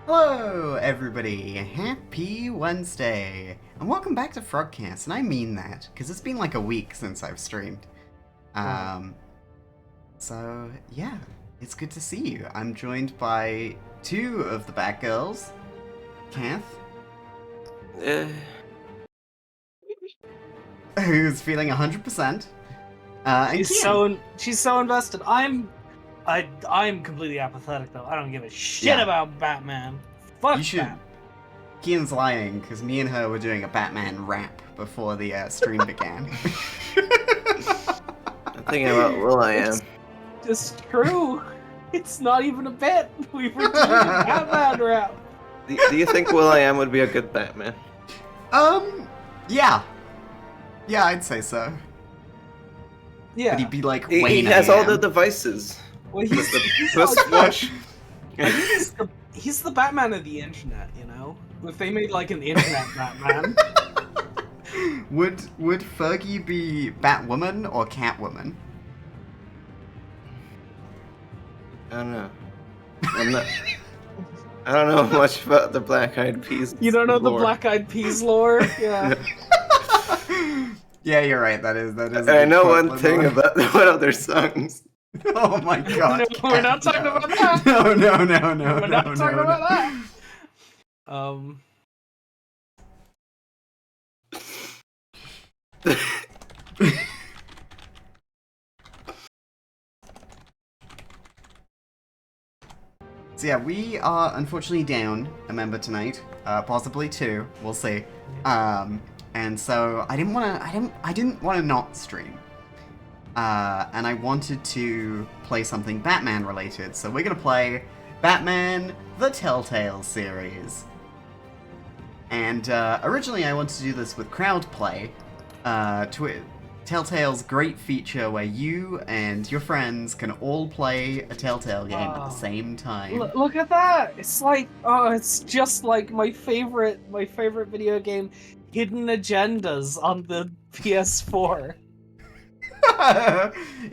Hello, everybody! Happy Wednesday! And welcome back to Frogcast, and I mean that, because it's been like a week since I've streamed. Um, so, yeah, it's good to see you. I'm joined by two of the Batgirls, Kath, who's feeling 100%, and Kian. She's so invested. I'm completely apathetic though. I don't give a shit Yeah. about Batman. Fuck You should... Batman. Kian's lying, because me and her were doing a Batman rap before the stream began. I'm thinking about will.i.am. It's true. It's not even a bit. We were doing a Batman rap. Do you think will.i.am would be a good Batman? Yeah. Yeah, I'd say so. Yeah. But he'd be like He Wayne has all AM. the devices. Well, With the he's puss all wash. I think he's the Batman of the internet, you know? If they made like an internet Batman. Would Fergie be Batwoman or Catwoman? I don't know. I don't know much about the Black Eyed Peas. You don't know the lore. Black Eyed Peas lore? Yeah. Yeah, you're right. That is. I know one thing about one of their songs. Oh my god. No, we're not Cat, talking no. about that. No. We're not talking about that. So yeah, we are unfortunately down a member tonight, possibly two. We'll see. And so I didn't want to not stream. And I wanted to play something Batman related. So we're gonna play Batman: The Telltale series. And originally I wanted to do this with crowd play. Telltale's great feature where you and your friends can all play a Telltale game at the same time. Look at that! It's like, it's just like my favorite video game, Hidden Agendas on the PS4.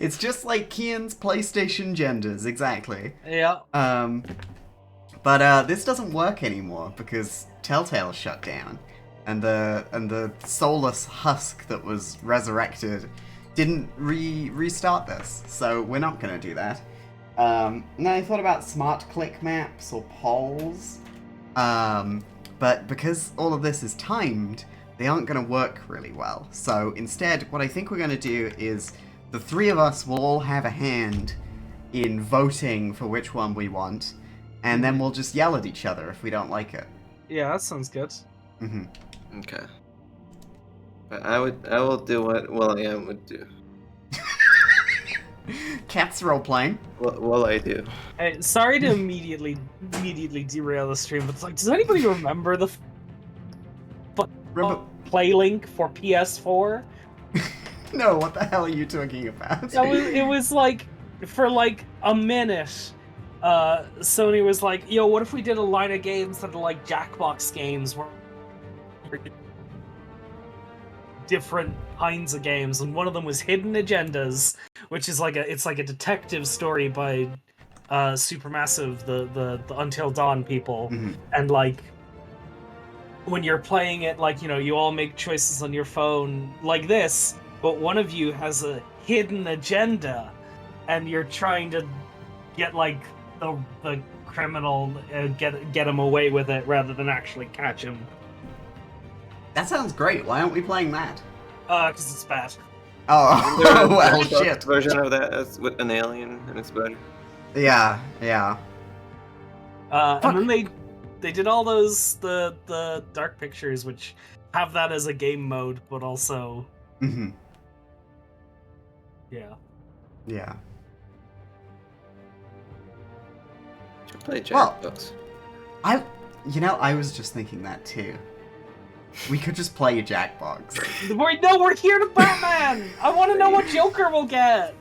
It's just like Kian's PlayStation genders, exactly. Yeah. But this doesn't work anymore because Telltale shut down. And the soulless husk that was resurrected didn't restart this, so we're not gonna do that. And then I thought about smart click maps or polls, but because all of this is timed, they aren't gonna work really well. So instead, what I think we're gonna do is the three of us will all have a hand in voting for which one we want, and then we'll just yell at each other if we don't like it. Yeah, that sounds good. Mm-hmm. Okay. But I will do what will.i.am would do. Cat's role playing. What will I do? Hey, sorry to immediately derail the stream, but it's like, does anybody remember the Remember? play link for PS4? No, what the hell are you talking about? It was like, for like a minute, Sony was like, yo, what if we did a line of games that are like Jackbox games where different kinds of games, and one of them was Hidden Agendas, which is like a detective story by Supermassive, the Until Dawn people. Mhm. And like when you're playing it, like, you know, you all make choices on your phone like this, but one of you has a hidden agenda and you're trying to get like the criminal, get him away with it rather than actually catch him. That sounds great. Why aren't we playing that? Because it's bad. Oh, There was a well, deluxe shit. version of that as with an alien, and it's better. Yeah. And then they did all those the dark pictures, which have that as a game mode, but also Mm-hmm. yeah. Yeah. Should play Well- Jackbox. I was just thinking that too. We could just play Jackbox. We're here to Batman. I want to know what Joker will get.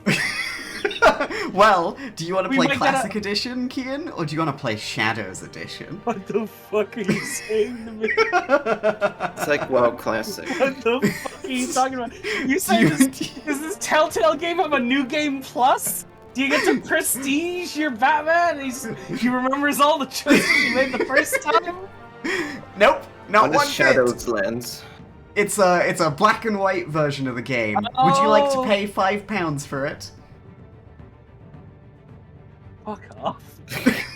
Well, do you want to We play might get Classic Edition, Kian, or do you want to play Shadows Edition? What the fuck are you saying to me? It's like WoW Classic. What the fuck are you talking about? You saying is this Telltale game have a new game plus? Do you get to prestige your Batman? He remembers all the choices he made the first time? Nope, not When the one bit. shadows lands. It's a black and white version of the game. Would you like to Oh. pay £5 for it? Fuck off.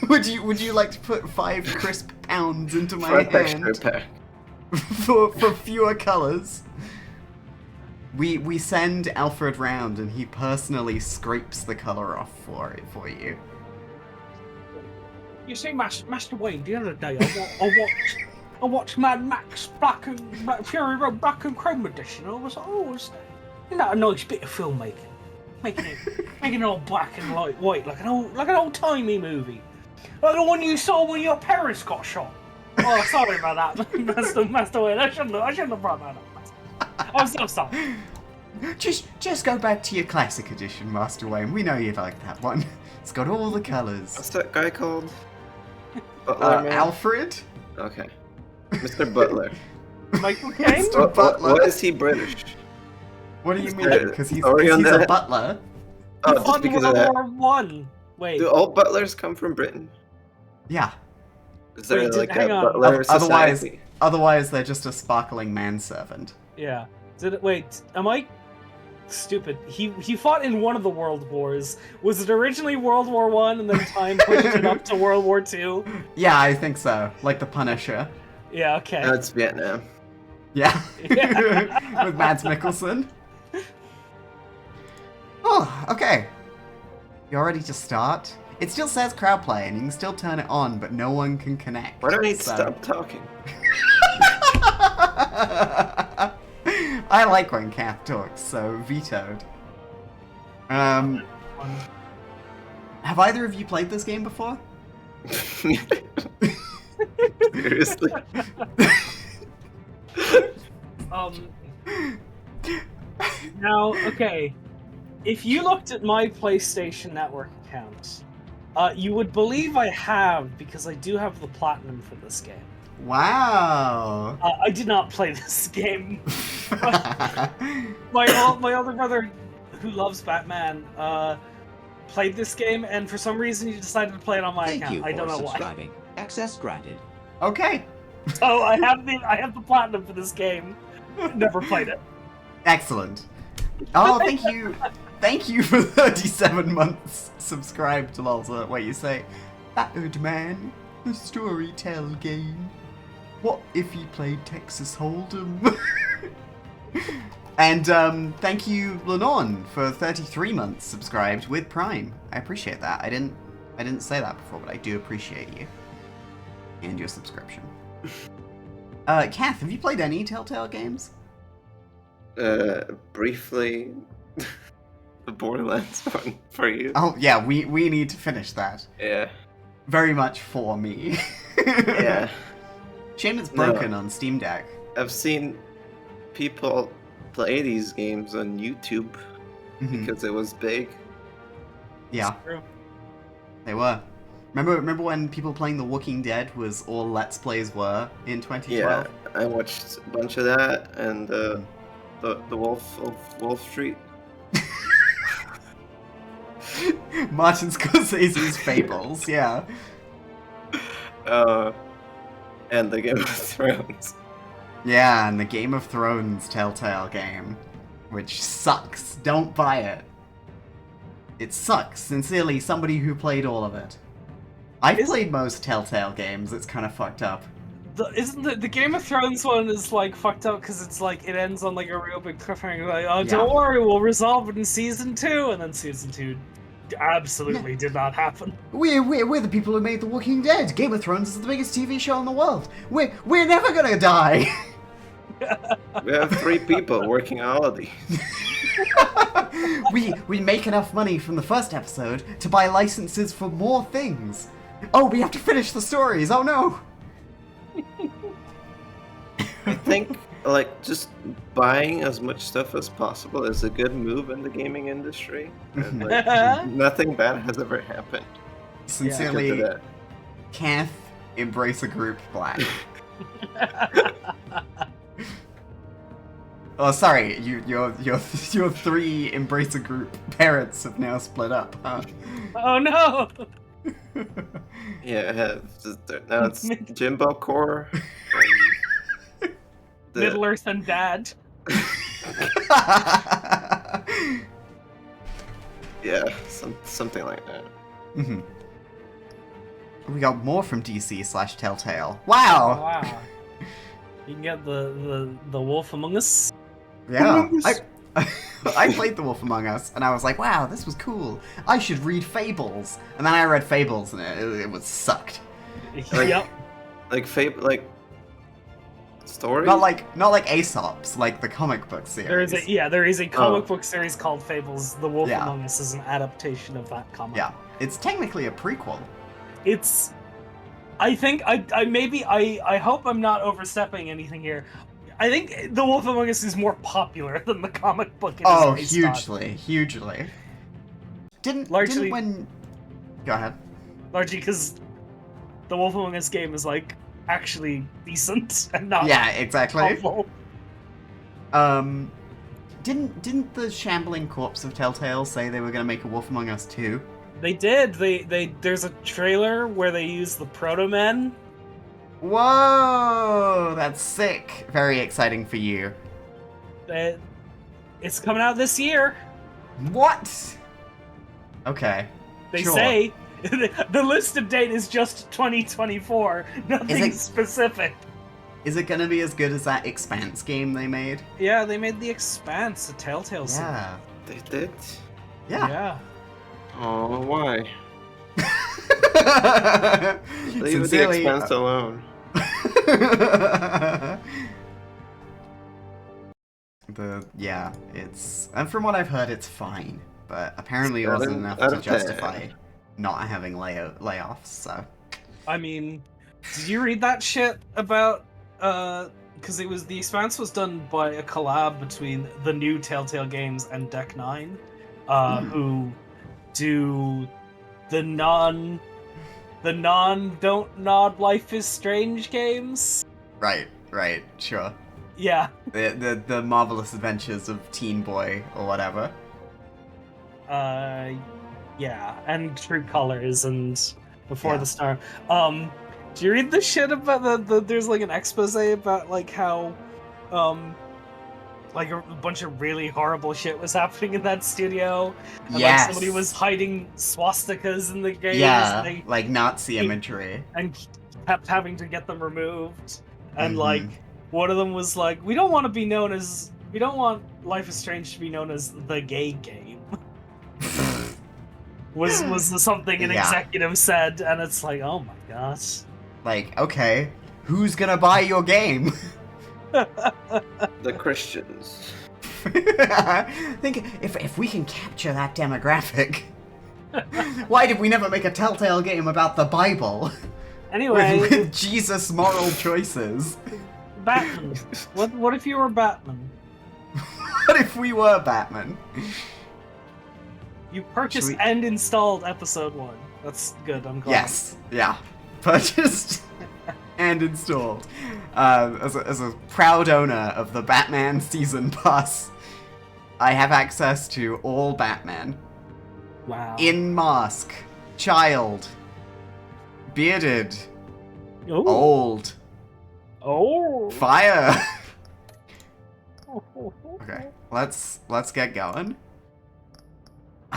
would you like to put 5 crisp pounds into my For a texture hand pack. for fewer colors? We send Alfred round and he personally scrapes the color off for you. You see, Master Wayne, the other day I watched Mad Max Fury Road Black and Chrome Edition. I was like, isn't that a nice bit of filmmaking? Making it all black and white, like an old timey movie, like the one you saw when your parents got shot. Oh, sorry about that, Master Wayne. I shouldn't have brought that up. I'm so sorry. Just go back to your classic edition, Master Wayne. We know you like that one. It's got all the colors. What's that guy called? Butler man? Alfred? Okay. Mr. Butler. Michael Caine. Mr. Butler. What is he British? What do you Is mean? there Because he's story on a that? butler. Oh, He just fought in because of World that. War One. Wait. Do all butlers come from Britain? Yeah. Is there Wait, like hang a on. butler Otherwise, society? otherwise they're just a sparkling manservant. Yeah. Wait, am I stupid? He fought in one of the world wars. Was it originally World War One and then time pushed it up to World War Two? Yeah, I think so. Like the Punisher. Yeah, okay. That's Vietnam. Yeah. Yeah. With Mads Mikkelsen. Oh, okay. You're ready to start? It still says crowd play, and you can still turn it on, but no one can connect. Why don't I so- stop talking? I like when Kath talks, so vetoed. Have either of you played this game before? Seriously? Now, okay. If you looked at my PlayStation Network account, you would believe I have, because I do have the platinum for this game. Wow. I did not play this game. My older brother, who loves Batman, played this game, and for some reason he decided to play it on my Thank account. you I don't for know why. subscribing. Access granted. Okay. So I have the platinum for this game. Never played it. Excellent. Oh, thank you. Thank you for 37 months subscribed to Lalza, where you say, Batman, the Storytell game. What if he played Texas Hold'em? And thank you, Lennon, for 33 months subscribed with Prime. I appreciate that. I didn't say that before, but I do appreciate you. And your subscription. Kath, have you played any Telltale games? Briefly, the Borderlands one for you. Oh, yeah, we need to finish that. Yeah. Very much for me. Yeah. Shame it's No. broken on Steam Deck. I've seen people play these games on YouTube Mhm. because it was big. Yeah, True. they were. Remember when people playing The Walking Dead was all Let's Plays were in 2012? Yeah, I watched a bunch of that and the Wolf of Wall Street. Martin Scorsese's Fables, yeah. And the Game of Thrones. Yeah, and the Game of Thrones Telltale game, which sucks. Don't buy it. It sucks. Sincerely, somebody who played all of it. I've played most Telltale games. It's kind of fucked up. Isn't the Game of Thrones one is like fucked up because it's like it ends on like a real big cliffhanger. Like, oh, don't Yeah. worry, we'll resolve it in season 2, and then season 2 absolutely did not happen. We're the people who made The Walking Dead. Game of Thrones is the biggest TV show in the world. We're never gonna die. We have 3 people working on all of these. we make enough money from the first episode to buy licenses for more things. Oh, we have to finish the stories. Oh no. I think like just buying as much stuff as possible is a good move in the gaming industry. And like, nothing bad has ever happened. Sincerely, Because of that. Kath, embrace a group black. Oh, sorry. Your 3 Embracer Group parents have now split up, huh? Oh no! Yeah, I have. Now it's Jimbo Core. The- Middle Earth and Dad. Yeah, something like that. Mhm. We got more from DC/Telltale. Wow. Wow. You can get the Wolf Among Us. Yeah. I played The Wolf Among Us, and I was like, wow, this was cool. I should read Fables. And then I read Fables, and it was sucked. Like- Yep. Like story. Not like Aesop's, like the comic book series. There is a comic Oh. book series called Fables. The Wolf Yeah. Among Us is an adaptation of that comic. Yeah. It's technically a prequel. It's. I think I hope I'm not overstepping anything here. I think The Wolf Among Us is more popular than the comic book. It is Oh, based on. hugely. Didn't when. Go ahead. Largely because the Wolf Among Us game is like actually decent and not Yeah, exactly. awful. Didn't the Shambling Corpse of Telltale say they were gonna make a Wolf Among Us 2? They did. There's a trailer where they use the Proto Men. Whoa, that's sick. Very exciting for you. It's coming out this year. What? Okay. They Sure. say the listed date is just 2024. Nothing it- specific. Is it gonna be as good as that Expanse game they made? Yeah, they made The Expanse, a Telltale series. Yeah. They did. Yeah. Yeah. Oh, why? Leave the Sincerely, expense alone. it's and from what I've heard, it's fine, but apparently it wasn't enough Out to of 10. justify not having layoffs. So I mean, did you read that shit about because The Expanse was done by a collab between the new Telltale Games and Deck Nine, who do the non Don't Nod Life is Strange games. right, sure. Yeah. The marvelous adventures of Teen Boy or whatever. Yeah, and True Colors and Before Yeah. the Storm. Do you read the shit about there's like an expose about like how like a bunch of really horrible shit was happening in that studio, and like Yes. somebody was hiding swastikas in the games, Yeah, and, like Nazi imagery. and kept having to get them removed, and Mhm. like one of them was like, we don't want Life is Strange to be known as the gay game. was something an Yeah. executive said, and it's like, oh my gosh. Like, okay, who's gonna buy your game? The Christians. Think if we can capture that demographic. Why did we never make a Telltale game about the Bible Anyway, with Jesus' moral choices? Batman. What if you were Batman? What if we were Batman? You purchased Should we- and installed episode 1. That's good. I'm glad. Yes, yeah, purchased and installed. As a proud owner of the Batman Season Pass, I have access to all Batman. Wow. In mask, child, bearded, Oh. old, Oh. fire. Okay, let's get going.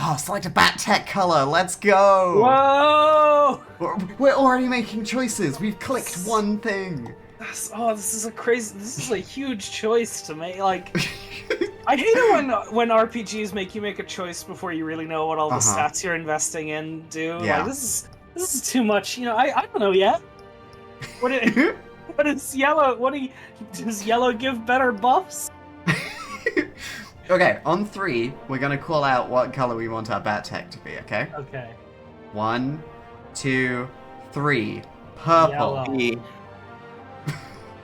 Oh, select a bat tech color. Let's go. Whoa! We're already making choices. We've clicked one thing. This is a huge choice to make. Like, I hate it when RPGs make you make a choice before you really know what all the Uh-huh. stats you're investing in do. Yeah. Like, this is too much. I don't know yet. What is yellow? Does yellow give better buffs? Okay, on 3, we're gonna call out what color we want our bat tech to be. Okay. Okay. 1, 2, 3. Purple. Yellow. E.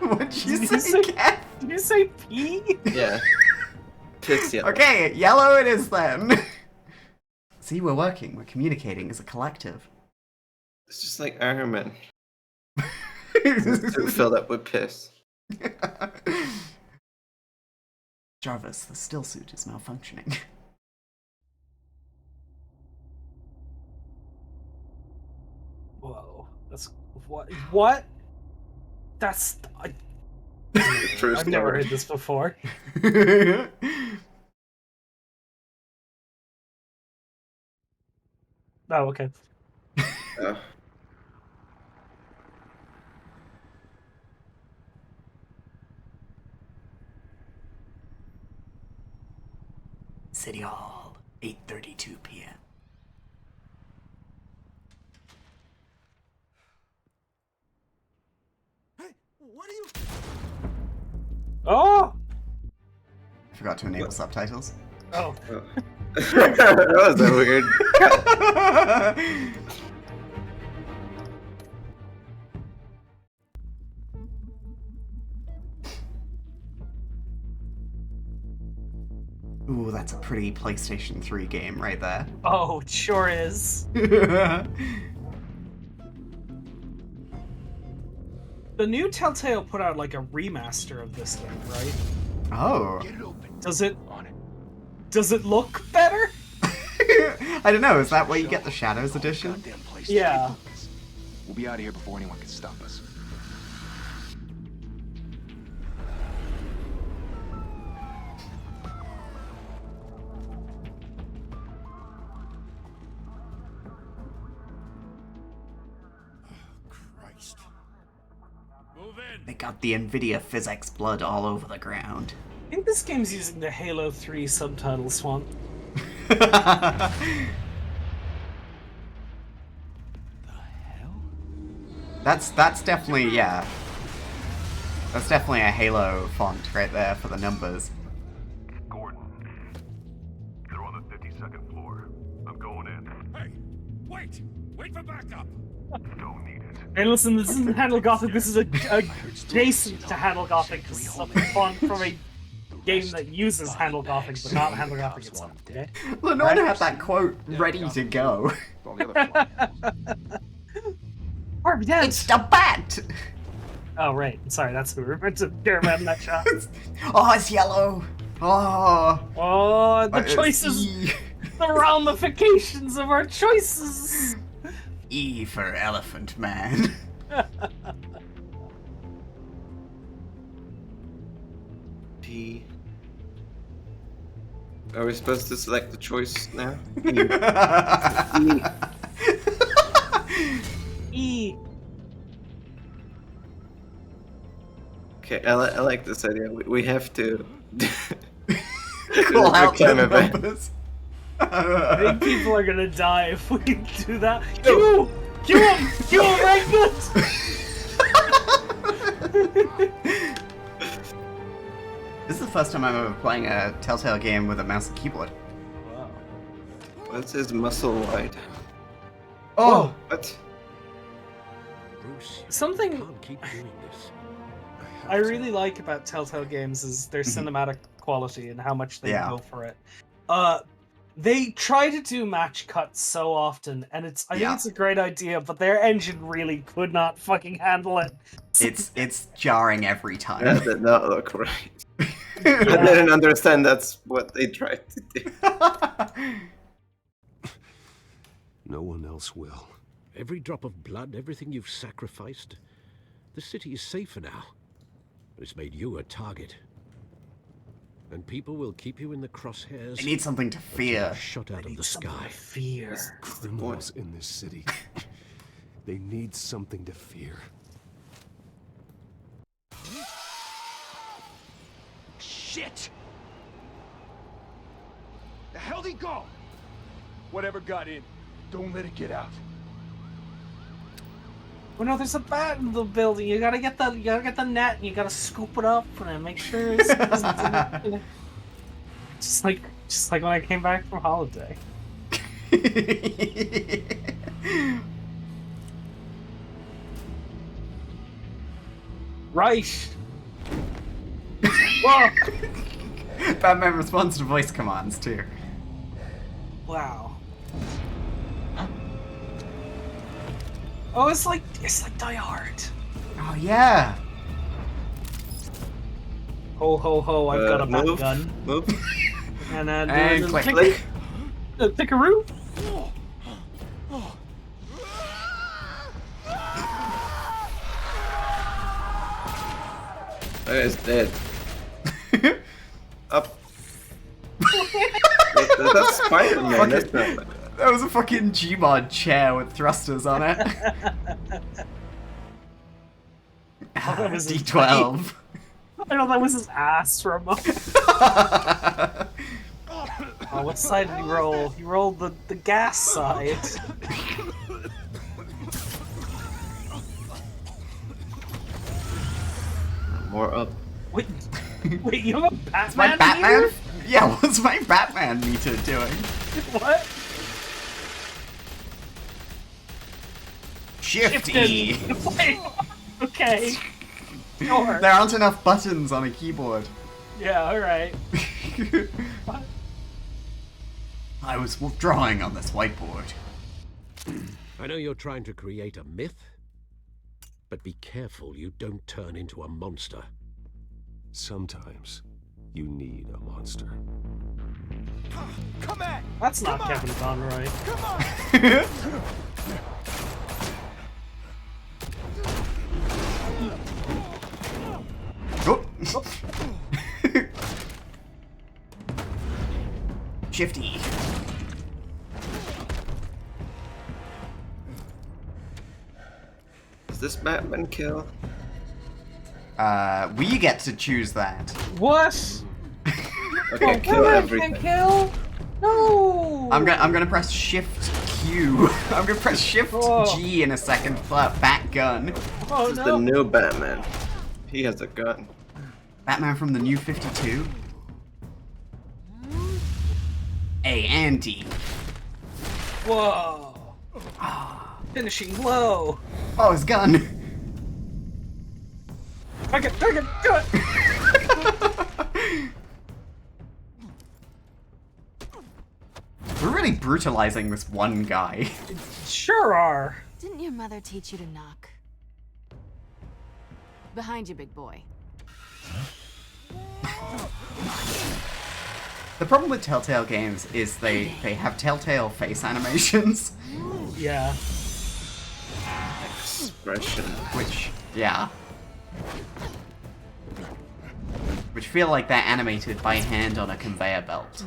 What'd you Did you say, say- Kat? Did you say P? Yeah. Piss yellow. Okay, yellow it is then. See, we're working. We're communicating as a collective. It's just like Iron Man. Suit filled up with piss. Jarvis, the still suit is malfunctioning. Whoa. That's what? What? That's. True I've never story. heard this before. Oh, okay. Uh, City Hall, 8:32 p.m. Oh! Forgot to enable subtitles. Oh. that was a weird. Ooh, that's a pretty PlayStation 3 game right there. Oh, it sure is. The new Telltale put out like a remaster of this game, right? Oh. Does it look better? I don't know, is that where you get the Shadows edition? Goddamn place. Yeah. We'll be out of here before anyone can stop us. Christ. Move in. They got the Nvidia physics blood all over the ground. I think this game's using the Halo 3 subtitles font. That's definitely, yeah. That's definitely a Halo font right there for the numbers. Gordon. They're on the 52nd floor. I'm going in. Hey, wait! Wait for backup! Don't need it. And listen, this isn't Handle Gothic, this is adjacent to Handle Gothic. This is a font from a game that uses Handle Gothic, but not Handle Gothic itself. Okay? Lenore had that quote ready to go. All the other flights. Harvey Dent! It's the bat! Oh, right. Sorry, that's who we're meant to care about in that shot. Oh, it's yellow! Oh! Oh, the It's choices! E. The ramifications of our choices! E for Elephant Man. P. Are we supposed to select the choice now? E. Okay, I like this idea. We have to. Call out Time the event. numbers. I think people are gonna die if we do that. Kill him! Kill him right good! This is the first time I'm ever playing a Telltale game with a mouse and keyboard. Wow. What's his muscle wide? Oh! What? Bruce, Something can't keep doing this. I really like about Telltale games is their cinematic quality and how much they Yeah. go for it. They try to do match cuts so often, and I think it's a great idea, but their engine really could not fucking handle it. It's jarring every That time. did not look right. I didn't understand that's what they tried to do. No one else will. Every drop of blood, everything you've sacrificed. The city is safer now. But it's made you a target. And people will keep you in the crosshairs. They need something to fear. Shot out of the Something sky. to fear. Criminals in this city. They need something to fear. Shit! The hell'd he go? Whatever got in, don't let it get out. Oh no, there's a bat in the building. You gotta get the net and you gotta scoop it up and then make sure it's just like when I came back from holiday. Right. Whoa. Batman responds to voice commands too. Wow. Oh, it's like Die Hard. Oh yeah. Ho ho ho! I've got a move, gun. Move. And And click. Click. Pickaroo. That guy's dead. Up. That's Spider-Man. That's not. That was a fucking Gmod chair with thrusters on it. that was his D12. I know that was his ass for a moment. Oh, what side did he roll? He rolled the gas side. More up. Wait, you have a Batman? My Batman? Here? Yeah, what's my Batman meter doing? What? Shifty! Wait, okay. Sure. There aren't enough buttons on a keyboard. Yeah, alright. I was drawing on this whiteboard. I know you're trying to create a myth, but be careful you don't turn into a monster. Sometimes you need a monster. Come at! That's not Kevin Conroy. Come on! Oh. Shifty. Is this Batman kill? We get to choose that. What? Okay, kill Batman everything. can't kill? No! I'm gonna press Shift Q. I'm gonna press Shift Oh. G in a second for that bat gun. Oh This is no! the new Batman. He has a gun. Batman from the New 52. A and D. Whoa! Finishing blow! Oh, his gun. Take it! Do it! We're really brutalizing this one guy. Sure are. Didn't your mother teach you to knock? Behind you, big boy. The problem with Telltale games is they have Telltale face animations, Yeah. Expression. which, yeah. Which feel like they're animated by hand on a conveyor belt.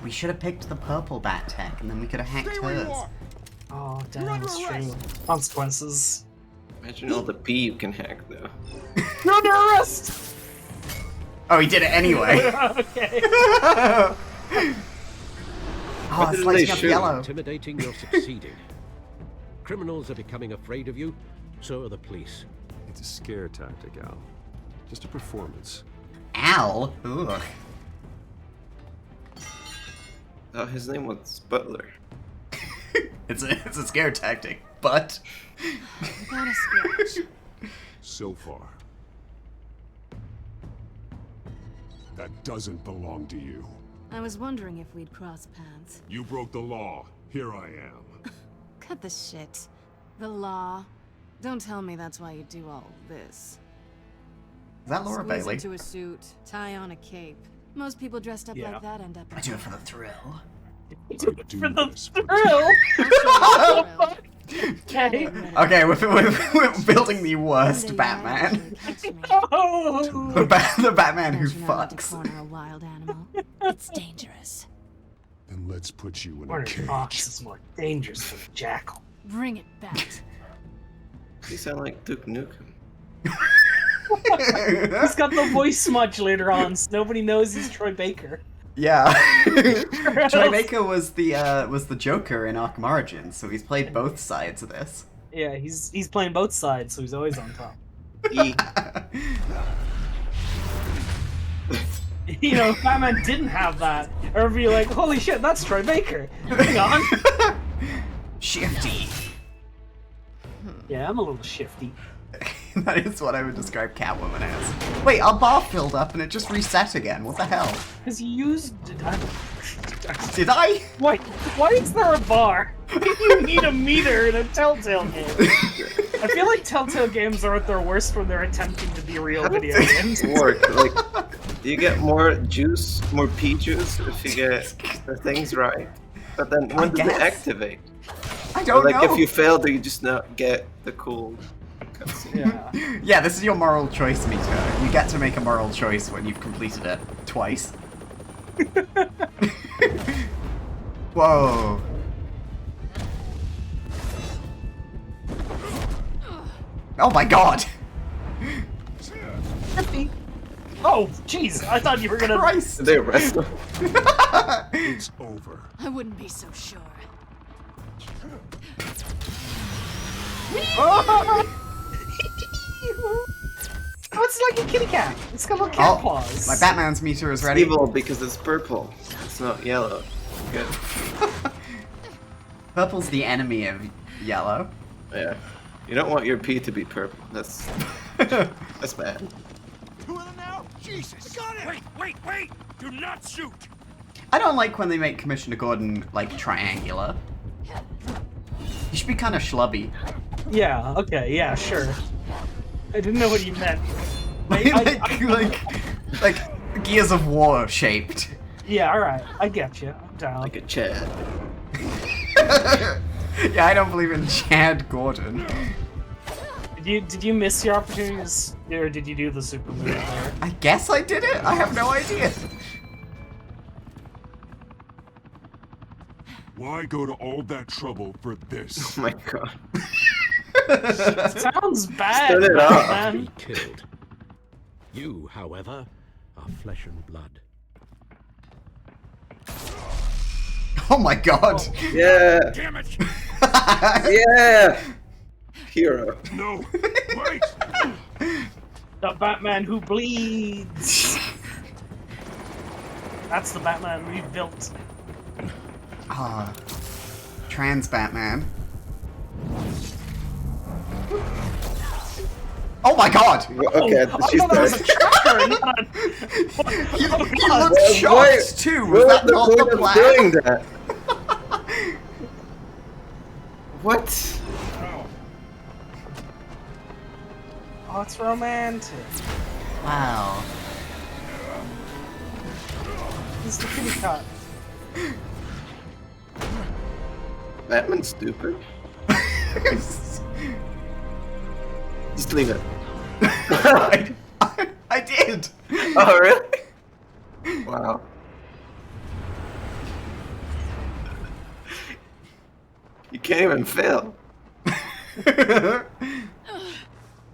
We should have picked the purple bat tech, and then we could have hacked Stay where you hers. are! Oh, damn, You're under that's true. arrest. Consequences. Imagine all the pee you can hack though. You're under arrest! Oh, he did it anyway. Okay. Oh, Why it's didn't lighting they up shoot? yellow. Intimidating, you're succeeding. Criminals are becoming afraid of you, so are the police. It's a scare tactic, Al. Just a performance. Al? Ugh. Oh, his name was Butler. It's a scare tactic, but Got a scratch. So far. That doesn't belong to you. I was wondering if we'd cross paths. You broke the law. Here I am. Cut the shit. The law. Don't tell me that's why you do all this. is that Laura Squeeze Bailey? into a suit, tie on a cape. Most people dressed up Yeah. like that end up. I do it for the thrill. I For do the this. thrill! I'll Okay. Okay, we're building the worst Someday Batman. you'll actually catch me. Oh! The Batman who Don't you know not to fucks. corner a wild animal. It's dangerous. Then let's put you in a Cornered cage. fox is more dangerous than a jackal. Bring it back. You sound like Duke Nukem. He's got the voice modulator on, so nobody knows he's Troy Baker. Yeah. Troy else? Baker was the Joker in Arkham Origins, so he's played both sides of this. Yeah, he's playing both sides, so he's always on top. E. You know, if Batman didn't have that, everybody would be like, holy shit, that's Troy Baker. Hang on. Shifty. Yeah, I'm a little shifty. That is what I would describe Catwoman as. Wait, our bar filled up and it just reset again. What the hell? Because you used. Did I? Wait, why is there a bar? You need a meter in a Telltale game. I feel like Telltale games are at their worst when they're attempting to be real video games. Work. Like, you get more juice, more pea juice if you get the things right. But then when does it activate? I don't like know. if you fail, do you just not get the cool cutscene? Yeah. Yeah, this is your moral choice meter. You get to make a moral choice when you've completed it twice. Whoa. Oh my god! Oh, jeez, I thought you were gonna. Christ! Did they arrest them? It's over. I wouldn't be so sure. Oh, it's like a kitty cat. It's got little cat claws. My Batman's meter is It's ready. evil because it's purple. It's not yellow. Good. Purple's the enemy of yellow. Yeah. You don't want your pea to be purple. That's bad. Two of them now? Jesus! I got it! Wait! Do not shoot! I don't like when they make Commissioner Gordon, like, triangular. He should be kind of schlubby. Yeah, okay, yeah, sure. I didn't know what you meant. like Gears of War shaped. Yeah, alright, I get you. I'm down. Like a Chad. Yeah, I don't believe in Chad Gordon. Did you miss your opportunities, or did you do the super move there? I guess I did it? I have no idea. Why go to all that trouble for this? Oh my god. Sounds bad, Set it up. man. Be killed. You, however, are flesh and blood. Oh my god. Yeah. Damn it! Yeah. Hero. No! Wait! The Batman who bleeds. That's the Batman we've built. Ah. Trans Batman. Oh my god! Okay, I she's thought that was a dead. tracker, not a... He Oh, looked God. shocked too! Was that not the plan? doing that? What? Oh, it's romantic. Wow. He's the kitty cat. Batman's stupid. Just leave it. I did! Oh, really? Wow. You can't even fail. Uh-oh.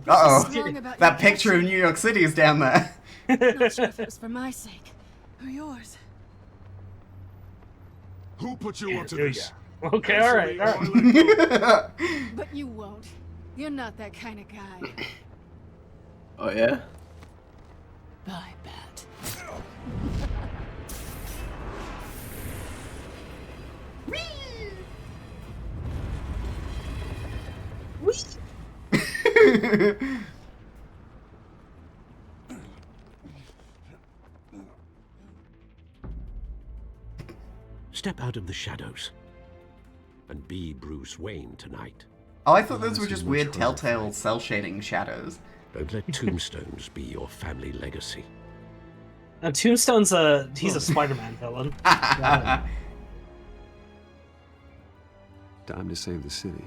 What's wrong about That your picture of New York City is down there. Not sure if it was for my sake or yours. Who put you onto do this? Okay, Answer alright, me or I alright. let you- But you won't. You're not that kind of guy. Oh, yeah? Bye, Bat. Step out of the shadows and be Bruce Wayne tonight. Oh, I thought those were This just is weird much telltale rather. cell shading shadows. Don't let tombstones be your family legacy. Now, Tombstone's he's a Spider-Man villain. Time to save the city.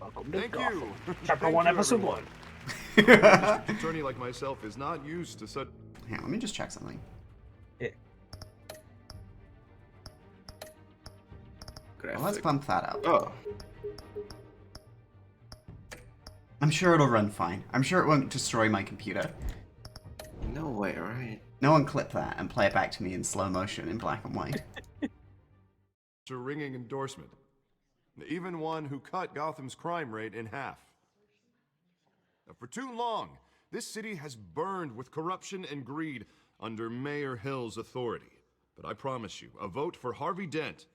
Welcome to Thank Gotham. you. Chapter Thank 1, you, Episode everyone. 1. An attorney like myself is not used to such. Hang on, let me just check something. Well, let's Graphic. bump that up. Oh. I'm sure it'll run fine. I'm sure it won't destroy my computer. No way, right? No one clip that and play it back to me in slow motion in black and white. A ringing endorsement. Even one who cut Gotham's crime rate in half. Now, for too long, this city has burned with corruption and greed, under Mayor Hill's authority. But I promise you, a vote for Harvey Dent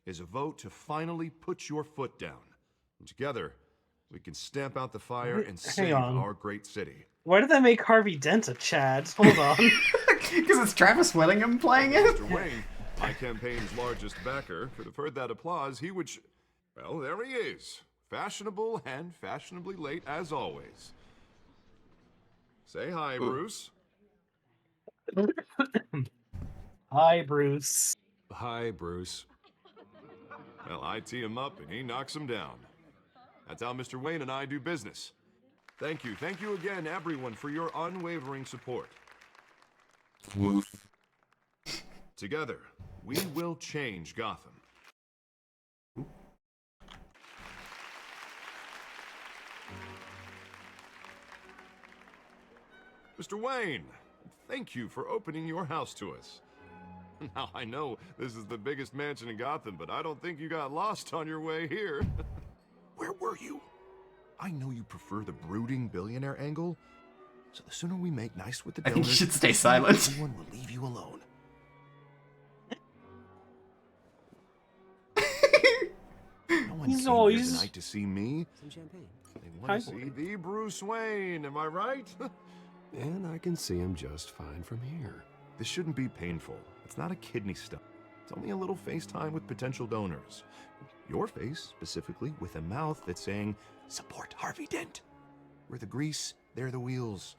is a vote to finally put your foot down. And together, we can stamp out the fire and save our great city. Why did they make Harvey Dent a Chad? Hold on. Because it's Travis Willingham playing it. Mr. Wayne, my campaign's largest backer, could have heard that applause. He would. Well, there he is. Fashionable and fashionably late as always. Say hi, Bruce. Hi, Bruce. Hi, Bruce. Well, I tee him up and he knocks him down. That's how Mr. Wayne and I do business. Thank you again, everyone, for your unwavering support. Together, we will change Gotham. Mr. Wayne, thank you for opening your house to us. Now, I know this is the biggest mansion in Gotham, but I don't think you got lost on your way here. Where were you? I know you prefer the brooding billionaire angle, so the sooner we make nice with the I donors, think you should stay silent. everyone will leave you alone. No one's He's came always- here tonight to see me. Some champagne. They want to see the Bruce Wayne, am I right? And I can see him just fine from here. This shouldn't be painful. It's not a kidney stone. It's only a little FaceTime with potential donors. Your face, specifically, with a mouth that's saying, support Harvey Dent. We're the grease, they're the wheels.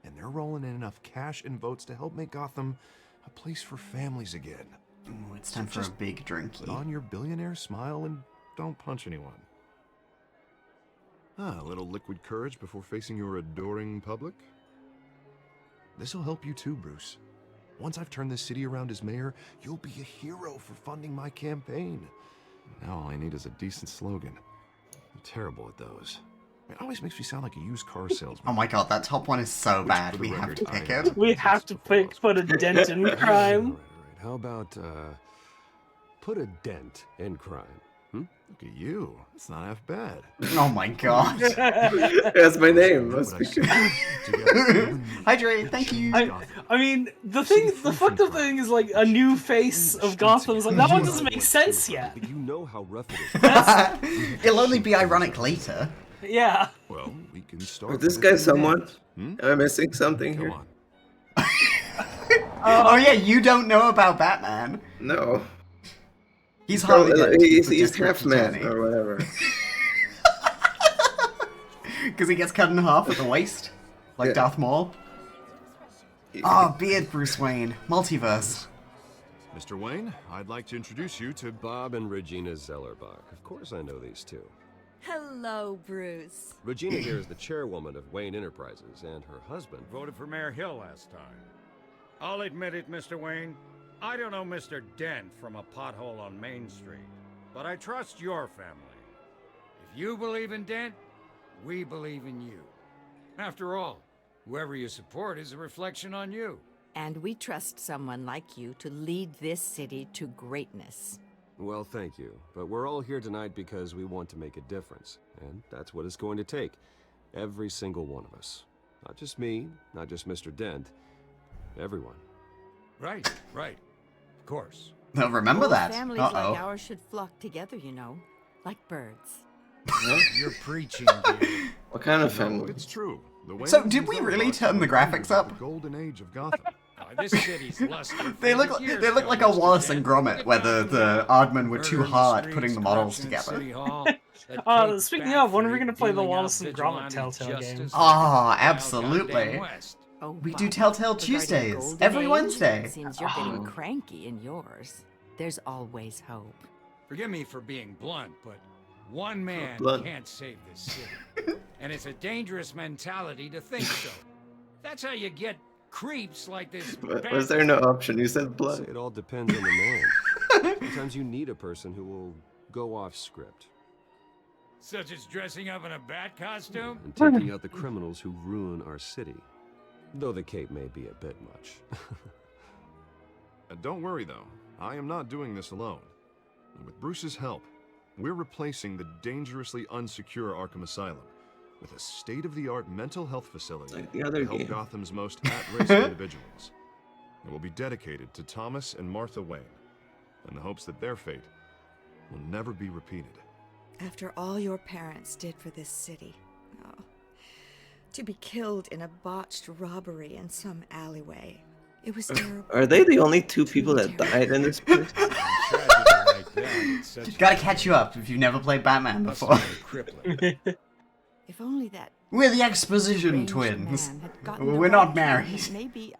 And they're rolling in enough cash and votes to help make Gotham a place for families again. Ooh, it's time for a big drinky. Put on your billionaire smile and don't punch anyone. A little liquid courage before facing your adoring public. This'll help you too, Bruce. Once I've turned this city around as mayor, you'll be a hero for funding my campaign. Now all I need is a decent slogan. I'm terrible at those. It always makes me sound like a used car salesman. Oh my god, that top one is so Which, bad. for the We have record, to pick I it. We have to put a dent in crime. All right. How about, put a dent in crime? Look at you. It's not half bad. Oh my god. That's my name. Know Must what be I said? good. Together, you and me Hydrate, thank you. I mean, the fucked up thing is like a new face of Gotham is like that one doesn't make sense yet. But you know how rough it is. It'll only be ironic later. Yeah. Well, we can start. Is this with guy the someone? dent. Hmm? Am I missing something Come here? on. Oh yeah, you don't know about Batman. No. He's Harley Dent. He's the district half man attorney. or whatever. Because he gets cut in half at the waist, like Yeah. Darth Maul. Ah, beard Bruce Wayne. Multiverse. Mr. Wayne, I'd like to introduce you to Bob and Regina Zellerbach. Of course I know these two. Hello, Bruce. Regina here is the chairwoman of Wayne Enterprises, and her husband... Voted for Mayor Hill last time. I'll admit it, Mr. Wayne. I don't know Mr. Dent from a pothole on Main Street, but I trust your family. If you believe in Dent, we believe in you. After all, whoever you support is a reflection on you. And we trust someone like you to lead this city to greatness. Well, thank you. But we're all here tonight because we want to make a difference. And that's what it's going to take. Every single one of us. Not just me, not just Mr. Dent. Everyone. Right, right. Of course. They'll remember that. Families Uh-oh. like ours should flock together, you know, like birds. You're preaching, dude. What kind of No, family? it's true. The So, Waynes did and we really Zellerbachs turn the were graphics up? The golden age of Gotham. This city's luster They look faded years they look ago, like a Mr. Wallace Dent. and Gromit, where the Aardmen were too Murder in the hard streets, putting the models corruption in together. City Hall, that big Speaking fat of, when are we freak gonna play the dealing out Wallace and Gromit vigilante Telltale justice game? Ah, throughout absolutely. goddamn West. Oh, We do Bob, Telltale regarding Tuesdays, Golden every Age, Wednesday. It seems you're getting Oh. cranky in yours. There's always hope. Forgive me for being blunt, but one man Blunt. can't save this city. And it's a dangerous mentality to think so. That's how you get creeps like this. Was there no option? You said Say blood. it all depends on the man. Sometimes you need a person who will go off script. Such as dressing up in a bat costume? And taking out the criminals who ruin our city. Though the cape may be a bit much. Don't worry, though. I am not doing this alone. With Bruce's help, we're replacing the dangerously unsecure Arkham Asylum with a state-of-the-art mental health facility Like the other to help game. Gotham's most at-risk individuals. It will be dedicated to Thomas and Martha Wayne, in the hopes that their fate will never be repeated. After all your parents did for this city, oh, to be killed in a botched robbery in some alleyway, it was terrible. Are they the only two people that died in this place? Gotta catch you up if you've never played Batman before. If only that We're the exposition strange twins. man had gotten the We're not right married. treatment, maybe.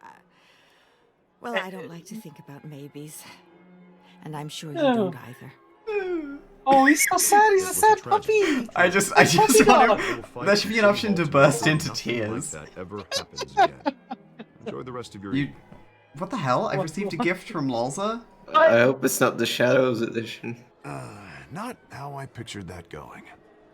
Well, I don't like to think about maybes, and I'm sure you don't either. Oh, he's so sad. He's a sad puppy. I just want him. There should be an option to burst into tears. Like that ever happens again. Enjoy the rest of your evening. What the hell? I received a gift from Lolza? I hope it's not the Shadows edition. Not how I pictured that going.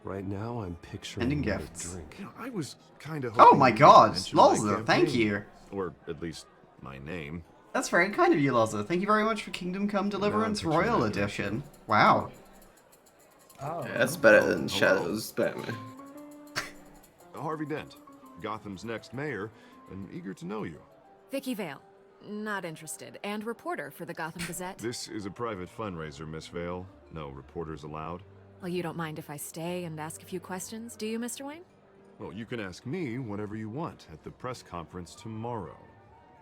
Right now, I'm picturing Ending another gifts. drink. You know, I was kind of. Oh my god, Lolza, thank you. Or at least my name. That's very kind of you, Lolza. Thank you very much for Kingdom Come Deliverance No, I'm picturing Royal that. Edition. Wow. Oh. Yeah, that's better than Shadows Batman. Harvey Dent, Gotham's next mayor, and eager to know you. Vicky Vale. Not interested. And reporter for the Gotham Gazette. This is a private fundraiser, Miss Vale. No reporters allowed. Well, you don't mind if I stay and ask a few questions, do you, Mr. Wayne? Well, you can ask me whatever you want at the press conference tomorrow.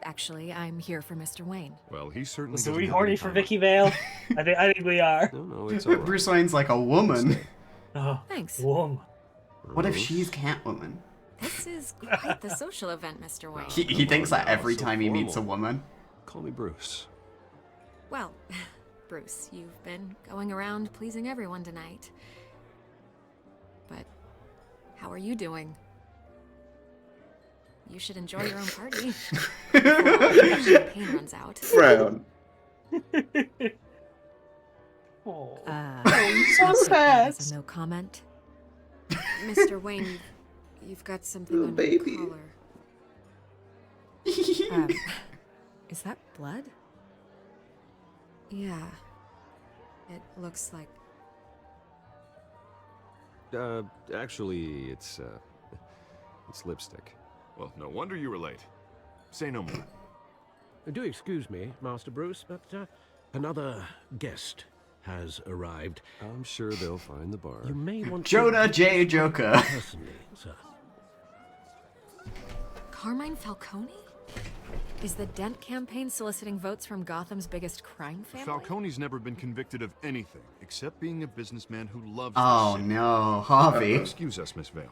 Actually, I'm here for Mr. Wayne. Well, he certainly So doesn't we have horny any for time. Vicky Vale? I think we are. No, it's all right. Bruce Wayne's like a woman. Oh, Thanks. woman. What if she's Catwoman? This is quite the social event, Mr. Wayne. He thinks that every so time he meets a formal. woman. Call me Bruce. Well, Bruce, you've been going around pleasing everyone tonight. But how are you doing? You should enjoy your own party. Before champagne runs out. Frown. Oh, He's so sad. No comment. Mr. Wayne, you've got something Little on baby. your collar. Is that blood? Yeah. It looks like... Actually, it's lipstick. Well, no wonder you were late. Say no more. Do excuse me, Master Bruce, but another guest has arrived. I'm sure they'll find the bar. You may want Jonah to J. Joker. personally, sir. Carmine Falcone? Is the Dent campaign soliciting votes from Gotham's biggest crime family? Falcone's never been convicted of anything except being a businessman who loves Oh the city. no, Harvey. Excuse us, Miss Vale.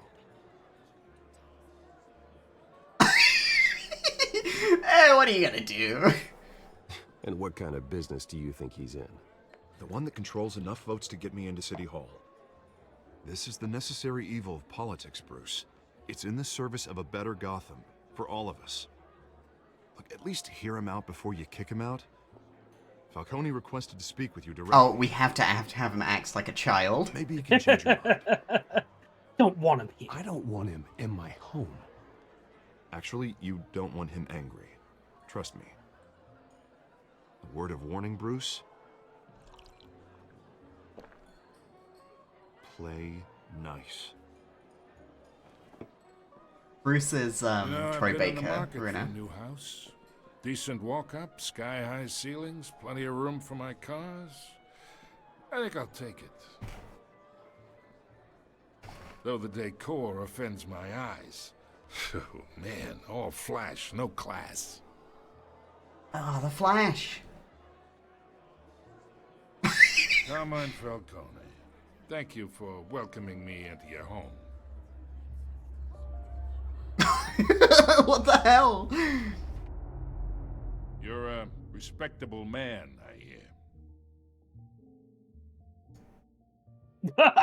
Hey, what are you gonna do? And what kind of business do you think he's in? The one that controls enough votes to get me into City Hall. This is the necessary evil of politics, Bruce. It's in the service of a better Gotham, for all of us. Look, at least hear him out before you kick him out. Falcone requested to speak with you directly. Oh, we have to have him act like a child. Maybe you can change your mind. Don't want him here. I don't want him in my home. Actually, you don't want him angry. Trust me. A word of warning, Bruce. Play nice. Bruce is You know, I've Troy been in the Baker, market for Bruno. a new house. Decent walk-up, sky-high ceilings, plenty of room for my cars. I think I'll take it. Though the decor offends my eyes. Oh, man, all flash, no class. Oh, the Flash. Carmine Falcone, thank you for welcoming me into your home. What the hell? You're a respectable man, I hear.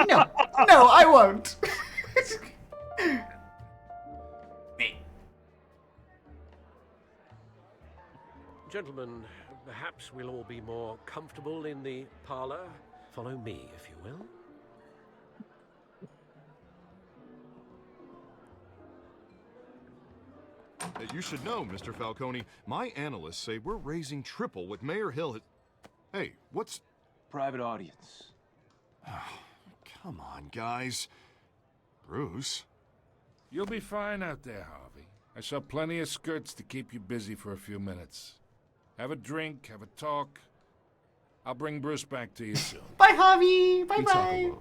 No, no, I won't. Gentlemen, perhaps we'll all be more comfortable in the parlor. Follow me, if you will. You should know, Mr. Falcone, my analysts say we're raising triple what Mayor Hill has... Hey, what's... Private audience. Come on, guys. Bruce? You'll be fine out there, Harvey. I saw plenty of skirts to keep you busy for a few minutes. Have a drink, have a talk. I'll bring Bruce back to you soon. Bye, Harvey. Bye We talk bye. alone.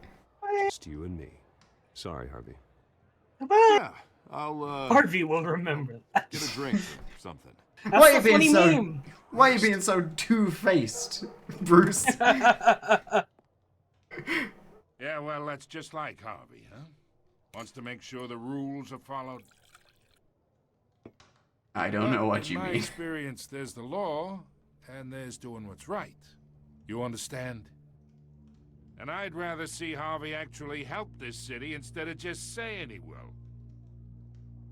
Just you and me. Sorry, Harvey. Yeah, I'll Harvey will remember that. get a drink or something. That's Why are the you being funny so? meme. Why are you being so two-faced, Bruce? Yeah, well, that's just like Harvey, huh? Wants to make sure the rules are followed. I don't know what In you my mean. experience, there's the law, and there's doing what's right. You understand? And I'd rather see Harvey actually help this city instead of just saying he will.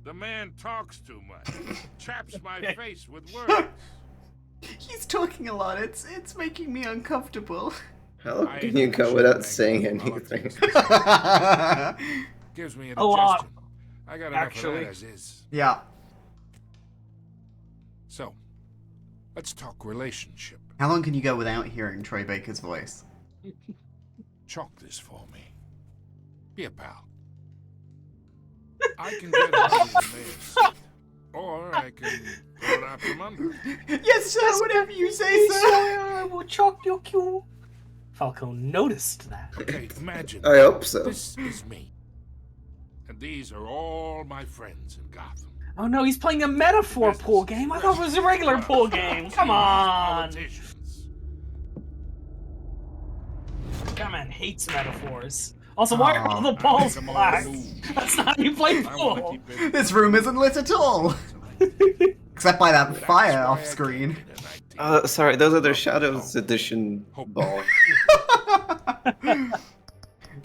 The man talks too much. Chaps my face with words. He's talking a lot. It's making me uncomfortable. How long can you go without saying anything? Gives me A lot. indigestion. I got enough of Actually. that as is. Yeah. So, let's talk relationship. How long can you go without hearing Troy Baker's voice? Chalk this for me. Be a pal. I can get Harvey the mayor's seat, or I can pull it out from under him. Yes, sir. Whatever you say, sir. I will chalk your cue. Falco noticed that. Okay, imagine. I hope so. This is me. And these are all my friends in Gotham. Oh no, he's playing a metaphor pool game. I thought it was a regular pool game. Come on. Politicians. That man hates metaphors. Also, why are all the balls black? That's not how you play pool. This room isn't lit at all. Except by that fire off screen. Sorry, those are their Shadows Edition balls.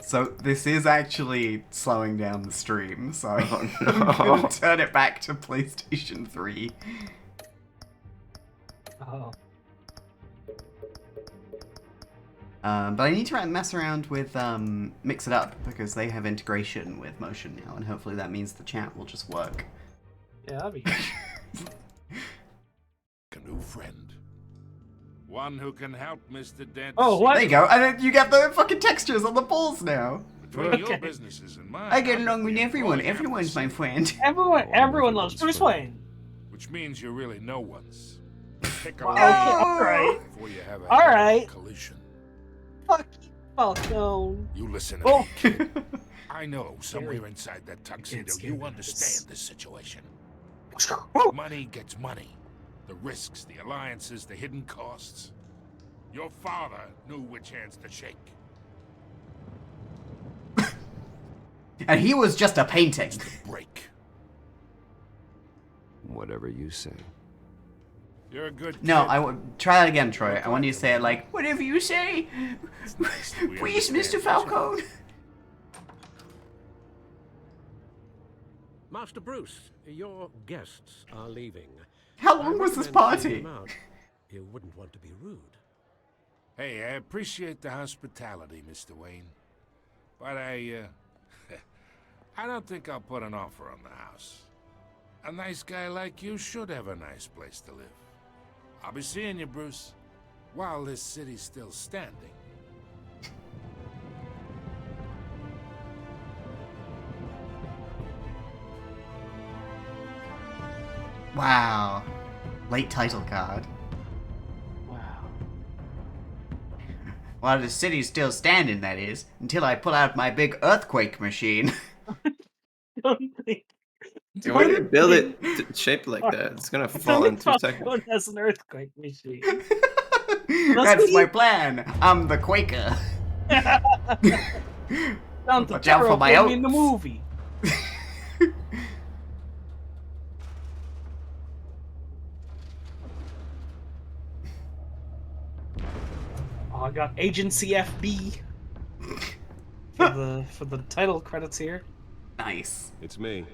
So this is actually slowing down the stream, so Oh, I'm no. gonna turn it back to PlayStation 3. Oh. But I need to mess around with Mix It Up, because they have integration with Motion now, and hopefully that means the chat will just work. Yeah, that'd be A new friend. One who can help Mr. Dent. Oh, what? There you go, and then you get the fucking textures on the balls now. Between your businesses and mine, I get I'm along with the everyone. employee Everyone's my friend. Everyone loves Bruce Wayne. Which means you're really no one's. Pick a Okay, lane alright. before you have a Alright. collision. Fuck you, Falco. You listen to Oh. me, kid. I know somewhere inside that tuxedo scare you me. understand the situation. Oh. Money gets money. The risks, the alliances, the hidden costs. Your father knew which hands to shake. And he was just a painting. Break. Whatever you say. You're a good No, kid. I would try that again, Troy. I want you to say it like, whatever you say. nice that we Please, understand Mr. Falcone. Master Bruce, your guests are leaving. How long was this recommend seeing party? them out. You wouldn't want to be rude. Hey, I appreciate the hospitality, Mr. Wayne. But I don't think I'll put an offer on the house. A nice guy like you should have a nice place to live. I'll be seeing you, Bruce, while this city's still standing. Wow. Late title card. Wow. While the city's still standing, that is, until I pull out my big earthquake machine. Yeah, why do you build it shaped like that? It's gonna fall in 2 seconds. Falcone has an earthquake machine. That's my plan. I'm the Quaker. Down to Watch out for my terraform in the oats. movie. Oh, I got Agency FB for the title credits here. Nice. It's me.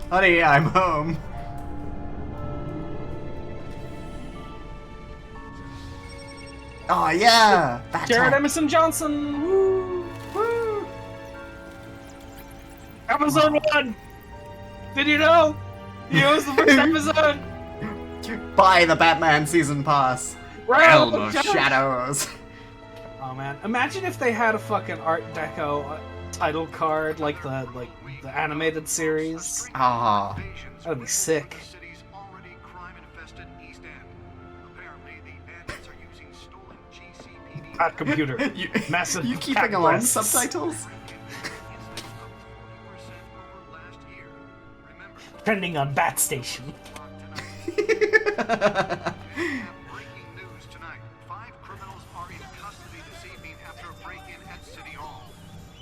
Honey, I'm home. Oh yeah! Jared Emerson Johnson! Woo! Woo! Episode 1! Did you know? It was the first episode! Buy the Batman season pass. Realm of Shadows. Oh man, imagine if they had a fucking Art Deco title card like the animated series. Ah. That'd be sick. Pat computer. Massive. You keeping cat along breasts. subtitles? Trending on Bat Station. Breaking news tonight. 5 criminals are in custody this evening after a break-in at City Hall.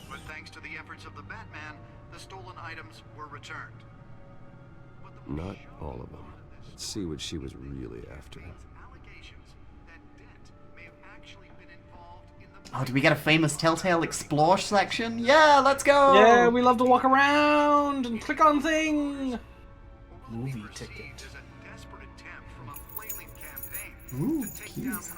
But thanks to the efforts of the Batman, the stolen items were returned. Not all of them. Let's see what she was really after. Oh, do we get a famous Telltale Explore section? Yeah, let's go! Yeah, we love to walk around and click on thing. Movie ticket. Ooh, keys.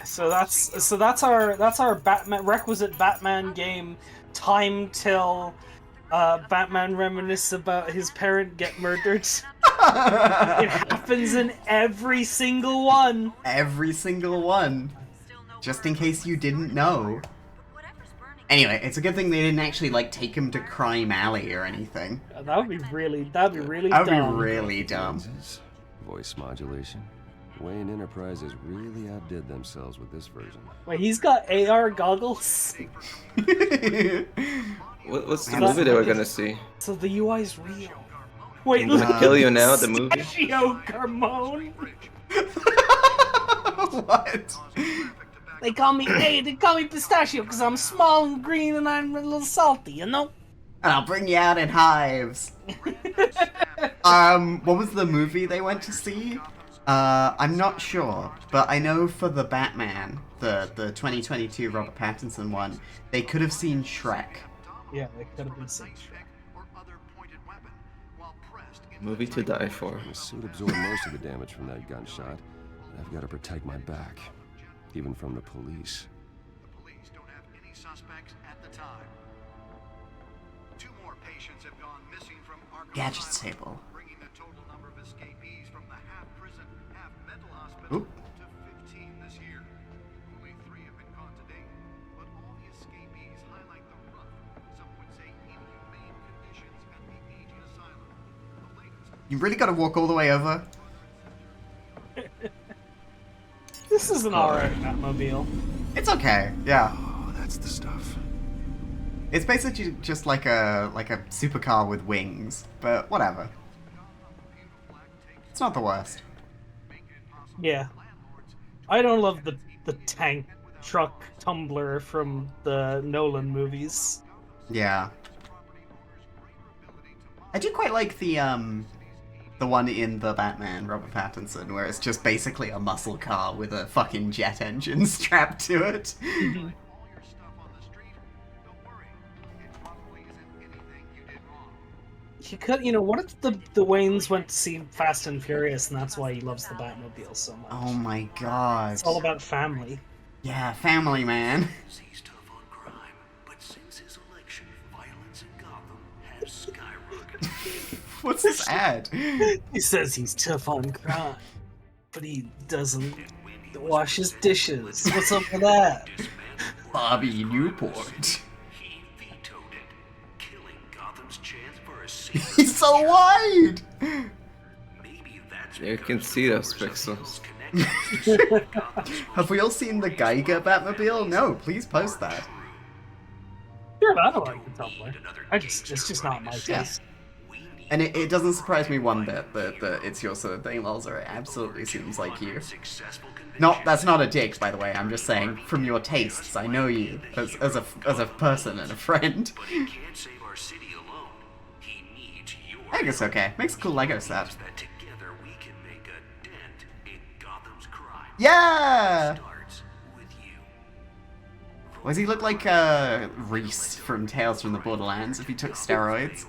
So that's our Batman requisite Batman game. Time till Batman reminisce about his parent get murdered. It happens in every single one. Every single one. Just in case you didn't know. Anyway, it's a good thing they didn't actually like take him to Crime Alley or anything. That would be really That'd dumb. be really dumb. Voice modulation. Wayne Enterprises really outdid themselves with this version. Wait, he's got AR goggles. What's the movie they were gonna see? So the UI's real. Wait, Does it kill you now, the movie? Sergio Carmone. What? They call me Pistachio because I'm small and green and I'm a little salty, you know? And I'll bring you out in hives. What was the movie they went to see? I'm not sure, but I know for the Batman, the 2022 Robert Pattinson one, they could have seen Shrek. Yeah, they could have been seen Shrek. Movie to die for. My suit absorbed most of the damage from that gunshot. I've got to protect my back, even from the police. The police don't have any suspects at the time. 2 more patients have gone missing from Arkham Gadgets Asylum, table. bringing the total number of escapees from the half-prison, half-mental hospital Oop. to 15 this year. Only 3 have been caught to date, but all the escapees highlight the rough, some would say inhumane conditions at the aging asylum. The latest You really gotta walk all the way over? This is an alright Batmobile. It's okay, yeah. Oh, that's the stuff. It's basically just like a supercar with wings, but whatever. It's not the worst. Yeah. I don't love the tank truck tumbler from the Nolan movies. Yeah. I do quite like the one in the Batman, Robert Pattinson, where it's just basically a muscle car with a fucking jet engine strapped to it. He could, what if the Waynes went to see Fast and Furious, and that's why he loves the Batmobile so much? Oh my god. It's all about family. Yeah, family, man. He's tough on crime, but since his election, violence in Gotham has skyrocketed. What's this ad? He says he's tough on crime, but he doesn't wash his dishes. What's up with that? Bobby Newport. He vetoed it, killing Gotham's chance for a seat. He's so wide! Maybe that's You can see those pixels. Have we all seen the Geiger Batmobile? No, please post that. Sure, I don't like the Tumblr. It's just not my taste. And it doesn't surprise me one bit that it's your sort of thing, Lolzer. It absolutely seems like you. That's not a dig, by the way. I'm just saying, from your tastes, I know you as a person and a friend. But he can't save our city alone. He needs your I think it's okay. Makes a cool Lego set. that together we can make a dent in Gotham's crime. Yeah! Starts with you. Why does he look like Reese from Tales from the Borderlands if he took steroids?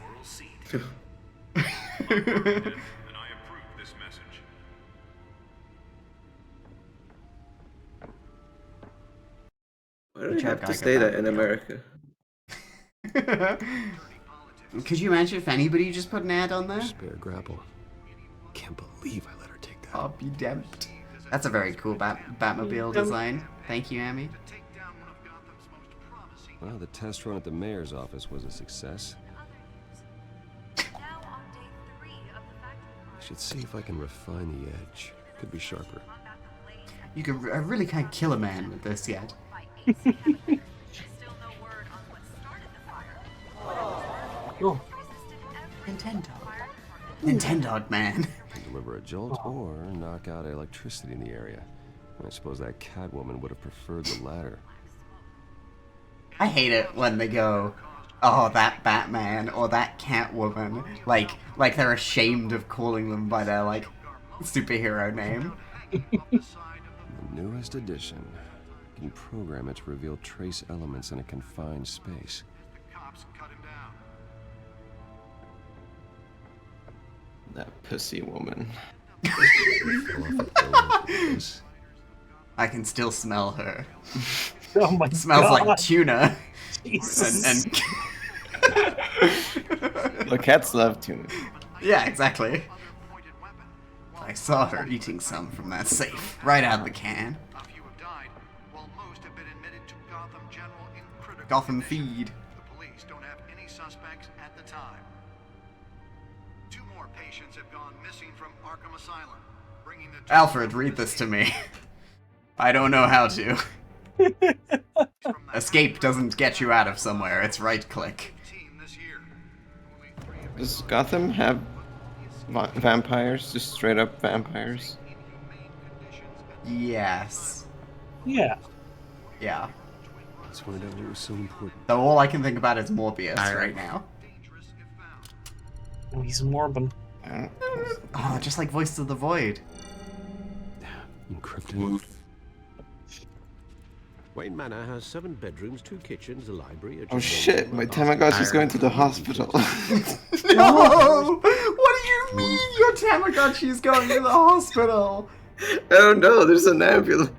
And I approve this message. Why do we have to say that in America? Could you imagine if anybody just put an ad on there? Spare grapple. Can't believe I let her take that. I'll be damned. That's a very cool Batmobile design. Thank you, Amy. Well, the test run at the mayor's office was a success. I should see if I can refine the edge. Could be sharper. You could really can't kill a man with this yet. Oh. Nintendo man. Deliver a jolt or knock out electricity in the area. I suppose that Catwoman would have preferred the latter. I hate it when they go, oh, that Batman or that Catwoman. Like they're ashamed of calling them by their, like, superhero name. The newest edition. You can program it to reveal trace elements in a confined space. That pussy woman. I can still smell her. Oh my Smells God. like tuna. Jesus. And Well, cats love tuna. yeah, exactly. I saw her eating some from that safe, right out of the can. Gotham feed. The police don't have any suspects at the time. 2 more patients have gone missing from Arkham Asylum, bringing the Alfred, read this to me. I don't know how to. Escape doesn't get you out of somewhere, it's right-click. Does Gotham have vampires? Just straight up vampires? Yes. Yeah. Yeah. That's why that was so important. So all I can think about is Morbius right now. Oh, he's Morbin. Oh, just like Voice of the Void. Encrypted. Wayne Manor has 7 bedrooms, 2 kitchens, a library, a Oh shit, my Tamagotchi's going to the hospital. No! What do you mean your Tamagotchi's going to the hospital? Oh no, there's an ambulance.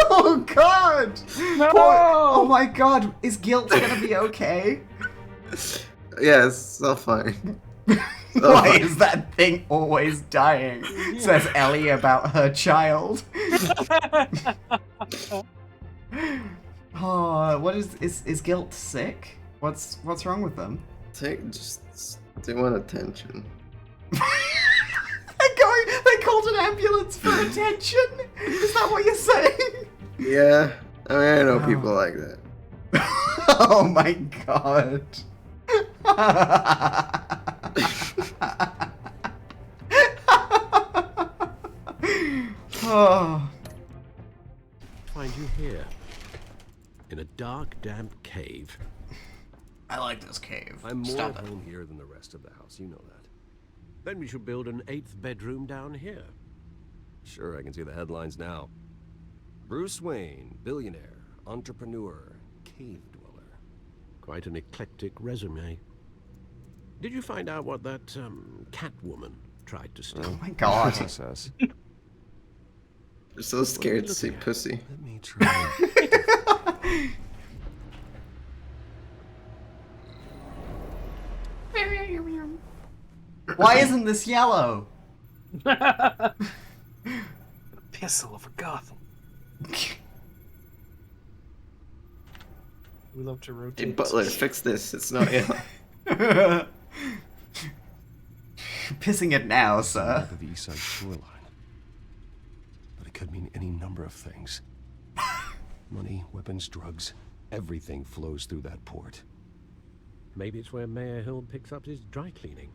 Oh god! No! Oh my god, is Guilt gonna be okay? Yeah, it's all fine. Why is that thing always dying? Says Ellie about her child. Oh, what is Guilt sick? What's wrong with them? They want attention. They called an ambulance for attention? Is that what you're saying? Yeah, I mean, I know people like that. Oh my god. Oh. Find you here. In a dark, damp cave. I like this cave. I'm more Stop at it. home here than the rest of the house, you know that. Then we should build an 8th bedroom down here. Sure, I can see the headlines now. Bruce Wayne, billionaire, entrepreneur, cave dweller. Quite an eclectic resume. Did you find out what that, Catwoman tried to steal? Oh my god. Process. They're so scared to see pussy. Let me try. Why isn't this yellow? Piss all over Gotham. We love to rotate. Hey Butler, fix this. It's not yellow. Pissing it now, sir. Map of the east side shoreline. But it could mean any number of things. Money, weapons, drugs, everything flows through that port. Maybe it's where Mayor Hill picks up his dry cleaning.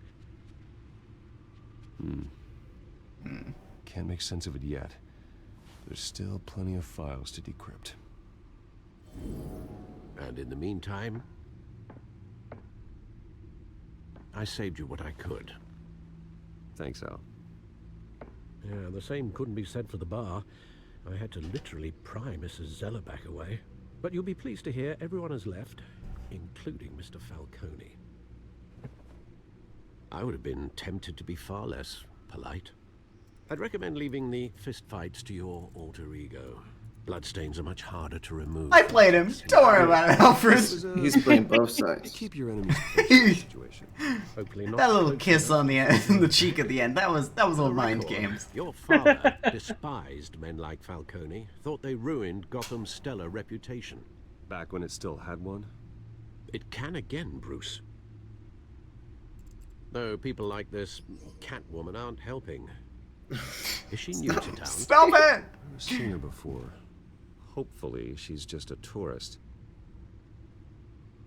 Can't make sense of it yet. There's still plenty of files to decrypt. And in the meantime, I saved you what I could. Thanks, Al. Yeah, the same couldn't be said for the bar. I had to literally pry Mrs. Zellerback away. But you'll be pleased to hear everyone has left, including Mr. Falcone. I would have been tempted to be far less polite. I'd recommend leaving the fistfights to your alter ego. Bloodstains are much harder to remove. I played him. Don't worry about it, Alfred. He's playing both sides. Keep your enemies close to the situation. Hopefully not. That little close kiss enough. on the end, in the cheek at the end, that was all For the mind record, games. Your father despised men like Falcone, thought they ruined Gotham's stellar reputation. Back when it still had one? It can again, Bruce. Though people like this Catwoman aren't helping. Is she new to town? Stop it! I've seen her before. Hopefully, she's just a tourist.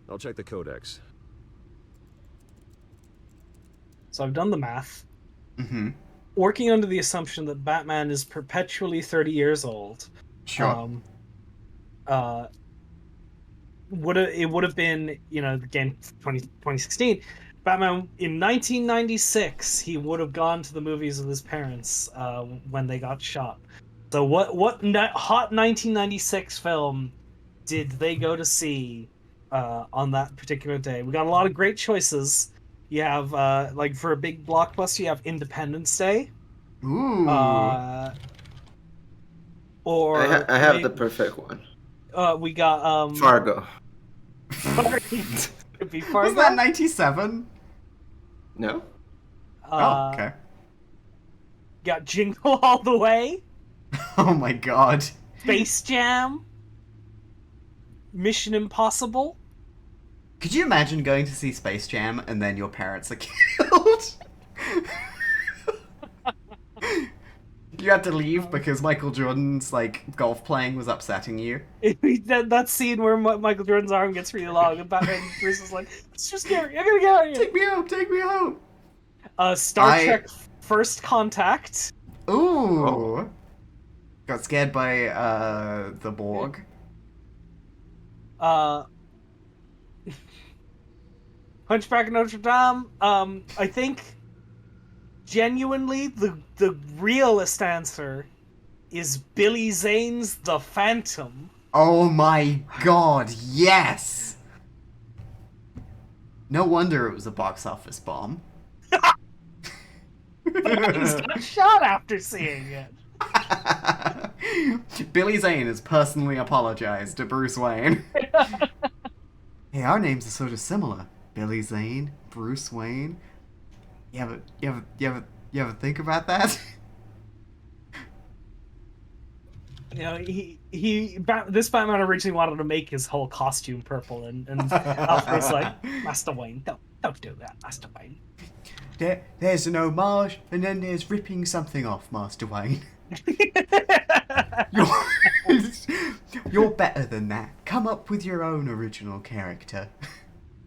I'll check the codex. So I've done the math. Mm-hmm. Working under the assumption that Batman is perpetually 30 years old. Sure. It would have been, again, 2016. Batman in 1996, he would have gone to the movies with his parents when they got shot. So what hot 1996 film did they go to see on that particular day? We got a lot of great choices. You have for a big blockbuster, you have Independence Day. Ooh. Or I have the perfect one. We got Fargo. Could be Fargo. Was that 97? No. Oh, okay. Got Jingle All the Way. Oh my god. Space Jam. Mission Impossible. Could you imagine going to see Space Jam and then your parents are killed? You had to leave because Michael Jordan's golf playing was upsetting you. That scene where Michael Jordan's arm gets really long and Batman and Bruce is like, "It's just scary. I'm gonna get out of here. Take me home. Star Trek First Contact. Ooh. Oh. Got scared by the Borg. Hunchback of Notre Dame. I think genuinely the realest answer is Billy Zane's The Phantom. Oh my god, yes! No wonder it was a box office bomb. He's got shot after seeing it. Billy Zane has personally apologized to Bruce Wayne. Hey, our names are sort of similar. Billy Zane, Bruce Wayne. You ever think about that? This Batman originally wanted to make his whole costume purple, and Alfred's like, Master Wayne, don't do that, Master Wayne. There's an homage, and then there's ripping something off, Master Wayne. You're better than that. Come up with your own original character.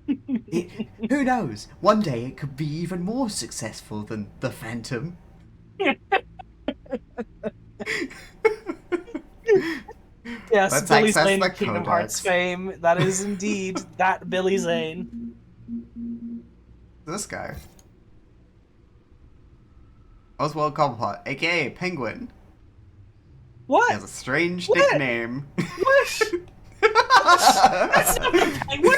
Who knows? One day it could be even more successful than the Phantom. Yes, Let's Billy access Zane the of Kingdom codex. Hearts fame. That is indeed that Billy Zane. This guy. Oswald Cobblepot, aka Penguin. What? He has a strange What? nickname. What? That's not the Penguin.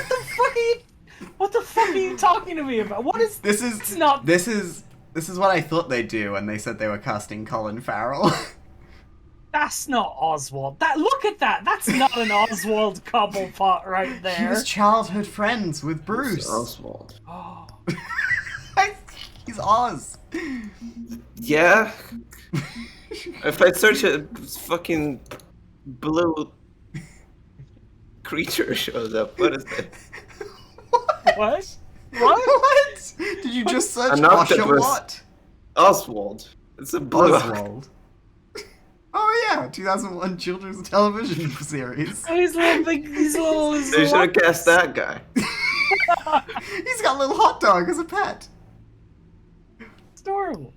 What the fuck are you talking to me about? What is This is what I thought they'd do when they said they were casting Colin Farrell. That's not Oswald. Look at that. That's not an Oswald Cobblepot right there. He was childhood friends with Bruce. Oswald. Oh. He's Oz. Yeah. If I search it, fucking blue creature shows up. What is it? What? What? Did you just search An octopus. Oshawott? Oswald. It's a blue Oswald. Oh yeah, 2001 children's television series. He's little. They should have cast that guy. He's got a little hot dog as a pet. It's adorable.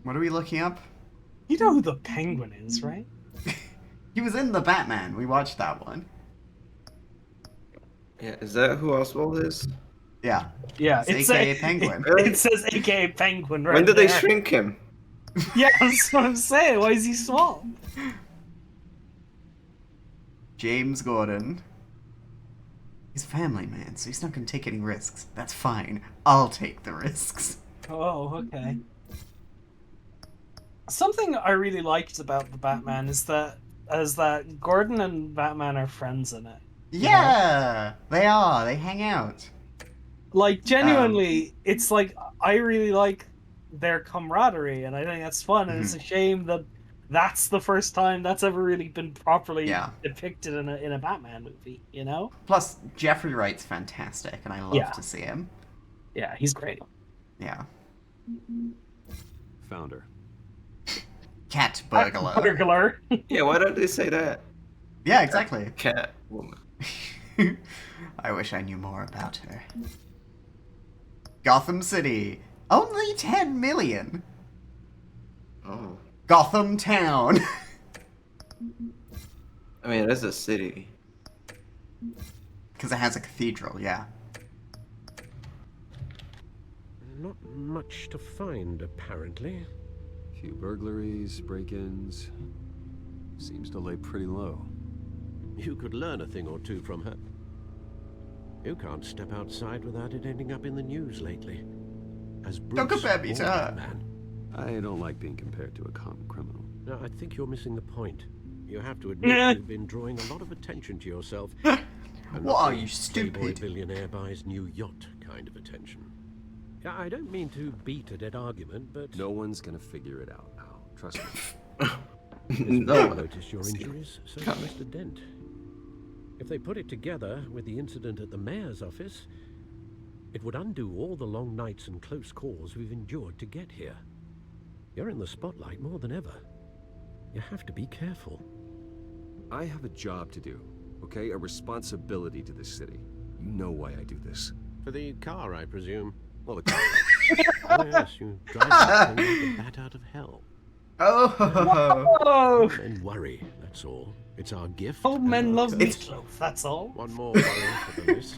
What are we looking up? You know who the Penguin is, right? He was in the Batman. We watched that one. Yeah, is that who Oswald is? Yeah. Yeah, It's AKA Penguin. Really? It says AKA Penguin right When did there. they shrink him? Yeah, that's what I'm saying. Why is he small? James Gordon. He's a family man, so he's not going to take any risks. That's fine. I'll take the risks. Oh, okay. Something I really liked about the Batman is that Gordon and Batman are friends in it. Yeah, they are. They hang out. Like, genuinely, it's like, I really like their camaraderie, and I think that's fun, and it's a shame that that's the first time that's ever really been properly depicted in a Batman movie, you know? Plus, Jeffrey Wright's fantastic, and I love to see him. Yeah, he's great. Yeah. Found her. Cat burglar. Burglar. Yeah, why don't they say that? Yeah, exactly. Cat woman. I wish I knew more about her. Gotham City. Only 10 million. Oh. Gotham Town. I mean, it is a city. Because it has a cathedral, yeah. Not much to find, apparently. Few burglaries, break-ins. Seems to lay pretty low. You could learn a thing or two from her. You can't step outside without it ending up in the news lately. As Bruce, Don't compare me to her. Man. I don't like being compared to a common criminal. No, I think you're missing the point. You have to admit you've been drawing a lot of attention to yourself. And What not are the you, stupid? Playboy billionaire buys new yacht kind of attention. Yeah, I don't mean to beat a dead argument, but No one's gonna figure it out now. Trust me. No. I noticed your injuries, so did Mr. Dent. If they put it together with the incident at the mayor's office, it would undo all the long nights and close calls we've endured to get here. You're in the spotlight more than ever. You have to be careful. I have a job to do, okay? A responsibility to this city. You know why I do this. For the car, I presume. Well, the car. Oh, yes, you drive that thing like a bat out of hell. Oh. Oh. Men worry, that's all. It's our gift. Oh, and men our love curse. meatloaf, that's all. One more worry for the list.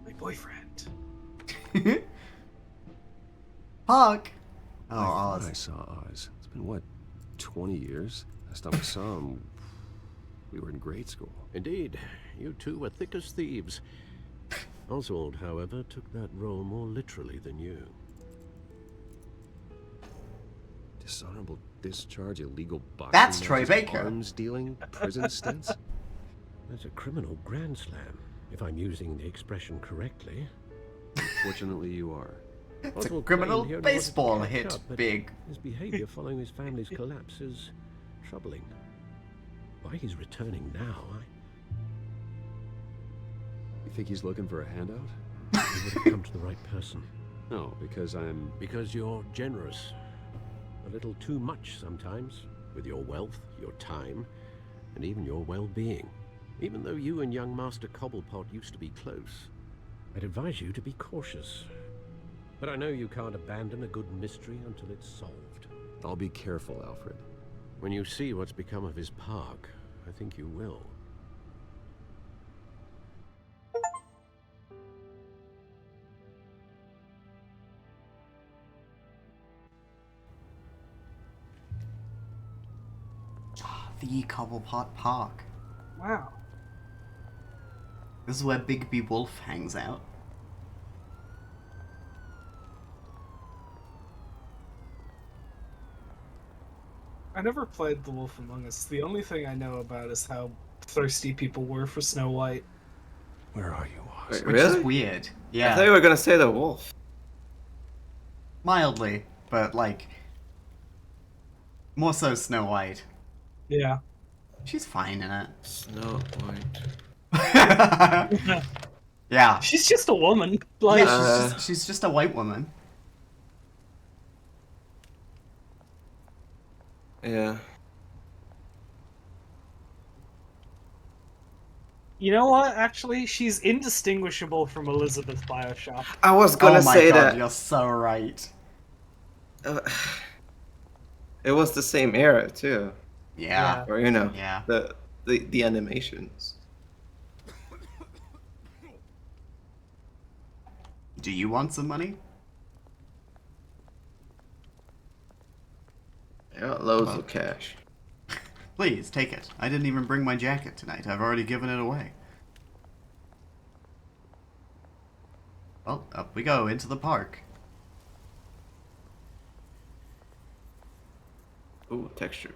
My boyfriend. Park. Oh, I thought Oz. I saw Oz. It's been, what, 20 years? Last time I saw him, we were in grade school. Indeed, you two were thick as thieves. Oswald, however, took that role more literally than you. Dishonorable discharge, illegal boxing That's Troy matches, Baker. arms dealing, prison stints. That's a criminal grand slam, if I'm using the expression correctly. Fortunately, you are. It's a Oswald criminal claimed he only wanted to baseball catch hit up, but big. His behavior following his family's collapse is troubling. Why he's returning now, You think he's looking for a handout? You would have come to the right person. No, because I'm... Because you're generous. A little too much sometimes, with your wealth, your time, and even your well-being. Even though you and young Master Cobblepot used to be close, I'd advise you to be cautious. But I know you can't abandon a good mystery until it's solved. I'll be careful, Alfred. When you see what's become of his park, I think you will. The Cobblepot Park. Wow. This is where Bigby Wolf hangs out. I never played The Wolf Among Us. The only thing I know about is how thirsty people were for Snow White. Where are you, Oz? Wait, Which really? is weird. I Yeah. thought you were gonna say the wolf. Mildly, but like... more so Snow White. Yeah. She's fine in it. Snow White. Yeah. She's just a woman. Like, Yeah, she's just a white woman. Yeah. you know what? Actually, she's indistinguishable from Elizabeth Bioshock. I was gonna Oh my say god, that. you're so right. It was the same era too. Yeah. Or you know, Yeah. the animations. Do you want some money? I got loads of cash. Please, take it. I didn't even bring my jacket tonight. I've already given it away. Well, up we go, into the park. Ooh, texture.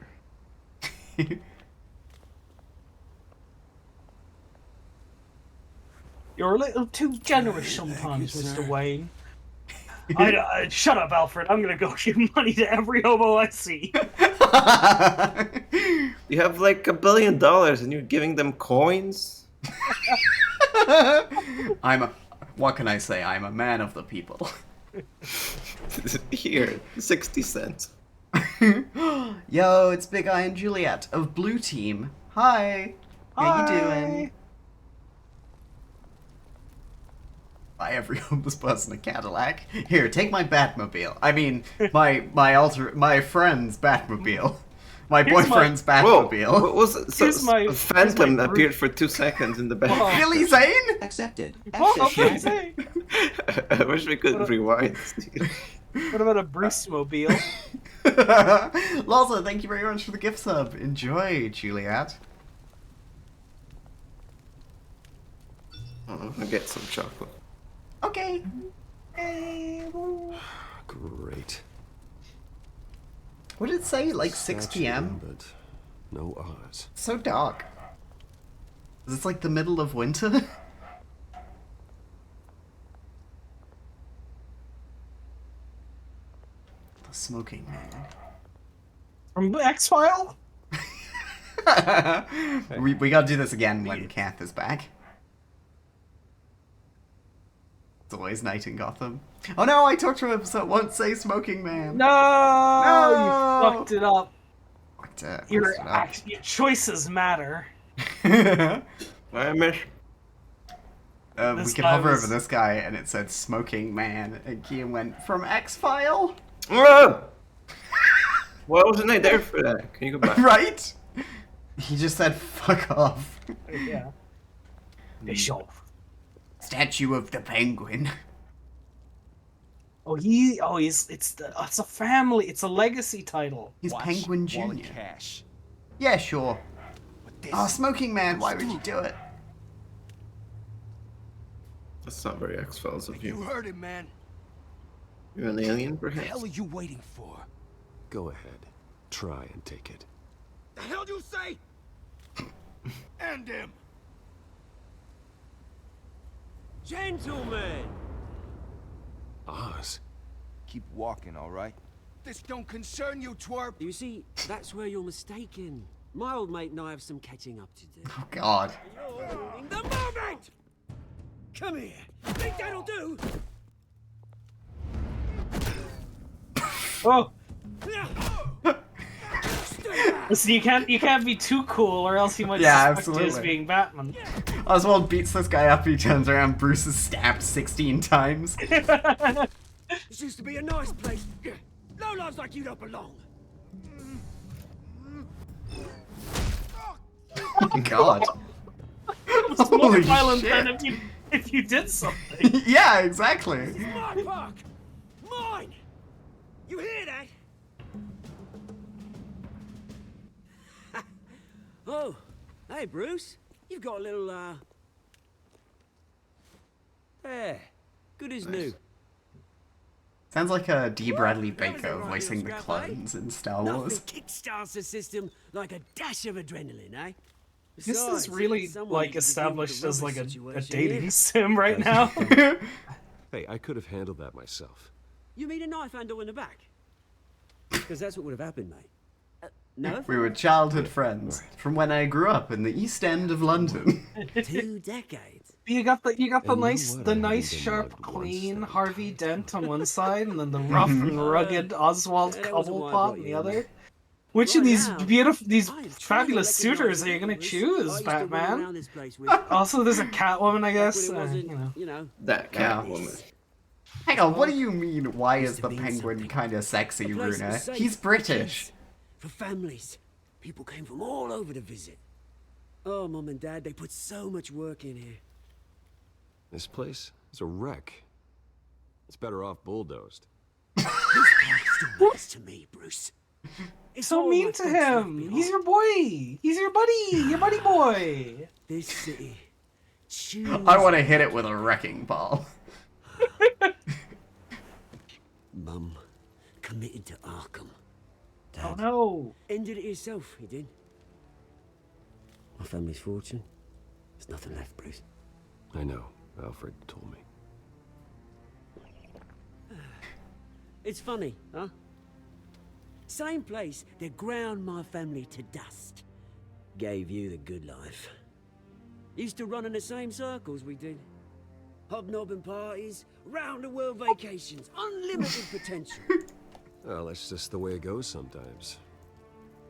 You're a little too generous sometimes, you, Mr. sir. Wayne. Shut up, Alfred. I'm gonna go give money to every hobo I see. You have like $1 billion and you're giving them coins? I'm What can I say? I'm a man of the people. Here, 60 cents. Yo, it's Big Eye and Juliet of Blue Team. Hi. How you doing? Buy every homeless person a Cadillac. Here, take my Batmobile. I mean, my friend's Batmobile. My boyfriend's Batmobile. Whoa, what was it? So, Phantom appeared for 2 seconds in the back. Billy Zane? Accepted. Billy Zane. I wish we could rewind. What about a Bruce Mobile? Laza, thank you very much for the gift sub. Enjoy, Juliet. I'll get some chocolate. Okay. Great. What did it say? Like 6 p.m.? But no Oz. So dark. Is this like the middle of winter? The smoking man. From X-File? we gotta do this again when Kath is back. It's always night in Gotham. Oh no, I talked to him, so it won't say smoking man. No! You fucked it up. Fucked it. Your choices matter. I miss. We could hover over this guy and it said smoking man, and Kian went from X-File? Whoa! Why wasn't I there for that? Can you go back? Right? He just said fuck off. Yeah. Bishop. Statue of the Penguin. It's a family, it's a legacy title. He's Penguin Jr. Cash. Yeah, sure. Oh, smoking man, why would you do it? That's not very X-Files of you. You heard it, man. You're an alien, What the perhaps? hell are you waiting for? Go ahead. Try and take it. The hell do you say? End him. Gentlemen! Oz. Keep walking, all right? This don't concern you, twerp! You see, that's where you're mistaken. My old mate and I have some catching up to do. Oh, God. You're ruining the moment! Come here. Think that'll do? Oh! Listen, you can't be too cool, or else you might suspect you as being Batman. Oswald beats this guy up, he turns around, Bruce is stabbed 16 times. This used to be a nice place. No lives like you don't belong. Oh, God. It's more violent than if you did something. Yeah, exactly. This is my park! Mine! You hear that? Oh, hey Bruce. You've got a little, There. Good as new. Sounds like a D. Bradley Baker voicing the clones in Star Wars. Nothing kickstarts the system like a dash of adrenaline, eh? This Besides, is really someone like needs to deal with established the as like rubber a situation dating here. sim right now. Hey, I could have handled that myself. You mean a knife handle in the back? Because that's what would have happened, mate. No? We were childhood friends from when I grew up in the East End of London. 2 decades. You got the nice what? I haven't been sharp, mugged once clean then. Harvey Dent on one side, and then the rough and rugged Oswald that wasn't why I Cobblepot brought on the you, other. mate. Which of Right these now, these I am trying to fabulous recognise suitors are you the gonna Bruce I choose, used to run Batman? around this place with. Also, there's a Catwoman, I Back guess. when it wasn't, You know. That Yeah. Catwoman. Hang on, what do you mean, why is Used to the mean penguin something. kind of sexy, A place that Runa? was safe He's for British. kids, for families. People came from all over to visit. Oh, Mum and Dad, they put so much work in here. This place is a wreck. It's better off bulldozed. This park still matters to me, Bruce. It's So all mean my to folks left him. behind. He's your boy. He's your buddy boy. This city. I want to hit it with a wrecking ball. Mum committed to Arkham. Dad Oh no. ended it himself, he did. My family's fortune. There's nothing left, Bruce. I know. Alfred told me. It's funny, huh? Same place that ground my family to dust. Gave you the good life. Used to run in the same circles we did. hobnobbing parties, round-the-world vacations, unlimited potential. Well, that's just the way it goes sometimes.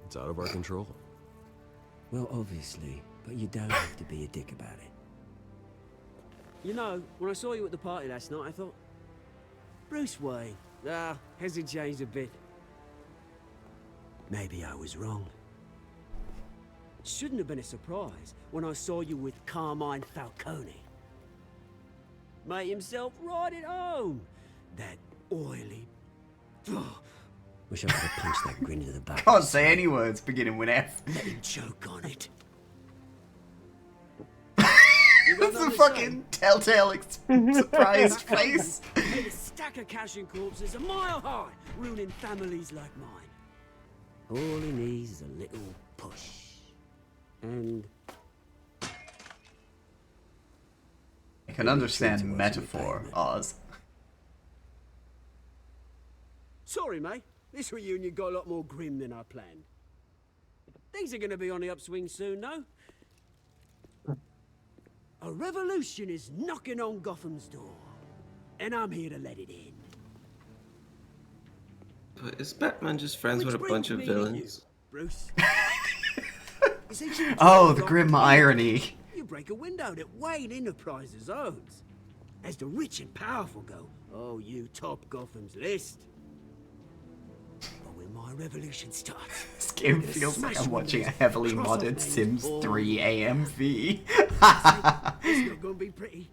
It's out of our control. Well, obviously, but you don't have to be a dick about it. You know, when I saw you at the party last night, I thought, Bruce Wayne. Has he changed a bit? Maybe I was wrong. Shouldn't have been a surprise when I saw you with Carmine Falcone. Made himself right at home. That oily... Wish I could have punched that grin into the back. Can't say any words beginning with F. Let him choke on it. That's a fucking telltale surprised face. Made a stack of cashing corpses a mile high, ruining families like mine. All he needs is a little push. And... I can understand metaphor, Oz. Sorry, mate. This reunion got a lot more grim than I planned. Things are gonna be on the upswing soon, no? A revolution is knocking on Gotham's door, and I'm here to let it in. But is Batman just friends with a bunch of villains? Bruce. Oh, the grim irony. You break a window that Wayne Enterprises owns. As the rich and powerful go, oh, you top Gotham's list. But when my revolution starts... This game feels like I'm watching a heavily modded Sims 3 AMV. It's not gonna be pretty.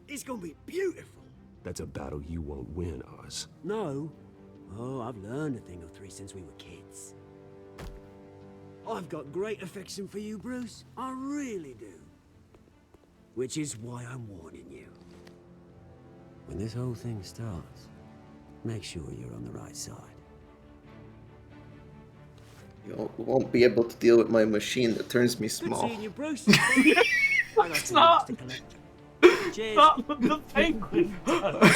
It's gonna be beautiful. That's a battle you won't win, Oz. No. Oh, I've learned a thing or three since we were kids. I've got great affection for you, Bruce. I really do. Which is why I'm warning you. When this whole thing starts, make sure you're on the right side. You won't be able to deal with my machine that turns me small. Good seeing you, Bruce. It's not. Cheers. Not what the penguin does.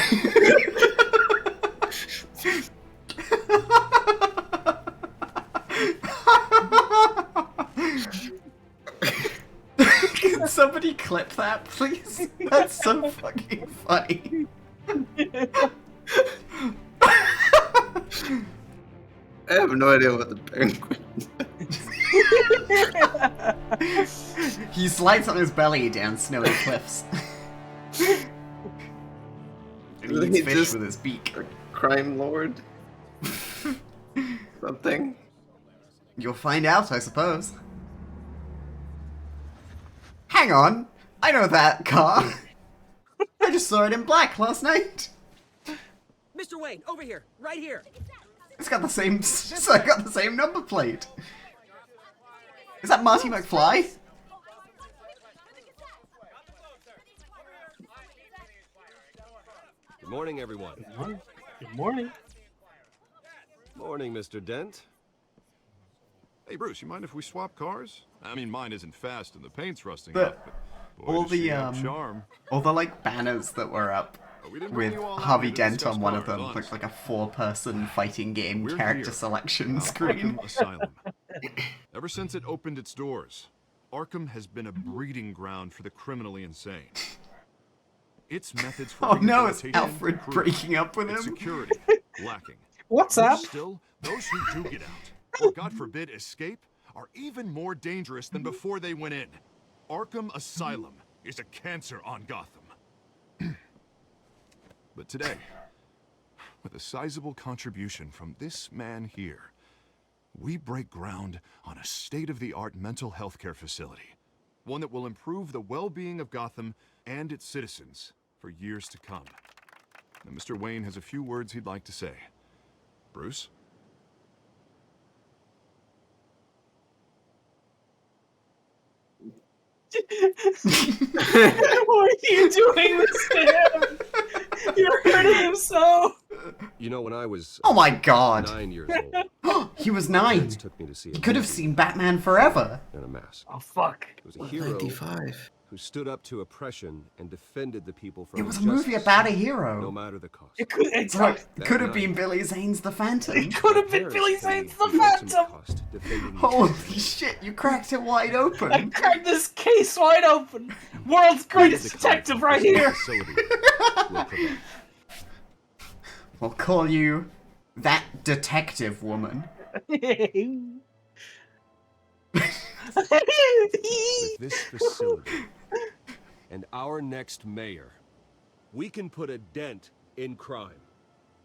Can somebody clip that, please? That's so fucking funny. I have no idea what the penguin does. He slides on his belly down snowy cliffs. And he eats fish with his beak. A crime lord? Something? You'll find out, I suppose. Hang on, I know that car. I just saw it in black last night. Mr. Wayne, over here, right here. It's got the same. It's got the same number plate. Is that Marty McFly? Good morning, everyone. Good morning. Good morning. Morning, Mr. Dent. Hey, Bruce, you mind if we swap cars? I mean, mine isn't fast and the paint's rusting But up, but boy, all does she the have charm. all the like banners that were up We didn't bring with you all out Harvey here to Dent discuss on one of cars, them honest. looked like a 4-person fighting game We're character here selection at screen. Arkham Asylum. Ever since it opened its doors, Arkham has been a breeding ground for the criminally insane. Its methods for Oh no, it's rehabilitation Alfred crude, breaking up with its him. security lacking. What's Worse up? Still, those who do get out, or God forbid escape, are even more dangerous than before they went in. Arkham Asylum is a cancer on Gotham. But today, with a sizable contribution from this man here, we break ground on a state-of-the-art mental health care facility. One that will improve the well-being of Gotham and its citizens for years to come. Now, Mr. Wayne has a few words he'd like to say. Bruce? Why are you doing this to him? You're hurting him so. You know, when I was Oh my god. 9 years old, He was my 9. parents took me to see a He could have movie seen Batman Forever. in a mask. Oh fuck. It was a hero 95. who stood up to oppression and defended the people from It was a injustice, movie about a hero. no matter the cost. It could, Could have been Billy Zane's The Phantom. It could have been Billy Zane's The Phantom. Holy shit, you cracked it wide open. I cracked this case wide open. World's greatest detective right here. We'll call you that detective woman. With this facility and our next mayor, we can put a dent in crime.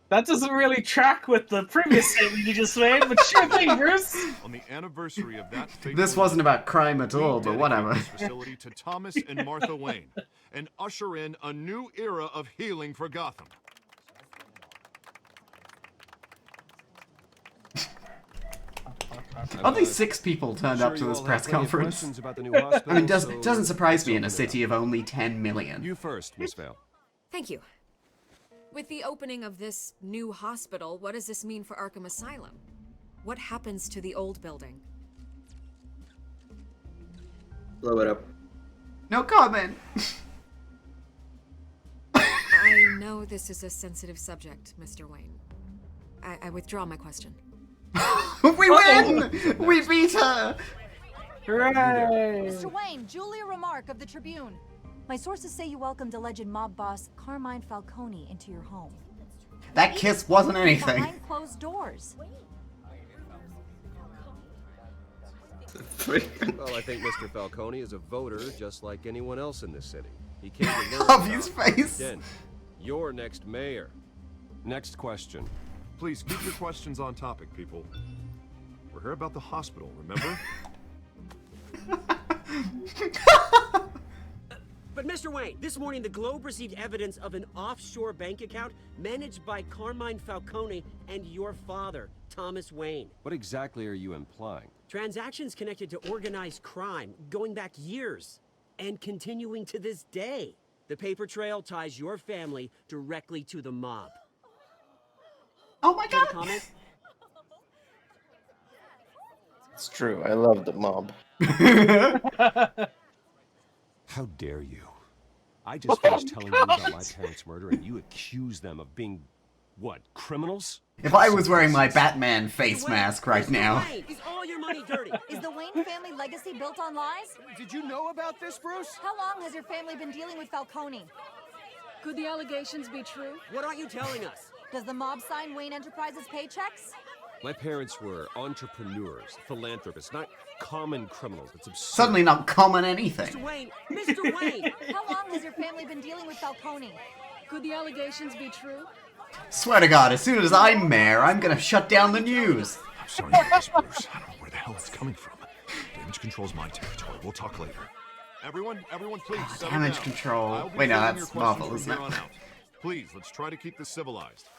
That doesn't really track with the previous statement you just made, but sure thing, Bruce. On the anniversary of that fateful This wasn't about crime at all, but dedicate whatever. this facility to Thomas and Martha Wayne and usher in a new era of healing for Gotham. Only 6 people turned up to this press conference. I mean, it doesn't surprise me in a city of only 10 million. You first, Miss Vale. Thank you. With the opening of this new hospital, what does this mean for Arkham Asylum? What happens to the old building? Blow it up. No comment. I know this is a sensitive subject, Mr. Wayne. I withdraw my question. We win! We beat her! Hooray! Mr. Wayne, Julia Remark of the Tribune. My sources say you welcomed alleged mob boss Carmine Falcone into your home. That kiss wasn't anything. Behind closed doors. Well, I think Mr. Falcone is a voter just like anyone else in this city. He came to learn Of his about face. Dent, your next mayor. Next question. Please keep your questions on topic, people. We're here about the hospital, remember? But Mr. Wayne, this morning the Globe received evidence of an offshore bank account managed by Carmine Falcone and your father, Thomas Wayne. What exactly are you implying? Transactions connected to organized crime going back years and continuing to this day. The paper trail ties your family directly to the mob. Oh my god! Comment? It's true. I love the mob. How dare you? I just finished telling you about my parents' murder and you accuse them of being, what, criminals? If I was wearing my Batman face mask right now. Wayne, is all your money dirty? Is the Wayne family legacy built on lies? Did you know about this, Bruce? How long has your family been dealing with Falcone? Could the allegations be true? What aren't you telling us? Does the mob sign Wayne Enterprises paychecks? My parents were entrepreneurs, philanthropists, not common criminals. It's absurd. Suddenly not common anything. Mr. Wayne! Mr. Wayne! How long has your family been dealing with Falcone? Could the allegations be true? Swear to God, as soon as I'm mayor, I'm gonna shut down the news. I'm sorry about this, Bruce. I don't know where the hell it's coming from. Damage control's my territory. We'll talk later. Everyone, please settle Damage down. control. I'll be Wait, no, fielding that's your questions Marvel, from isn't here it? on out. Please, let's try to keep this civilized.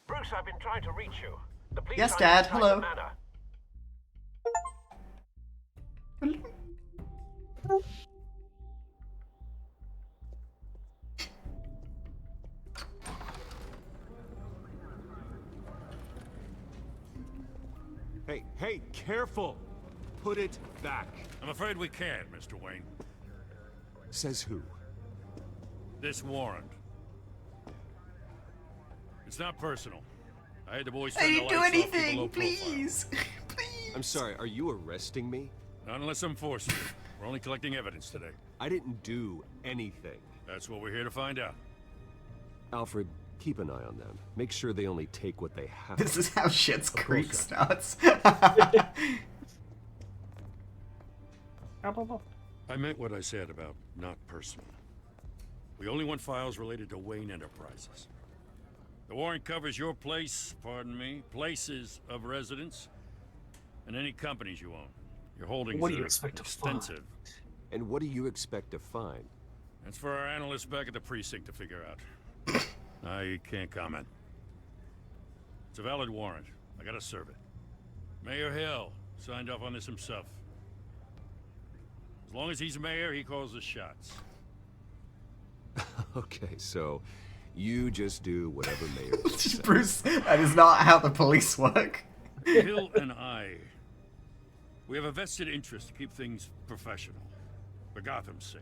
Bruce, I've been trying to reach you. The police Yes, are Dad. inside Hello. the manor. Hey, careful! Put it back. I'm afraid we can't, Mr. Wayne. Says who? This warrant. It's not personal. I had the boys I turn the didn't do lights off with a anything, low please. I'm sorry, are you arresting me? Not unless I'm forced to. We're only collecting evidence today. I didn't do anything. That's what we're here to find out. Alfred, keep an eye on them. Make sure they only take what they have. This is how Schitt's Creek starts. I meant what I said about not personal. We only want files related to Wayne Enterprises. The warrant covers your places of residence, and any companies you own. Your holdings What do you are expect to find? extensive. And what do you expect to find? That's for our analysts back at the precinct to figure out. I can't comment. It's a valid warrant. I gotta serve it. Mayor Hill signed off on this himself. As long as he's mayor, he calls the shots. Okay, so you just do whatever mayor says. Bruce, that is not how the police work. Hill and I, we have a vested interest to keep things professional. For Gotham's sake.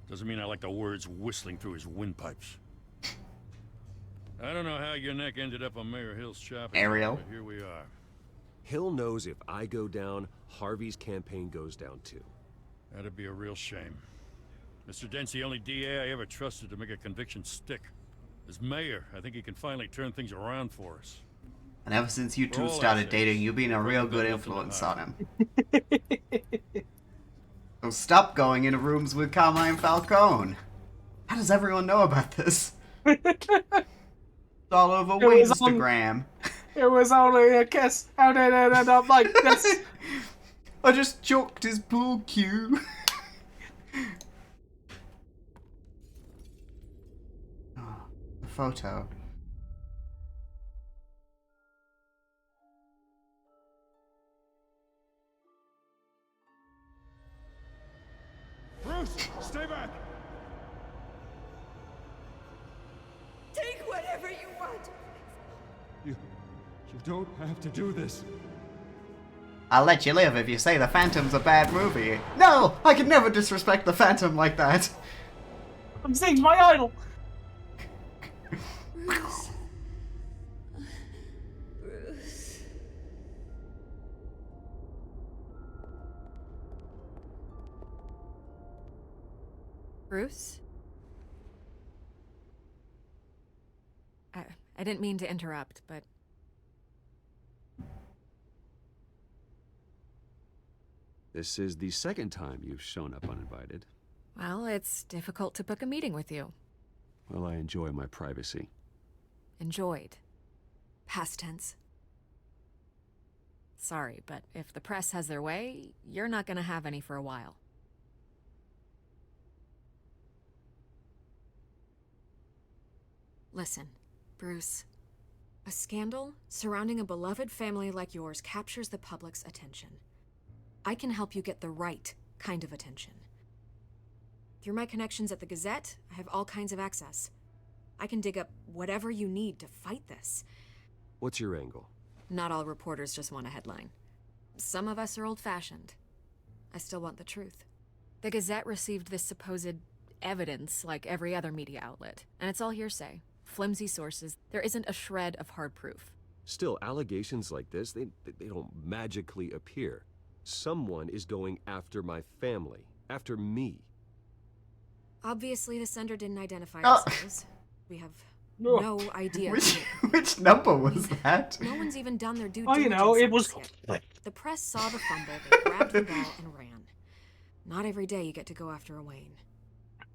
Doesn't mean I like the words whistling through his windpipes. I don't know how your neck ended up on Mayor Hill's shopping. Ariel. But here we are. Hill knows if I go down, Harvey's campaign goes down too. That'd be a real shame. Mr. Dent's the only DA I ever trusted to make a conviction stick. As mayor, I think he can finally turn things around for us. And ever since you For two all started our dating, sakes, you've been a real nothing good to influence hide. on him. So stop going into rooms with Carmine Falcone. How does everyone know about this? It's all over It was on- Instagram. It was only a kiss. How did it end up like this? I just choked his pool cue. Oh, the photo. Bruce, stay back! Take whatever you want. You don't have to do this. I'll let you live if you say The Phantom's a bad movie. No! I could never disrespect The Phantom like that. I'm saying my idol. Bruce. Bruce. Bruce? I didn't mean to interrupt, but... This is the second time you've shown up uninvited. Well, it's difficult to book a meeting with you. Well, I enjoy my privacy. Enjoyed. Past tense. Sorry, but if the press has their way, you're not gonna have any for a while. Listen, Bruce. A scandal surrounding a beloved family like yours captures the public's attention. I can help you get the right kind of attention. Through my connections at the Gazette, I have all kinds of access. I can dig up whatever you need to fight this. What's your angle? Not all reporters just want a headline. Some of us are old-fashioned. I still want the truth. The Gazette received this supposed evidence like every other media outlet, and it's all hearsay. Flimsy sources. There isn't a shred of hard proof. Still, allegations like this, they don't magically appear. Someone is going after my family, after me. Obviously, the sender didn't identify Oh. themselves. We have no idea. Which number was that? No one's even done their due Oh, diligence. you know, it on was. this yet. The press saw the fumble, they grabbed the ball and ran. Not every day you get to go after a Wayne.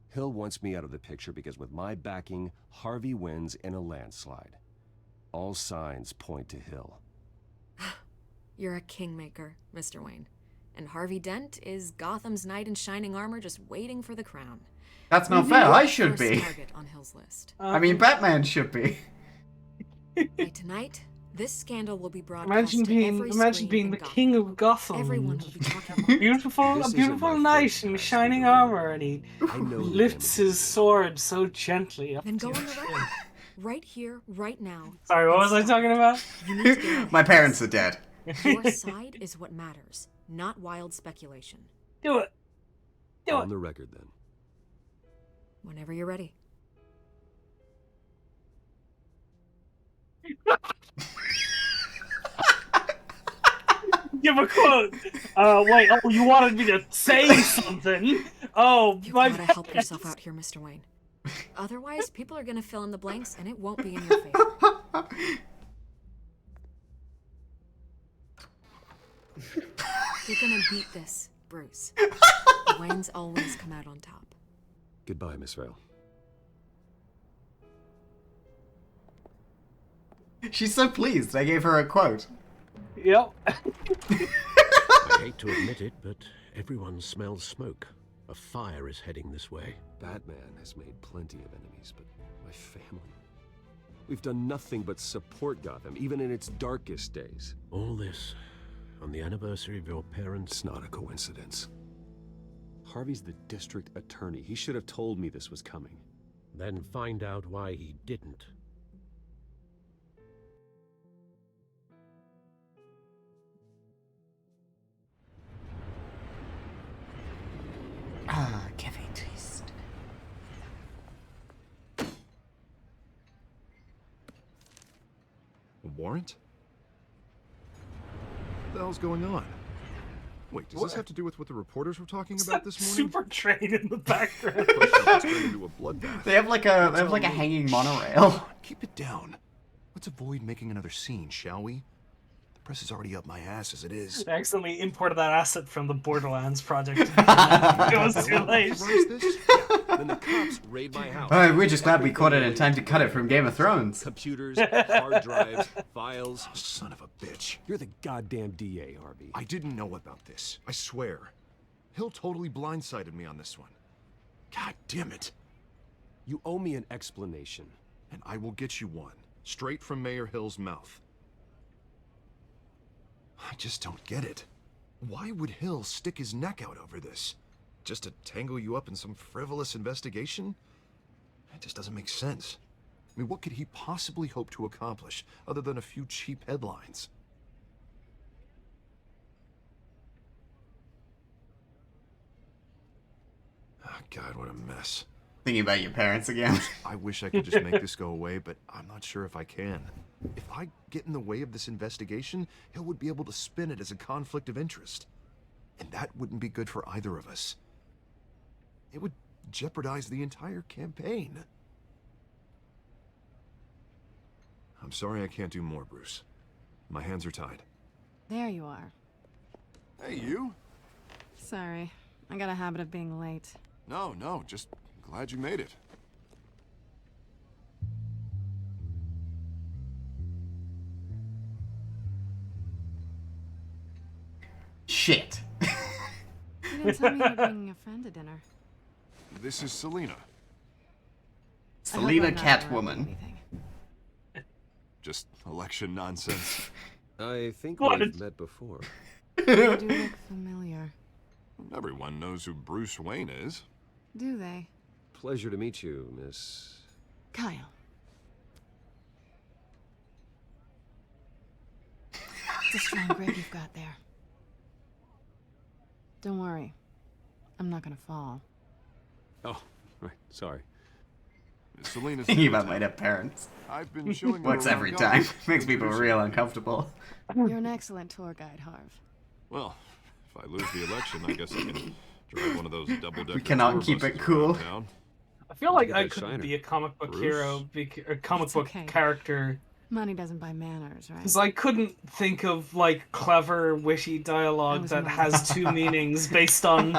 Hill wants me out of the picture because with my backing, Harvey wins in a landslide. All signs point to Hill. You're a kingmaker, Mr. Wayne. And Harvey Dent is Gotham's knight in shining armor just waiting for the crown. That's not fair. I should First be. target on Hill's list. I mean, Batman should be. By tonight, this scandal will be broadcast Imagine to every being screen in the Gotham. king of Gotham. Everyone will be talking about Beautiful, This a isn't beautiful my knight first in time shining speaking with armor, and he I know the lifts his sword so gently up Then to go on your the chin. record. Right here, right now. Sorry, what was I talking about? You need to get out of My this. parents are dead. Your side is what matters, not wild speculation. Do it. Do On it. the record, then. Whenever you're ready. Give a quote. Wait. Oh, you wanted me to say something? Oh, You my gotta help yourself out here, Mr. Wayne. Otherwise, people are gonna fill in the blanks, and it won't be in your favor. You're gonna beat this, Bruce. Wayne's always come out on top. Goodbye, Miss Vale. She's so pleased. I gave her a quote. Yep. I hate to admit it, but everyone smells smoke. A fire is heading this way. Batman has made plenty of enemies, but my family... We've done nothing but support Gotham, even in its darkest days. All this on the anniversary of your parents' It's not a coincidence. Harvey's the district attorney. He should have told me this was coming. Then find out why he didn't. A warrant? What the hell's going on? Wait, does this have to do with what the reporters were talking about this morning? Super train in the background. It's turned into a bloodbath. They have like a hanging monorail. Keep it down. Let's avoid making another scene, shall we? The press is already up my ass as it is. I accidentally imported that asset from the Borderlands project. It was too late. Then the cops raid my house. Oh, we're just glad we caught it in time to cut it from Game of Thrones. Computers, hard drives, files. Son of a bitch. You're the goddamn DA, Harvey. I didn't know about this. I swear. Hill totally blindsided me on this one. God damn it. You owe me an explanation. And I will get you one. Straight from Mayor Hill's mouth. I just don't get it. Why would Hill stick his neck out over this? Just to tangle you up in some frivolous investigation? It just doesn't make sense. I mean, what could he possibly hope to accomplish other than a few cheap headlines? Oh, God, what a mess. Thinking about your parents again. I wish I could just make this go away, but I'm not sure if I can. If I get in the way of this investigation, Hill would be able to spin it as a conflict of interest. And that wouldn't be good for either of us. It would jeopardize the entire campaign. I'm sorry I can't do more, Bruce. My hands are tied. There you are. Hey, you? Sorry. I got a habit of being late. No, just glad you made it. Shit. You didn't tell me you were bringing a friend to dinner. This is Selina. Selina Catwoman. Just election nonsense. I think What? we've met before. You do look familiar. Everyone knows who Bruce Wayne is. Do they? Pleasure to meet you, Miss... Kyle. It's a strong grip you've got there. Don't worry. I'm not gonna fall. Oh, right. Sorry. Selina's Thinking about my dead parents. I've been showing Works every time. Makes people real uncomfortable. You're an excellent tour guide, Harv. Well, if I lose the election, I guess I can drive one of those double-decker We cannot tour keep it buses cool. around town. I feel like Look at I that couldn't shiner. be a comic book Bruce? hero, a comic It's book okay. character, Money doesn't buy manners, right? because I couldn't think of like clever, witty I dialogue was that more- has two meanings based on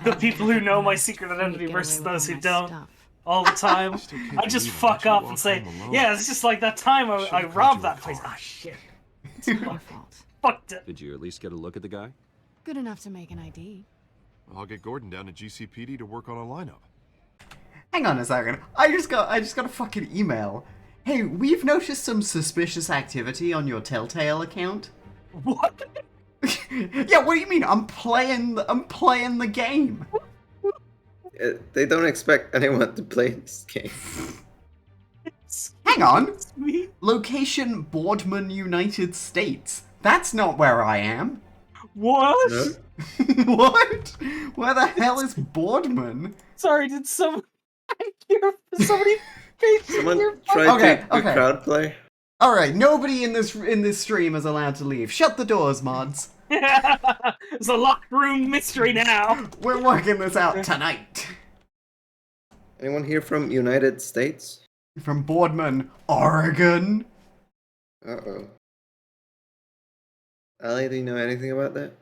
the people who know my secret identity Get versus away with those all who my don't stuff. all the time. Still can't I just believe I let fuck you up walk and say, home alone. yeah, it's just like that time I Should've robbed called you that a place. car. Ah, shit. It's not your fault. Fucked it. Did you at least get a look at the guy? Good enough to make an ID. I'll get Gordon down to GCPD to work on a lineup. Hang on a second. I just got a fucking email. Hey, we've noticed some suspicious activity on your Telltale account. What? Yeah, what do you mean? I'm playing the game. They don't expect anyone to play this game. Hang on. Me? Location Boardman, United States. That's not where I am. What? No? What? Where the hell is Boardman? Sorry, did somebody Someone your tried Okay, to do okay. crowd play. All right, nobody in this stream is allowed to leave. Shut the doors, mods. It's a locked room mystery now. We're working this out tonight. Anyone here from United States? From Boardman, Oregon. Uh-oh. Ali, do you know anything about that?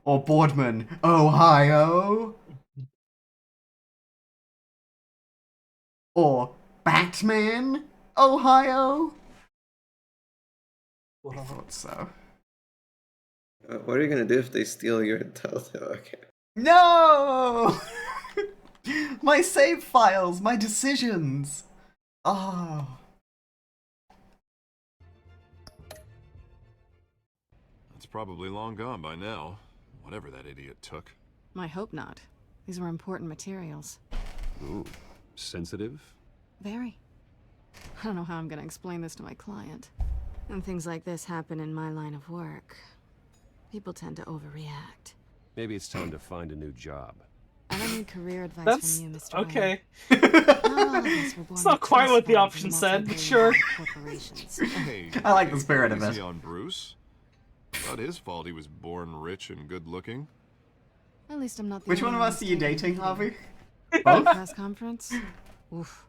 Or Boardman, Ohio. Or Batman, Ohio. I thought so. What are you gonna do if they steal your Telltale account? No! My save files, my decisions. Oh. It's probably long gone by now. Whatever that idiot took. I hope not. These were important materials. Ooh, sensitive? Very. I don't know how I'm gonna explain this to my client. When things like this happen in my line of work, people tend to overreact. Maybe it's time to find a new job. I don't need career advice That's from you, Mr. okay. It's not quite what the option said, but sure. Hey, I like the spirit of easy it. on Bruce. Not his fault he was born rich and good-looking. At least I'm not the Which one of only us are you dating, Harvey? Both? Press conference? Oof.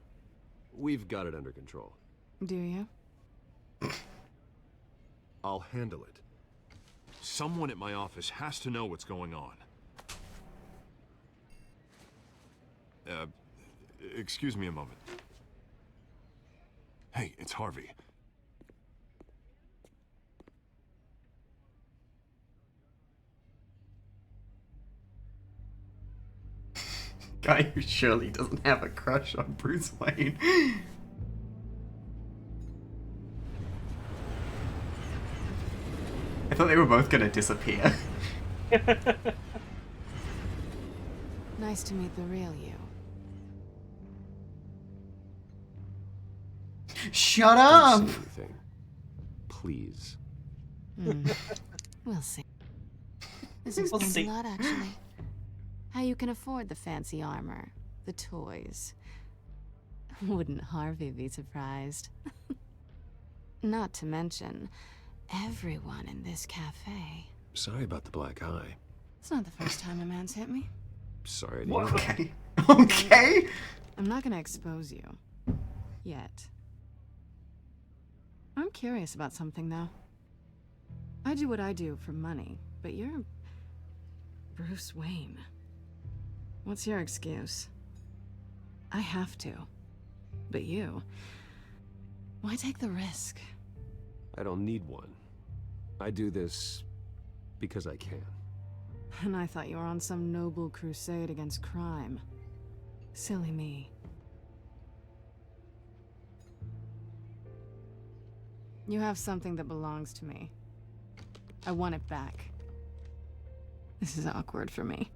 We've got it under control. Do you? I'll handle it. Someone at my office has to know what's going on. Excuse me a moment. Hey, it's Harvey. Guy who surely doesn't have a crush on Bruce Wayne. I thought they were both gonna disappear. Nice to meet the real you. Shut Don't up! say anything. Please. We'll see. This We'll explains see. a lot, actually. How you can afford the fancy armor, the toys. Wouldn't Harvey be surprised? Not to mention, everyone in this cafe. Sorry about the black eye. It's not the first time a man's hit me. Sorry to hear that. Okay. Okay! I'm not gonna expose you. Yet. I'm curious about something, though. I do what I do for money, but you're... Bruce Wayne. What's your excuse? I have to. But you... Why take the risk? I don't need one. I do this because I can. And I thought you were on some noble crusade against crime. Silly me. You have something that belongs to me. I want it back. This is awkward for me.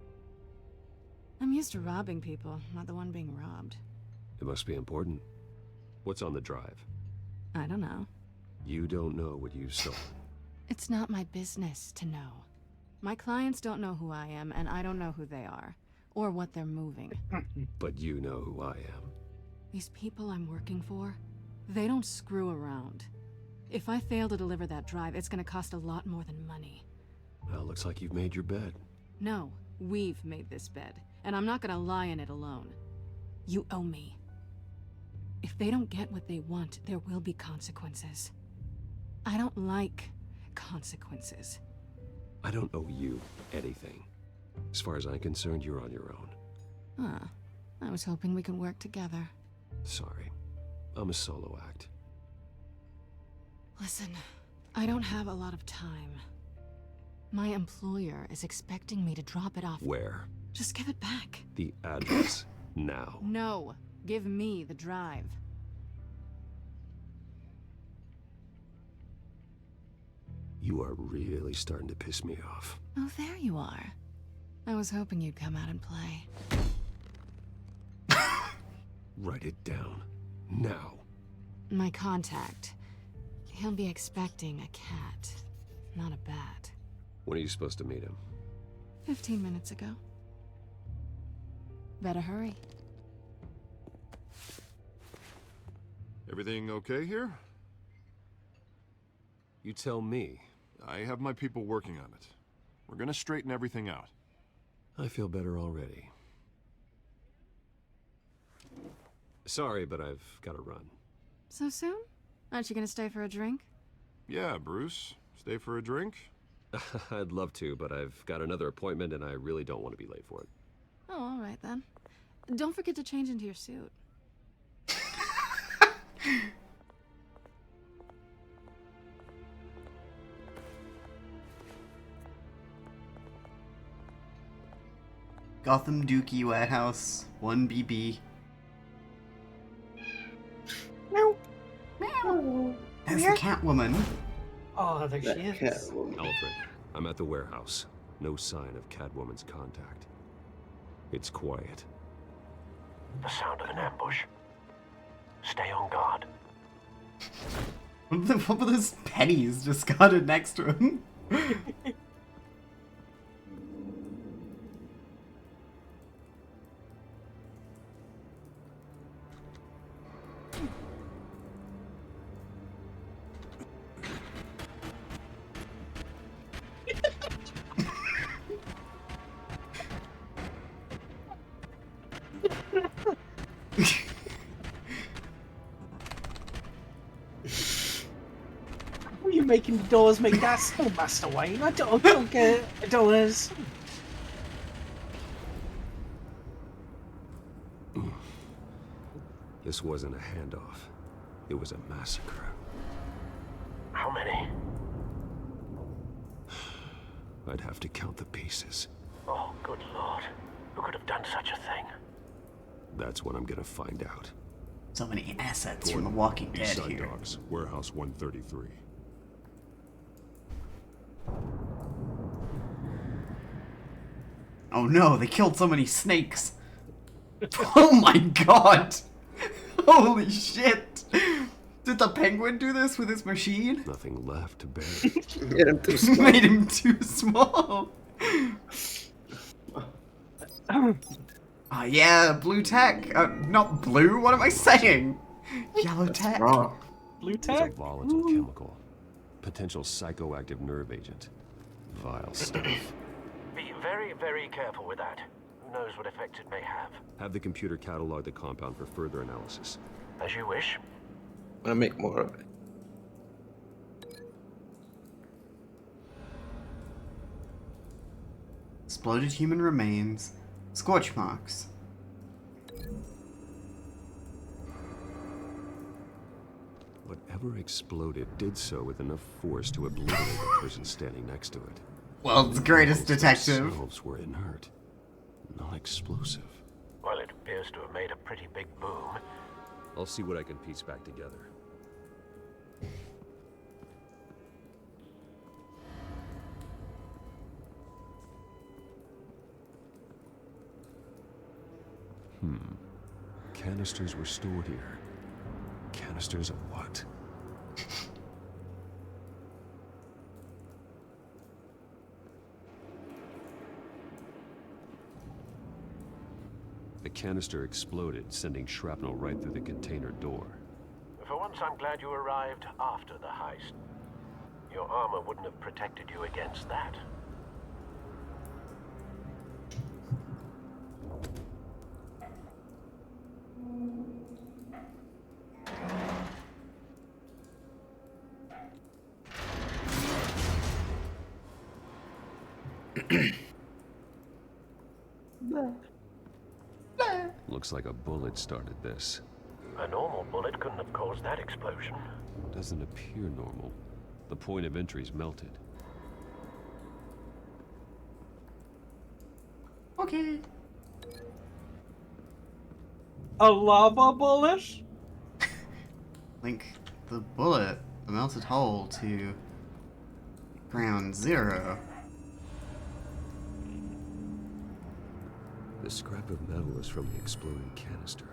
I'm used to robbing people, not the one being robbed. It must be important. What's on the drive? I don't know. You don't know what you stole. It's not my business to know. My clients don't know who I am, and I don't know who they are, or what they're moving. But you know who I am. These people I'm working for, they don't screw around. If I fail to deliver that drive, it's gonna cost a lot more than money. Well, looks like you've made your bed. No, we've made this bed, and I'm not gonna lie in it alone. You owe me. If they don't get what they want, there will be consequences. I don't like consequences. I don't owe you anything. As far as I'm concerned, you're on your own. Huh. I was hoping we could work together. Sorry. I'm a solo act. Listen, I don't have a lot of time. My employer is expecting me to drop it off. Where? Just give it back. The address. Now. No. Give me the drive. You are really starting to piss me off. Oh, there you are. I was hoping you'd come out and play. Write it down. Now. My contact. He'll be expecting a cat, not a bat. When are you supposed to meet him? 15 minutes ago. Better hurry. Everything okay here? You tell me. I have my people working on it. We're gonna straighten everything out. I feel better already. Sorry, but I've got to run. So soon? Aren't you gonna stay for a drink? Yeah, Bruce. Stay for a drink? I'd love to, but I've got another appointment and I really don't want to be late for it. Oh, all right then. Don't forget to change into your suit. Gotham Dookie Warehouse, 1BB. Meow. Meow. There's the Catwoman. Oh, there she is. Alfred, I'm at the warehouse. No sign of Catwoman's contact. It's quiet. The sound of an ambush. Stay on guard. What were those pennies discarded next to him? you making the doors make that sound, Master Wayne? I don't get it. I don't understand. This wasn't a handoff. It was a massacre. How many? I'd have to count the pieces. Oh, good lord. Who could have done such a thing? That's what I'm gonna find out. So many assets from The Walking Dead Eastside here. Docks, Warehouse 133. Oh no, they killed so many snakes. Oh my god! Holy shit! Did the penguin do this with his machine? Nothing left to bear. Made him too small. Made him too small. Oh yeah, blue tech. Not blue. What am I saying? Yellow tech. Blue It's tech? a volatile chemical. Potential psychoactive nerve agent. Vile stuff. Be very, very careful with that. Who knows what effects it may have. Have the computer catalog the compound for further analysis. As you wish. I'm gonna make more of it. Exploded human remains. Scorch marks. Whatever exploded did so with enough force to obliterate the person standing next to it. World's greatest The detective. themselves were inert, not explosive. Well, it appears to have made a pretty big boom. I'll see what I can piece back together. Canisters were stored here. Canisters of what? The canister exploded, sending shrapnel right through the container door. For once, I'm glad you arrived after the heist. Your armor wouldn't have protected you against that. Looks like a bullet started this. A normal bullet couldn't have caused that explosion. Doesn't appear normal. The point of entry's melted. Okay. A lava bullet? Link the bullet, the melted hole, to ground zero. The scrap of metal is from the exploding canister.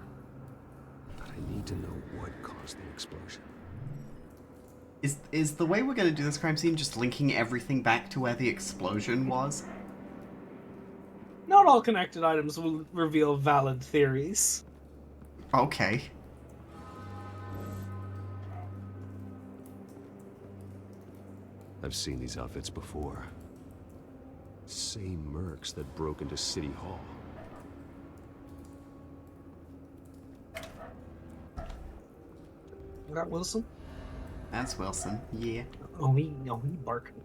But I need to know what caused the explosion. Is the way we're gonna do this crime scene just linking everything back to where the explosion was? Not all connected items will reveal valid theories. Okay. I've seen these outfits before. Same mercs that broke into City Hall. Is that Wilson? That's Wilson, yeah. Oh, he barking.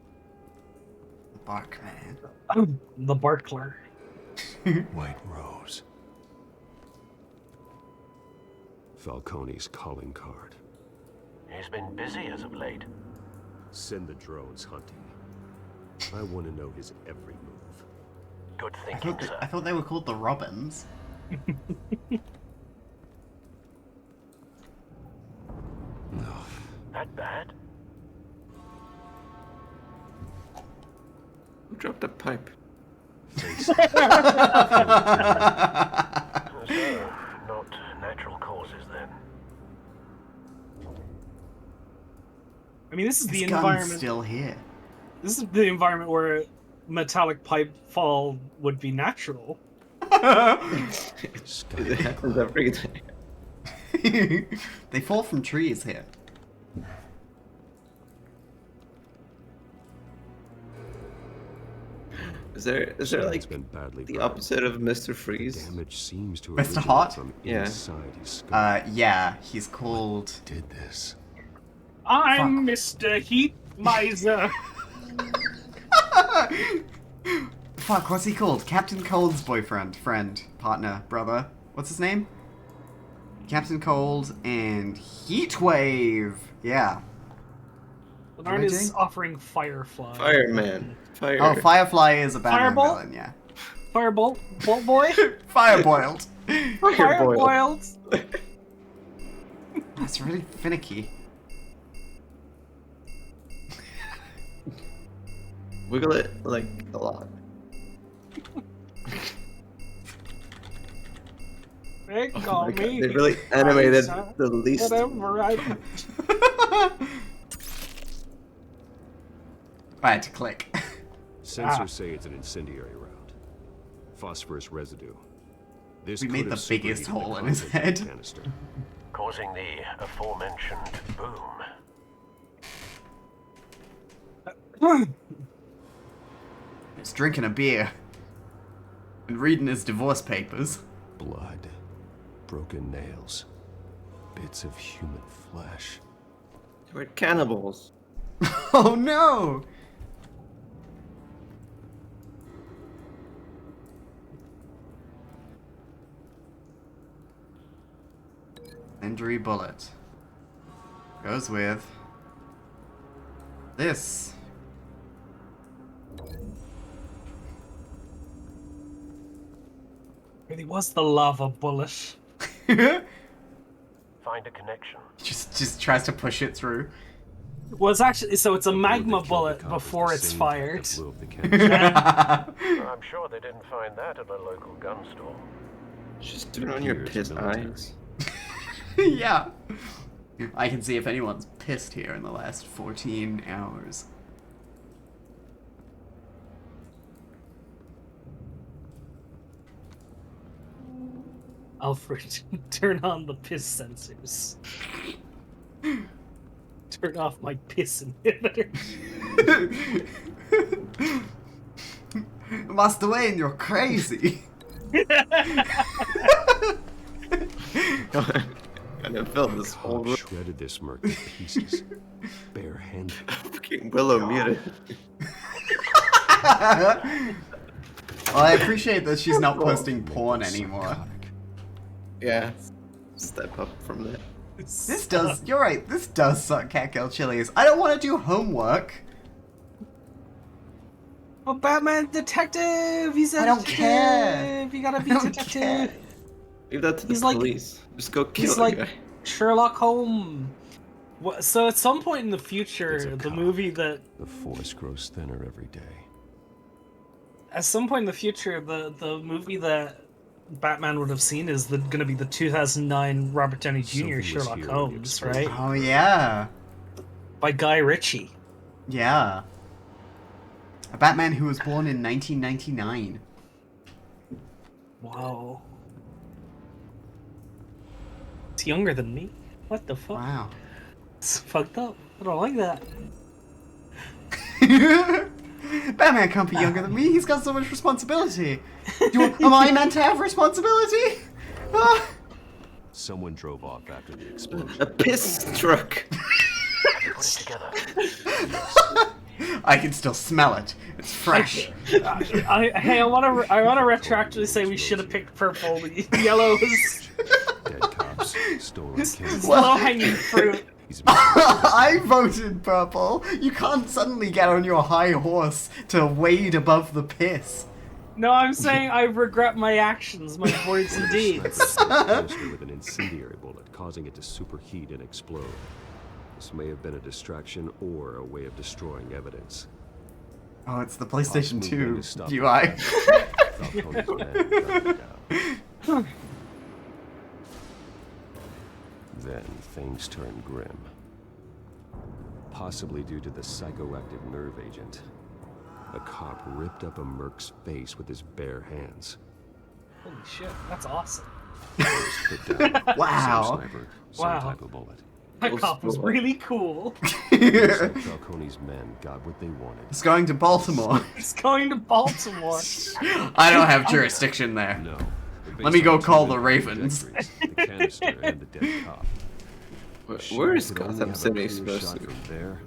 The bark man. Oh, the Barkler. White Rose. Falcone's calling card. He's been busy as of late. Send the drones hunting. I want to know his every move. Good thinking, sir. I thought they were called the Robins. That bad? Who dropped a pipe? So, not natural causes then. I mean, this is the His gun's environment. still here. This is the environment where metallic pipe fall would be natural. It happens every day. They fall from trees here. Is there like been badly the burned. opposite of Mr. Freeze? Damage seems to Mr. originate Hot? from Yeah. inside his skull. Yeah, he's called... Did this? I'm Mr. Heat Miser. Fuck, what's he called? Captain Cold's boyfriend, friend, partner, brother. What's his name? Captain Cold and Heatwave. Yeah. Bernard is offering Firefly. Fireman. Fire. Oh, Firefly is a Batman Firebolt? villain, yeah. Firebolt? Bolt Boy? Fireboiled. Fireboiled. That's really finicky. Wiggle it like a lot. They Oh call my God, me. they really animated Miser. the least. Whatever I do. I had to click. Sensors say it's an incendiary round. Phosphorus residue. This We could made have the biggest separated the hole in his contents of head. the canister. Causing the aforementioned boom. He's drinking a beer. And reading his divorce papers. Blood. Broken nails. Bits of human flesh. We're cannibals. Oh no! Injury bullet. Goes with this. Really was the lava bullet. Find a connection. Just tries to push it through. Well, it's actually so it's a magma bullet before it's fired. I'm sure they didn't find that at a local gun store. Just turn on your piss eyes. Yeah. I can see if anyone's pissed here in the last 14 hours. Alfred, turn on the piss sensors. Turn off my piss inhibitor. Master Wayne, you're crazy. Gonna fill this whole room. Shredded this merc to pieces. Barehanded. Fucking Willow muted. Well, I appreciate that she's not posting porn anymore. Yeah. Step up from there. This does, you're right, this does suck, Catgirl Chilies. I don't want to do homework. Oh, Batman detective! He's a I don't detective. care. You gotta be I don't detective. care. Leave that to the He's like- police. Just go kill He's the like guy. Sherlock Holmes. So at some point in the future, the movie that The force grows thinner every day. at some point in the future, the movie that Batman would have seen is going to be the 2009 Robert Downey Jr. Something was Sherlock here when the Holmes, explosion- right? Oh, yeah. By Guy Ritchie. Yeah. A Batman who was born in 1999. Wow. It's younger than me. What the fuck? Wow. It's fucked up. I don't like that. Batman can't be younger than me. He's got so much responsibility. Am I meant to have responsibility? Ah. Someone drove off after the explosion. A piss truck. Put it together. I can still smell it. It's fresh. Hey, I want to retroactively say we should have picked purple. The yellow was Dead cops, stolen kids. low-hanging fruit. I voted purple. You can't suddenly get on your high horse to wade above the piss. No, I'm saying I regret my actions, my words and deeds. Canister with an incendiary bullet, causing it to superheat and explode. This may have been a distraction or a way of destroying evidence. Oh, it's the PlayStation Cops 2 moved in to stop UI. Falcone's men tracked it down. Then things turned grim. Possibly due to the psychoactive nerve agent. A cop ripped up a merc's face with his bare hands. Holy shit, that's awesome. Put down. Wow. Same sniper, same Wow. type of bullet. That cop was really cool. Looks like Falcone's men got what they wanted. It's going to Baltimore. He's going to Baltimore. I don't have jurisdiction there. No. Let me go call the Ravens. The canister and the dead cop. Where is Could only Gotham have a City clear supposed shot to be? from there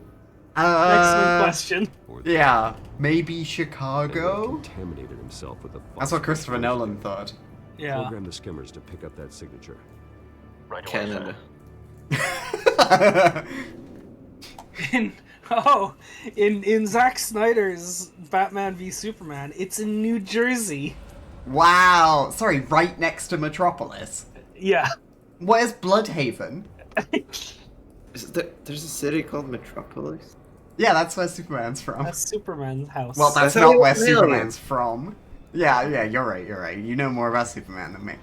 Excellent question. Yeah, maybe Chicago? Contaminated himself with the That's what Christopher Nolan thought. Yeah. Program the skimmers to pick up that signature. Right away, Canada. In Zack Snyder's Batman v Superman, it's in New Jersey. Wow. Sorry, right next to Metropolis. Yeah. Where's Bloodhaven? There's a city called Metropolis? Yeah, that's where Superman's from. That's Superman's house. Well, that's That's not how where you know. Superman's from. Yeah, you're right. You know more about Superman than me.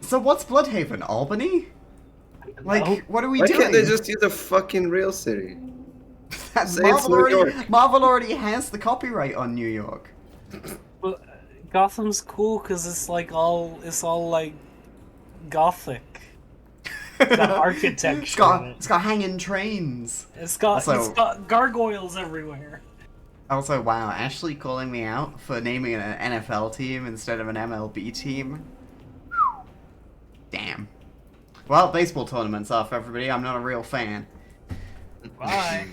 So what's Bloodhaven? Albany? Like, what are we Why doing? can't they just use a fucking real city? Say it's Marvel New already, York. Marvel already has the copyright on New York. Well, Gotham's cool because it's all like gothic. It's got architecture. It's got hanging trains. It's got Also- gargoyles everywhere. Also, wow, Ashley calling me out for naming an NFL team instead of an MLB team. Damn. Well, baseball tournament's off, everybody. I'm not a real fan. Bye.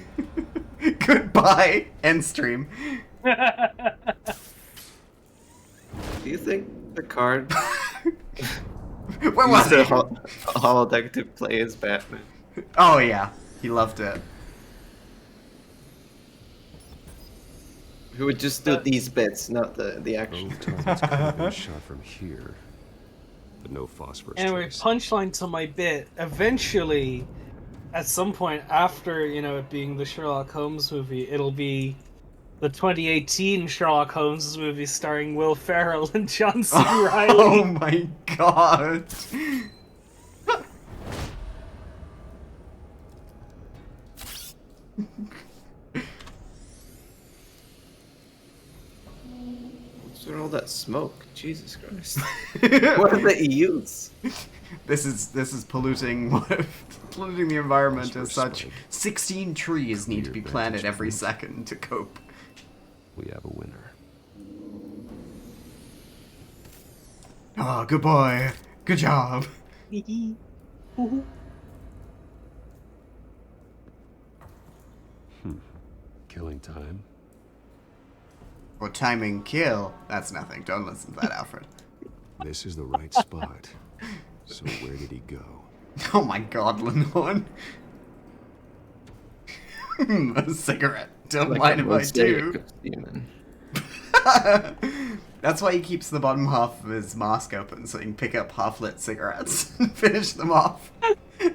Goodbye. End stream. Do you think the card Where was used he? a holodeck to play as Batman? Oh, yeah. He loved it. Who would just do these bits, not the action. Both targets could have been shot from here, but no phosphorus Anyway, trace. punchline to my bit. Eventually, at some point after, it being the Sherlock Holmes movie, it'll be the 2018 Sherlock Holmes movie starring Will Ferrell and John C. Reilly. Oh my god. What's with all that smoke? Jesus Christ. What did they use? This is polluting polluting the environment as such. 16 trees need to be planted every second to cope. We have a winner. Oh, good boy. Good job. Killing time. Or timing kill. That's nothing. Don't listen to that, Alfred. This is the right spot. So where did he go? Oh my god, Lenore. A cigarette. Don't Like mind a if I do. mosaic of semen. That's why he keeps the bottom half of his mask open, so he can pick up half-lit cigarettes and finish them off. Do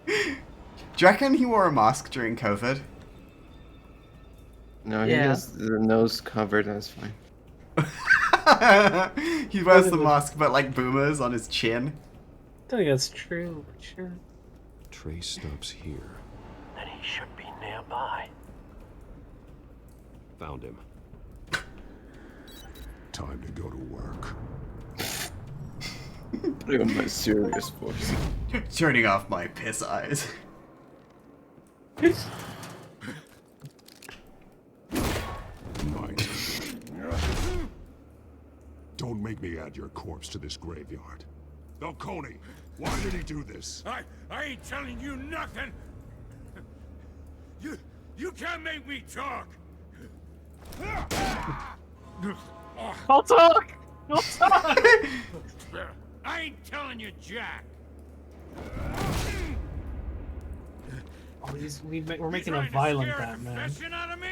you reckon he wore a mask during COVID? No, he has the nose covered, that's fine. He wears the mask, but like boomers on his chin. I don't think that's true, but sure. Trace stops here. Then he should be nearby. Found him. Time to go to work. Put on my serious voice. Turning off my piss eyes. Might. Don't make me add your corpse to this graveyard. Falcone, why did he do this? I ain't telling you nothing. You can't make me talk. I'll talk! I'll talk! I ain't telling you, Jack. Oh, we're making a violent Batman.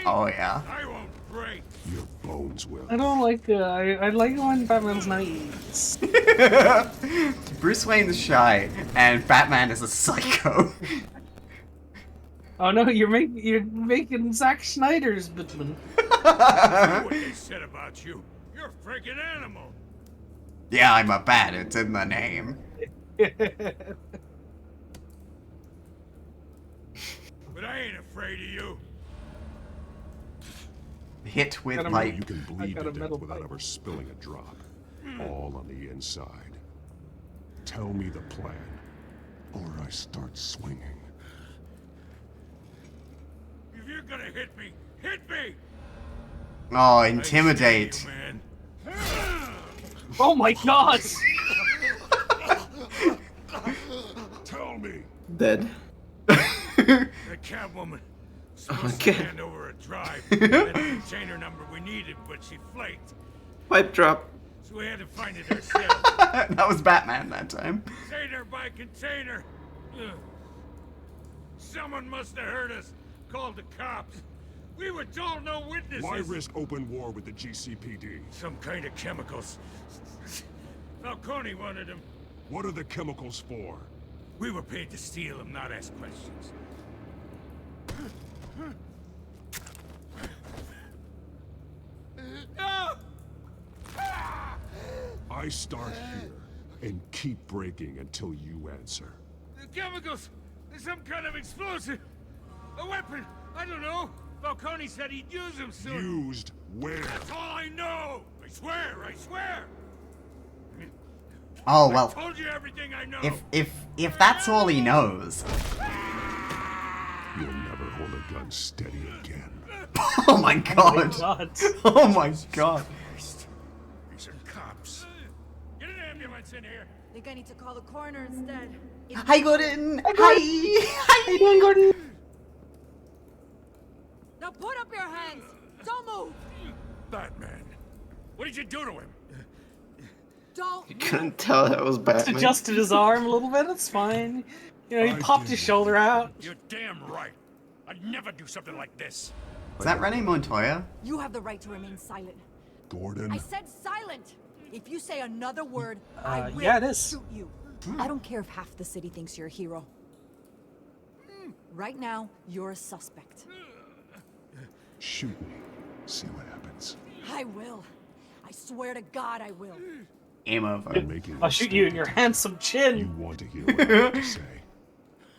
Oh yeah. I won't break. Your bones will. I don't like I like when Batman's nice. Bruce Wayne's shy, and Batman is a psycho. Oh no, you're making Zack Snyder's Batman. What they said about you. You're a freaking animal. Yeah, I'm a bat. It's in the name. But I ain't afraid of you. Hit with You light. can bleed to death without ever spilling a drop. All on the inside. Tell me the plan, or I start swinging. If you're gonna hit me, hit me. Oh, intimidate. Oh my god! Tell me. Dead. Catwoman supposed Okay. to hand over a drive and the container number we needed, but she flaked. Pipe drop. So we had to find it ourselves. That was Batman that time. Container by container. Ugh. Someone must have heard us. Called the cops. We were told no witnesses. Why risk open war with the GCPD? Some kind of chemicals. Falcone wanted them. What are the chemicals for? We were paid to steal them, not ask questions. I start here and keep breaking until you answer. The chemicals! There's some kind of explosive! A weapon! I don't know! Falcone said he'd use them soon! Used where? That's all I know! I swear! I swear! Oh well. I told you everything I know! If that's all he knows. You'll never hold a gun steady again. Oh my god. Oh my god. These are cops. Get an ambulance in here! Think I need to call the coroner instead. Hi Gordon. Hi. How you doing, Gordon? Now put up your hands! Don't move! Batman! What did you do to him? Don't You couldn't tell that was Just Batman. adjusted his arm a little bit. It's fine. You know, he popped his shoulder out. You're damn right. I'd never do something like this. Is that Renee Montoya? You have the right to remain silent. Gordon. I said silent! If you say another word, I will yeah, it is. shoot you. I don't care if half the city thinks you're a hero. Right now, you're a suspect. Shoot me. See what happens. I will. I swear to God I will. Game over. I'm making I'll this shoot you in your handsome chin. You want to hear what I have to say?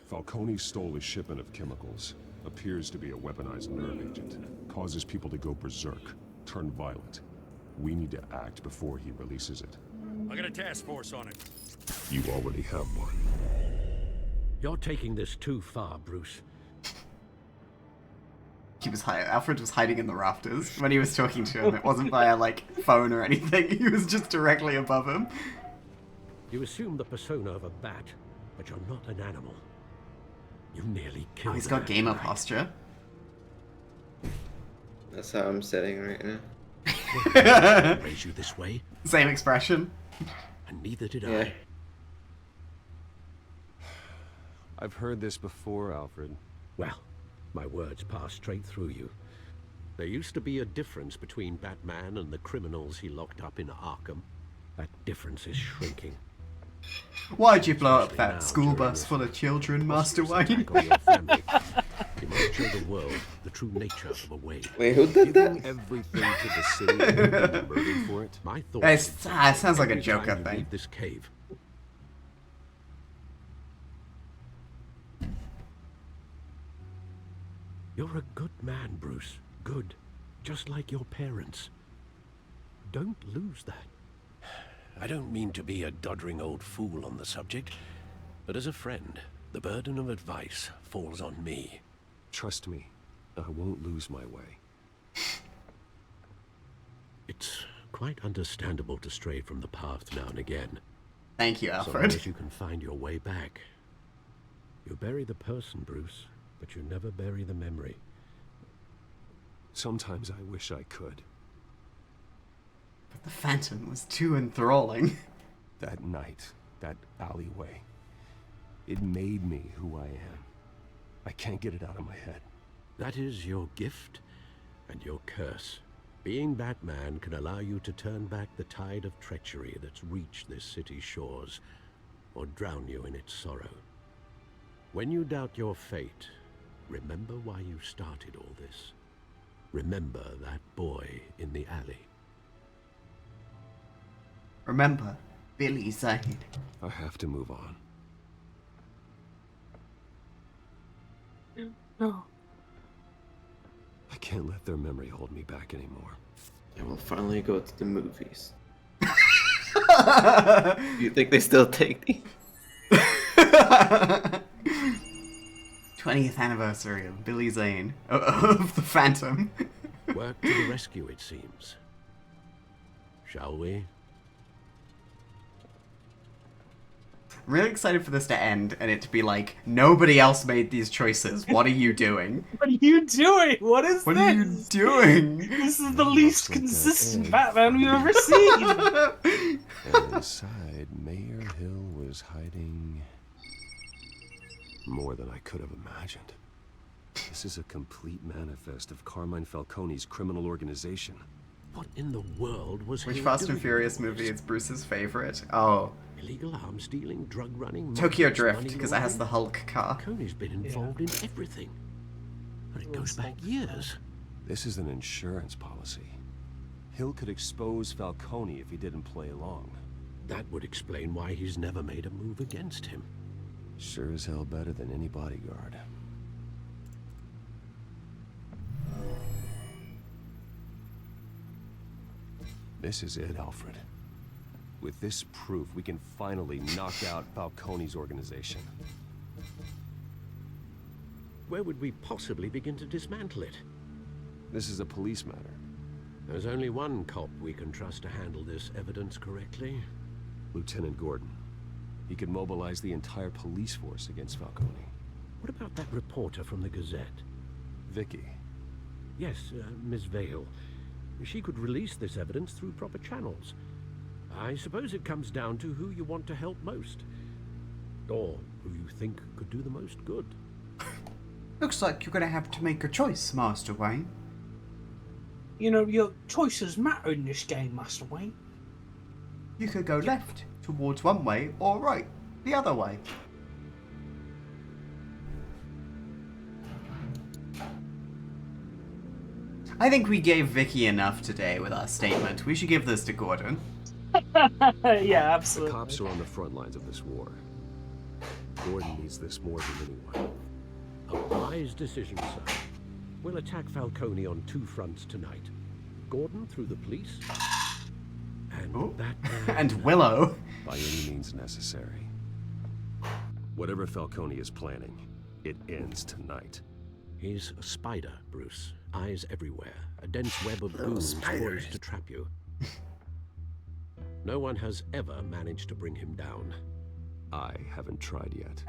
Falcone stole a shipment of chemicals. Appears to be a weaponized nerve agent. Causes people to go berserk, turn violent. We need to act before he releases it. I got a task force on it. You already have one. You're taking this too far, Bruce. Alfred was hiding in the rafters when he was talking to him. It wasn't via like phone or anything. He was just directly above him. You assume the persona of a bat, but you're not an animal. You nearly killed Oh, he's got that gamer guy. posture. That's how I'm sitting right now. Raise you this way, Same expression. and neither did Yeah. I. I've heard this before, Alfred. Well, my words pass straight through you. There used to be a difference between Batman and the criminals he locked up in Arkham. That difference is shrinking. Why'd you blow up Especially that now, school during bus this full of children, Master Wayne? attack on your family. You must show the world the true nature of a Wayne. Wait, who did that? Giving everything to the city and being murdered for it? My thoughts. It sounds like a every time Joker you thing. leave this cave. You're a good man, Bruce. Good. Just like your parents. Don't lose that. I don't mean to be a doddering old fool on the subject, but as a friend, the burden of advice falls on me. Trust me, I won't lose my way. It's quite understandable to stray from the path now and again. Thank you, So long Alfred. as you can find your way back. You bury the person, Bruce, but you never bury the memory. Sometimes I wish I could. But the Phantom was too enthralling. That night, that alleyway, it made me who I am. I can't get it out of my head. That is your gift and your curse. Being Batman can allow you to turn back the tide of treachery that's reached this city's shores, or drown you in its sorrow. When you doubt your fate, remember why you started all this. Remember that boy in the alley. Remember, Billy Zane. I have to move on. No. I can't let their memory hold me back anymore. And we'll finally go to the movies. You think they still take these? 20th anniversary of Billy Zane of the Phantom. Work to the rescue, it seems. Shall we? I'm really excited for this to end and it to be like, nobody else made these choices. What are you doing? What are you doing? What is What this? are you doing? This is the least consistent Batman we've ever seen. And inside, Mayor Hill was hiding more than I could have imagined. This is a complete manifest of Carmine Falcone's criminal organization. What in the world was Which Hill Fast and doing Furious with all movie this? is Bruce's favorite? Oh, Illegal arms dealing, drug running, Tokyo mafia, Drift, money because it has the laundering. Hulk car. Falcone's been involved in everything. And it goes back years. This is an insurance policy. Hill could expose Falcone if he didn't play along. That would explain why he's never made a move against him. Sure as hell better than any bodyguard. This is it, Alfred. With this proof, we can finally knock out Falcone's organization. Where would we possibly begin to dismantle it? This is a police matter. There's only one cop we can trust to handle this evidence correctly. Lieutenant Gordon. He could mobilize the entire police force against Falcone. What about that reporter from the Gazette? Vicky. Yes, Miss Vale. She could release this evidence through proper channels. I suppose it comes down to who you want to help most. Or who you think could do the most good. Looks like you're gonna have to make a choice, Master Wayne. You know, your choices matter in this game, Master Wayne. You could go left, towards one way, or right, the other way. I think we gave Vicky enough today with our statement. We should give this to Gordon. Yeah, absolutely. The cops are on the front lines of this war. Gordon needs this more than anyone. A wise decision, sir. We'll attack Falcone on two fronts tonight. Gordon through the police, and Batman... And Willow. By any means necessary. Whatever Falcone is planning, it ends tonight. He's a spider, Bruce. Eyes everywhere. A dense web of goons poised to trap you. No one has ever managed to bring him down. I haven't tried yet.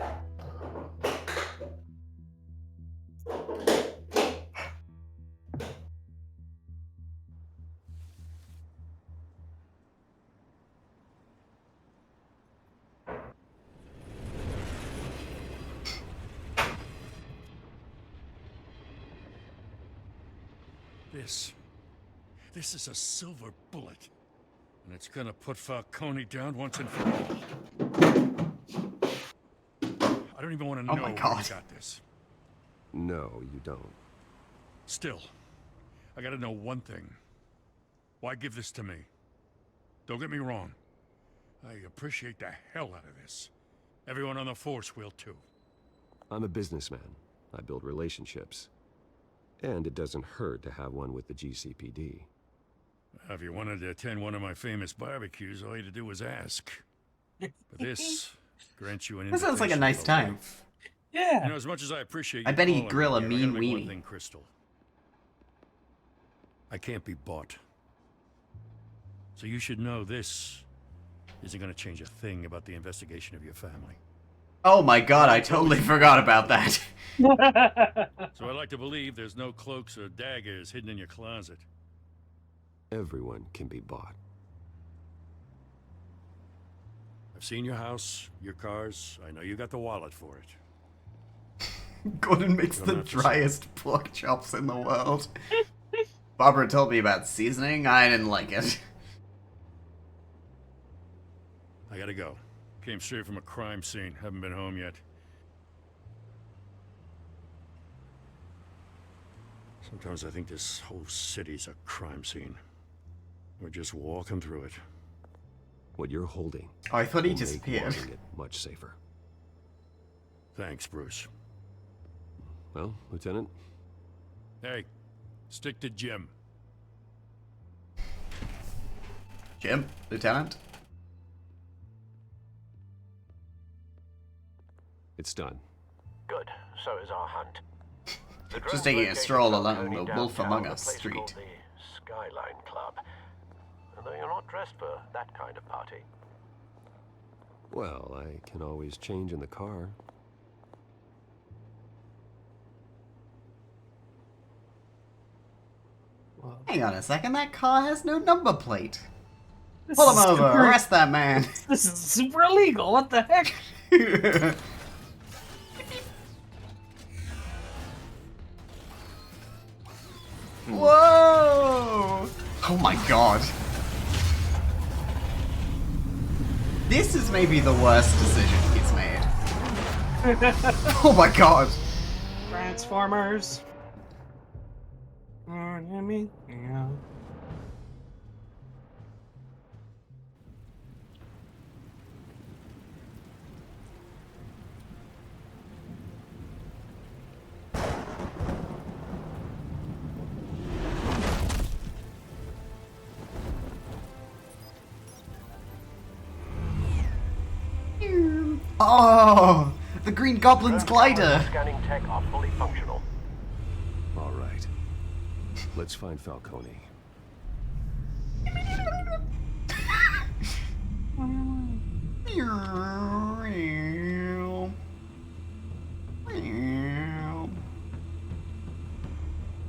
This is a silver bullet. And it's gonna put Falcone down once and for all. I don't even want to know where you got this. No, you don't. Still, I gotta know one thing. Why give this to me? Don't get me wrong. I appreciate the hell out of this. Everyone on the force will too. I'm a businessman. I build relationships. And it doesn't hurt to have one with the GCPD. If you wanted to attend one of my famous barbecues, all you had to do was ask. But this grants you an This sounds like a invitation nice for time. life. Yeah. You know, as much as I appreciate I you bet he'd calling grill a me here, I mean gotta make one weenie. thing crystal. I can't be bought. So you should know this isn't going to change a thing about the investigation of your family. Oh my god, I totally forgot about that. So I like to believe there's no cloaks or daggers hidden in your closet. Everyone can be bought. I've seen your house, your cars. I know you got the wallet for it. Gordon makes the driest pork chops in the world. Barbara told me about seasoning. I didn't like it. I gotta go. Came straight from a crime scene. Haven't been home yet. Sometimes I think this whole city's a crime scene. We're just walking through it. What you're holding. Oh, I thought he will make disappeared. guarding it much safer. Thanks, Bruce. Well, Lieutenant? Hey, stick to Jim. Jim, Lieutenant? It's done. Good. So is our hunt. The Just drones taking a located stroll along Falcone the Wolf downtown, Among a Us place street. called the Skyline Club. And though you're not dressed for that kind of party. Well, I can always change in the car. Hang on a second, that car has no number plate. This Pull him is over, super- arrest that man. This is super illegal. What the heck? Whoa! Oh my god. This is maybe the worst decision he's made. Oh my god. Transformers. Yeah. Oh, the Green Goblin's glider. Scanning tech are fully functional. All right. Let's find Falcone.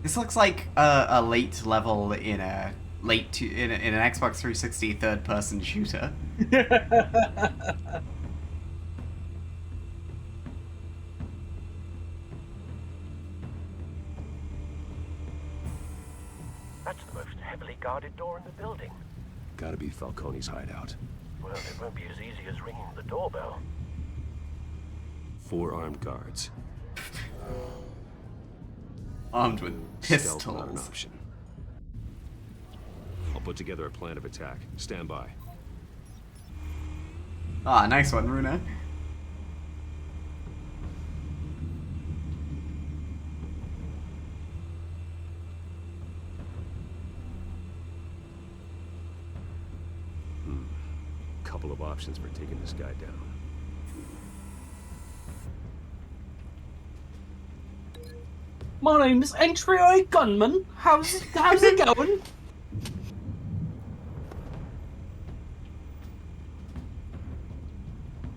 This looks like a late level in a in an Xbox 360 third-person shooter. That's the most heavily guarded door in the building. Gotta be Falcone's hideout. Well, it won't be as easy as ringing the doorbell. 4 armed guards. Armed with Stealth not an pistols. option. I'll put together a plan of attack. Stand by. Ah, nice one, Runa. Couple of options for taking this guy down. My name's Entry Eye Gunman. How's it going?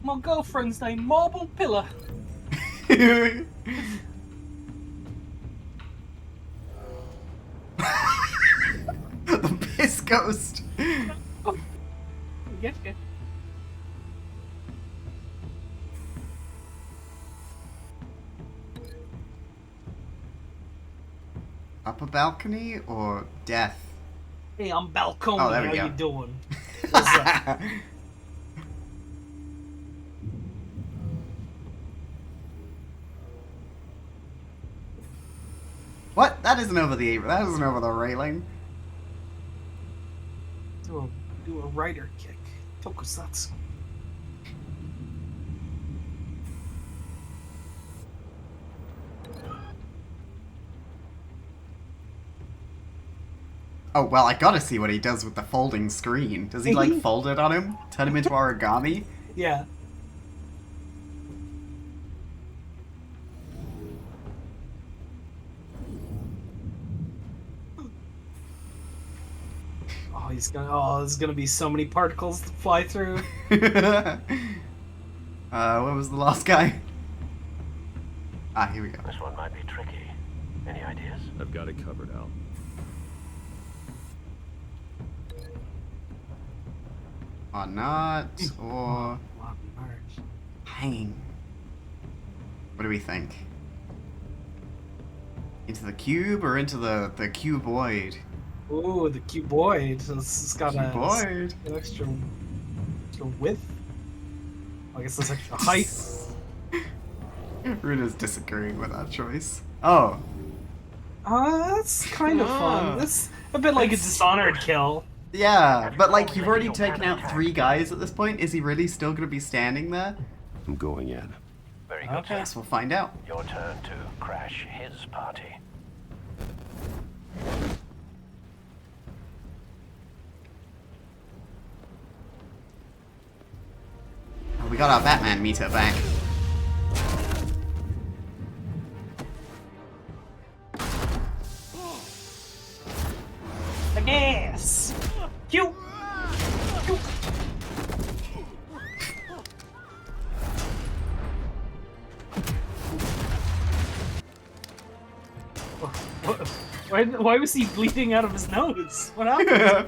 My girlfriend's name Marble Pillar. The piss ghost. Yes. Upper balcony or death? Hey, I'm Balcony. Oh, there we How go. you doing? What's up? What? That isn't over the railing. Do a rider kick. Tokusatsu. Oh, well, I gotta see what he does with the folding screen. Does he, like, fold it on him? Turn him into origami? Yeah. Oh, there's gonna be so many particles to fly through. What was the last guy? Ah, here we go. This one might be tricky. Any ideas? I've got it covered, Al. Or not, or hanging. What do we think? Into the cube or into the cuboid? Ooh, the cuboid. It's got Cuboid. an extra width. I guess that's extra height. Runa's disagreeing with that choice. Oh. That's kind of fun. It's a bit like a Dishonored kill. Yeah, but like you've already taken out 3 guys at this point. Is he really still gonna be standing there? I'm going in. Very good. Okay, guess we'll find out. Your turn to crash his party. Oh, we got our Batman meter back. The gas. Cute. Why was he bleeding out of his nose? What happened?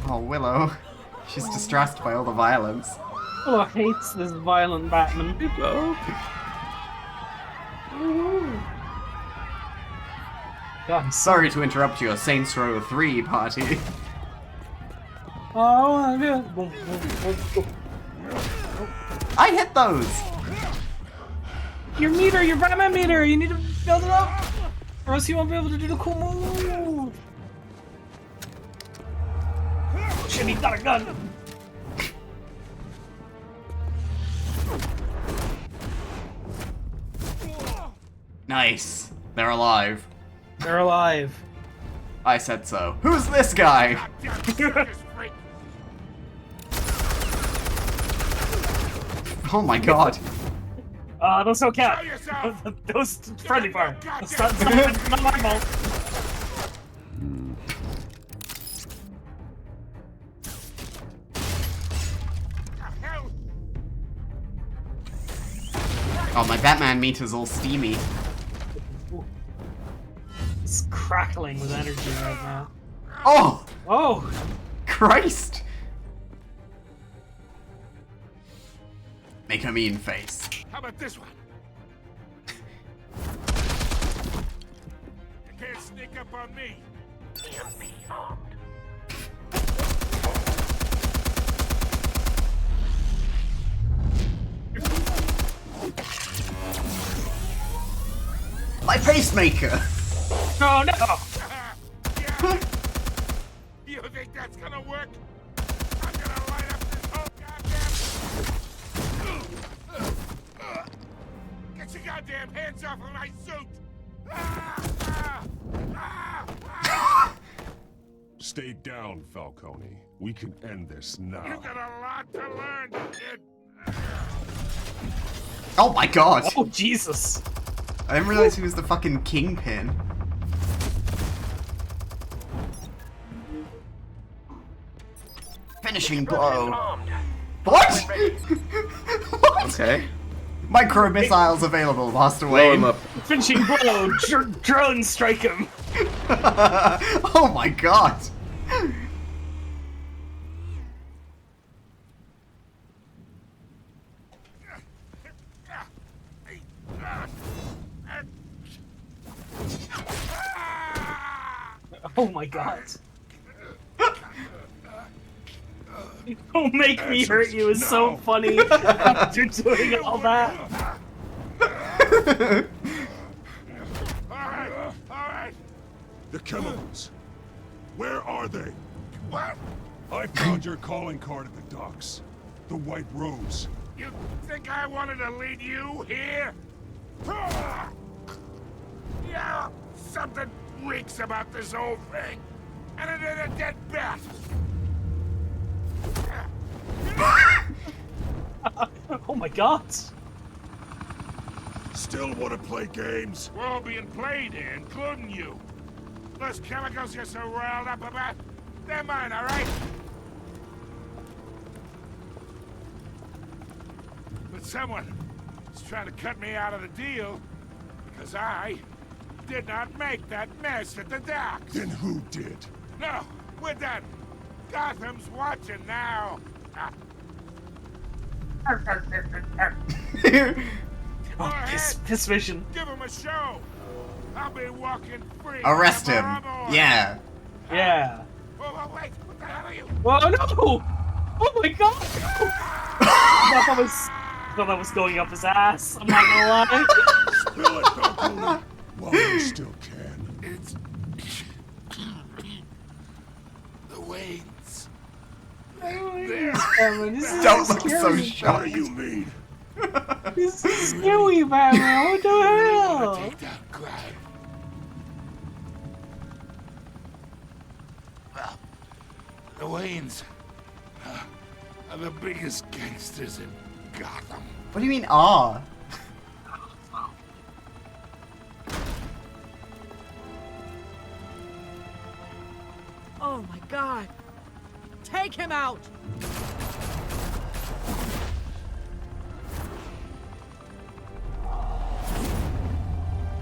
Oh, Willow. She's distressed by all the violence. Willow hates this violent Batman. Willow? God, Sorry to interrupt your Saints Row 3 party. Oh, I hit those! Your meter, your Batman meter, you need to build it up! Or else you won't be able to do the cool move! Shit, he's got a gun! Nice. They're alive. They're alive. I said so. Who's this guy? Oh my god. Those don't count. Those friendly fire. That's not my fault. Oh, my Batman meter's all steamy. It's crackling with energy right now. Oh! Oh! Christ! Make a mean face. How about this one? You can't sneak up on me. EMP armed. My pacemaker! No, no! You think that's gonna work? I'm gonna light up this whole goddamn... Get your goddamn hands off of my suit! Stay down, Falcone. We can end this now. You got a lot to learn, kid. Oh my god! Oh, Jesus! I didn't realize he was the fucking kingpin. Finishing blow. What? What? Okay. Micro missiles available, Master Blow him Wayne. up. Finishing blow! Drone strike him! Oh my god! Oh my god. Don't make me hurt you is so funny after doing all that. Alright. The chemicals. Where are they? What? I found your calling card at the docks. The White Rose. You think I wanted to lead you here? Yeah, something reeks about this whole thing. And it ain't a dead bat. Oh my god. Still want to play games? We're all being played here, including you. Those chemicals you're so riled up about, they're mine, alright? But someone is trying to cut me out of the deal because I did not make that mess at the docks. Then who did? No, we're done. Gotham's watching now. Oh, his vision. Give him a show. I'll be walking free. Arrest him. forevermore. Yeah. Yeah. Whoa, wait, what the hell are you? Whoa, no! Oh my god! I thought that was going up his ass. I'm not gonna lie. Spill it, Falcone, while you still can. It's the Waynes. Don't look so What do shocked. you mean? This is scary, Batman. What the hell? Take down crime. Well, the Waynes are the biggest gangsters in Gotham. What do you mean, ah? Oh my god! Take him out!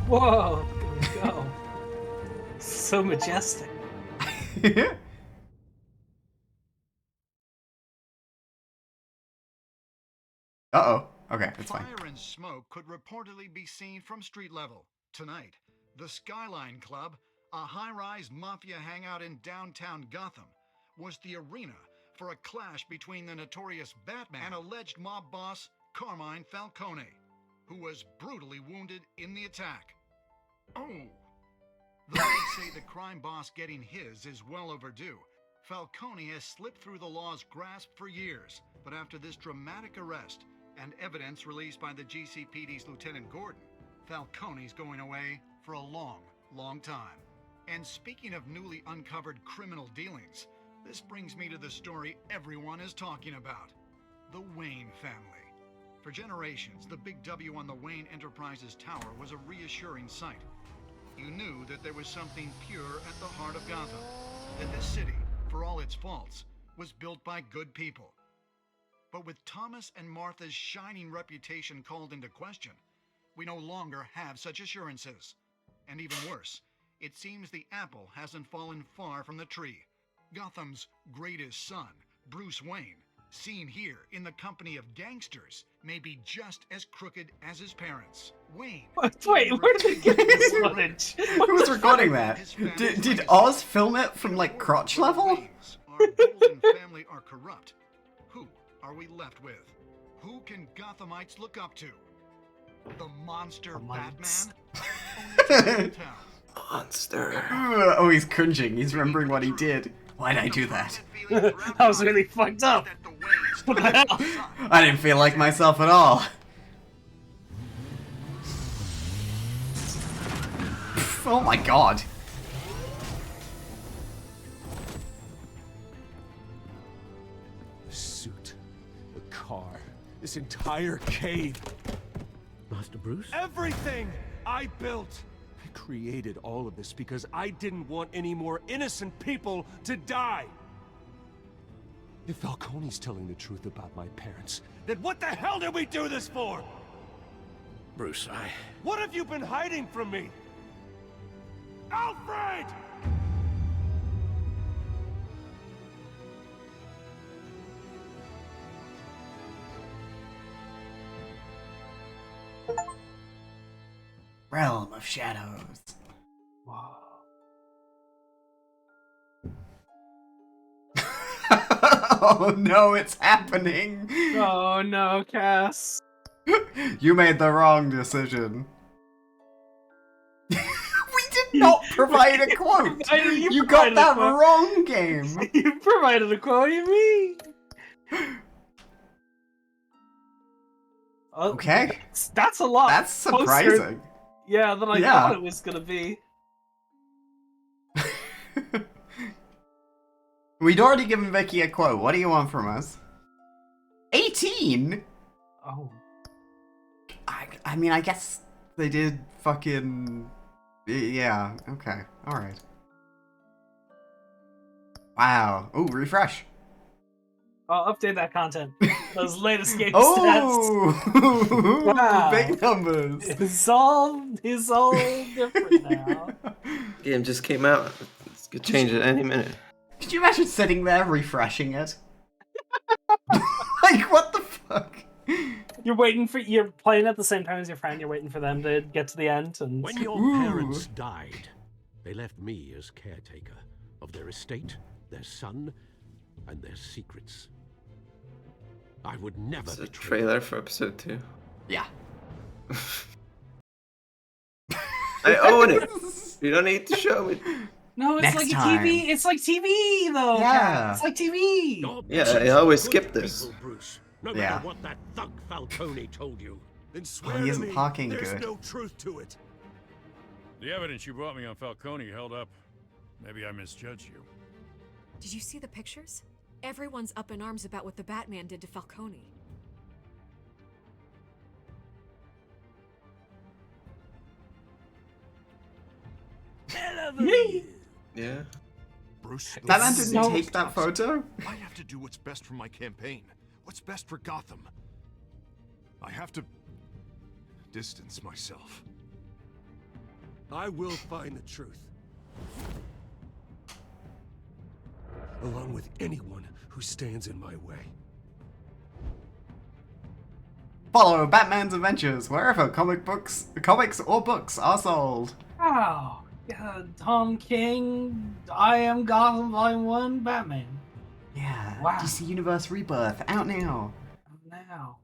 Whoa, look at him go. So majestic. Uh-oh. Okay, it's fine. Fire and smoke could reportedly be seen from street level. Tonight, the Skyline Club, a high-rise mafia hangout in downtown Gotham, was the arena for a clash between the notorious Batman and alleged mob boss Carmine Falcone, who was brutally wounded in the attack. Oh! Though they say the crime boss getting his is well overdue, Falcone has slipped through the law's grasp for years, but after this dramatic arrest and evidence released by the GCPD's Lieutenant Gordon, Falcone's going away for a long, long time. And speaking of newly uncovered criminal dealings, this brings me to the story everyone is talking about: the Wayne family. For generations, the big W on the Wayne Enterprises Tower was a reassuring sight. You knew that there was something pure at the heart of Gotham, that this city, for all its faults, was built by good people. But with Thomas and Martha's shining reputation called into question, we no longer have such assurances. And even worse, it seems the apple hasn't fallen far from the tree. Gotham's greatest son, Bruce Wayne, seen here in the company of gangsters, may be just as crooked as his parents. Wayne. Wait, where did they get this footage? Who was recording that? Did Oz film it from like crotch level? Our golden family are corrupt. Who are we left with? Who can Gothamites look up to? The monster Batman? Only time will tell. Monster. Oh, he's cringing. He's remembering what he did. Why'd I do that? That was really fucked up. What the hell? I didn't feel like myself at all. Oh my god. The suit, the car, this entire cave. Master Bruce? Everything I built. I created all of this because I didn't want any more innocent people to die. If Falcone's telling the truth about my parents, then what the hell did we do this for? Bruce, What have you been hiding from me? Alfred! Realm of Shadows. Wow. Oh no, it's happening! Oh no, Cass. You made the wrong decision. We did not provide a quote! You got that wrong, game! You provided a quote, you mean? Okay. That's a lot. That's closer, surprising. yeah, than I thought it was gonna be. We'd already given Vicky a quote. What do you want from us? 18? Oh. I mean, I guess they did fucking... Yeah, okay. Alright. Wow. Ooh, refresh. I'll update that content. Those latest game Oh! stats. Wow. Big numbers. It's all different now. Game just came out. It could change at any minute. Could you imagine sitting there refreshing it? Like, what the fuck? You're playing at the same time as your friend, you're waiting for them to get to the end, and... When your parents died, they left me as caretaker of their estate, their son, and their secrets. I would never It's a betray trailer for episode 2. Yeah. I own it. You don't need to show me. No, it's Next like time. a TV. It's like TV, though. Yeah. Kat. It's like TV. Yeah, I always skip this. Bruce. No matter Yeah. what that thug Falcone told you, then swear he to isn't me talking there's good. no truth to it. The evidence you brought me on Falcone held up. Maybe I misjudged you. Did you see the pictures? Everyone's up in arms about what the Batman did to Falcone. Yeah. Bruce, That man didn't take that photo? I have to do what's best for my campaign. What's best for Gotham. I have to distance myself. I will find the truth. Along with anyone who stands in my way. Follow Batman's adventures wherever comics or books are sold. Oh, yeah, Tom King, I Am Gotham Volume 1, Batman. Yeah, Wow. DC Universe Rebirth, out now. Now.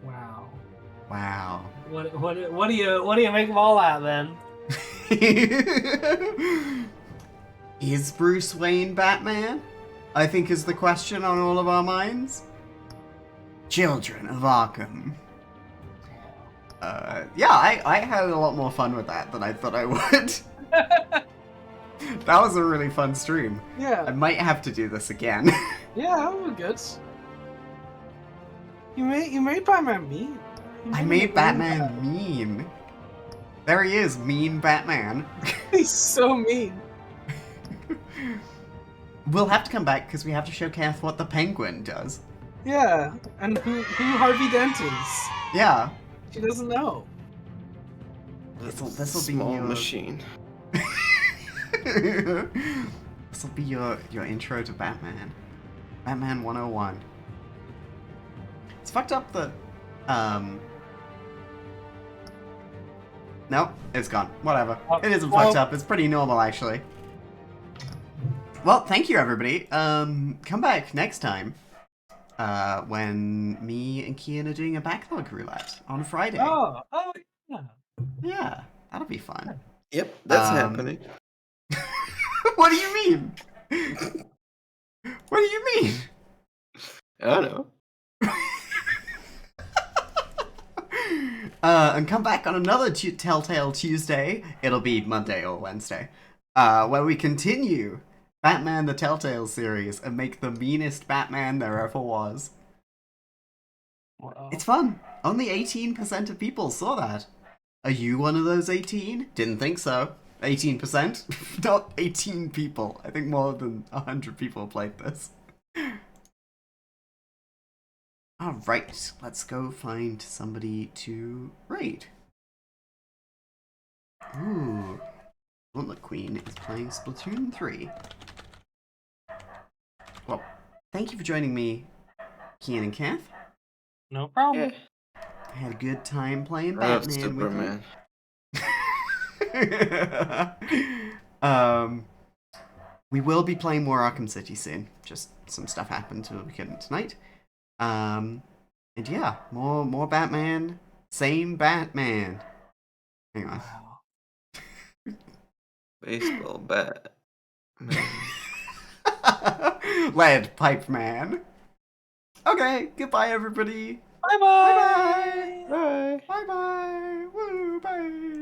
Wow. Wow. What do you make of all that then? Is Bruce Wayne Batman? I think is the question on all of our minds. Children of Arkham. Yeah, I had a lot more fun with that than I thought I would. That was a really fun stream. Yeah. I might have to do this again. Yeah, that was good. You made Batman mean. I made Batman mean. There he is, mean Batman. He's so mean. We'll have to come back because we have to show Kath what the Penguin does. Yeah, and who Harvey Dent is. Yeah. She doesn't know. This'll be Small your machine. This'll be your intro to Batman. Batman 101. It's fucked up that nope, it's gone. Whatever. It isn't fucked up. It's pretty normal actually. Well, thank you everybody. Come back next time. When me and Kian are doing a backlog roulette on Friday. Oh yeah. Yeah, that'll be fun. Yep, that's happening. What do you mean? What do you mean? I don't know. And come back on another Telltale Tuesday. It'll be Monday or Wednesday. Where we continue Batman the Telltale series and make the meanest Batman there ever was. Wow. It's fun. Only 18% of people saw that. Are you one of those 18? Didn't think so. 18%? Not 18 people. I think more than 100 people played this. Alright, let's go find somebody to raid. Ooh. Gauntlet Queen is playing Splatoon 3. Well, thank you for joining me, Kian and Kath. No problem. I had a good time playing Love Batman with Superman. you. We will be playing more Arkham City soon. Just some stuff happened so we couldn't tonight. And yeah, more Batman. Same Batman. Hang on. Baseball bat. Man. Lead Pipe Man. Okay, goodbye everybody. Bye-bye. Bye. Bye bye. Woo, bye.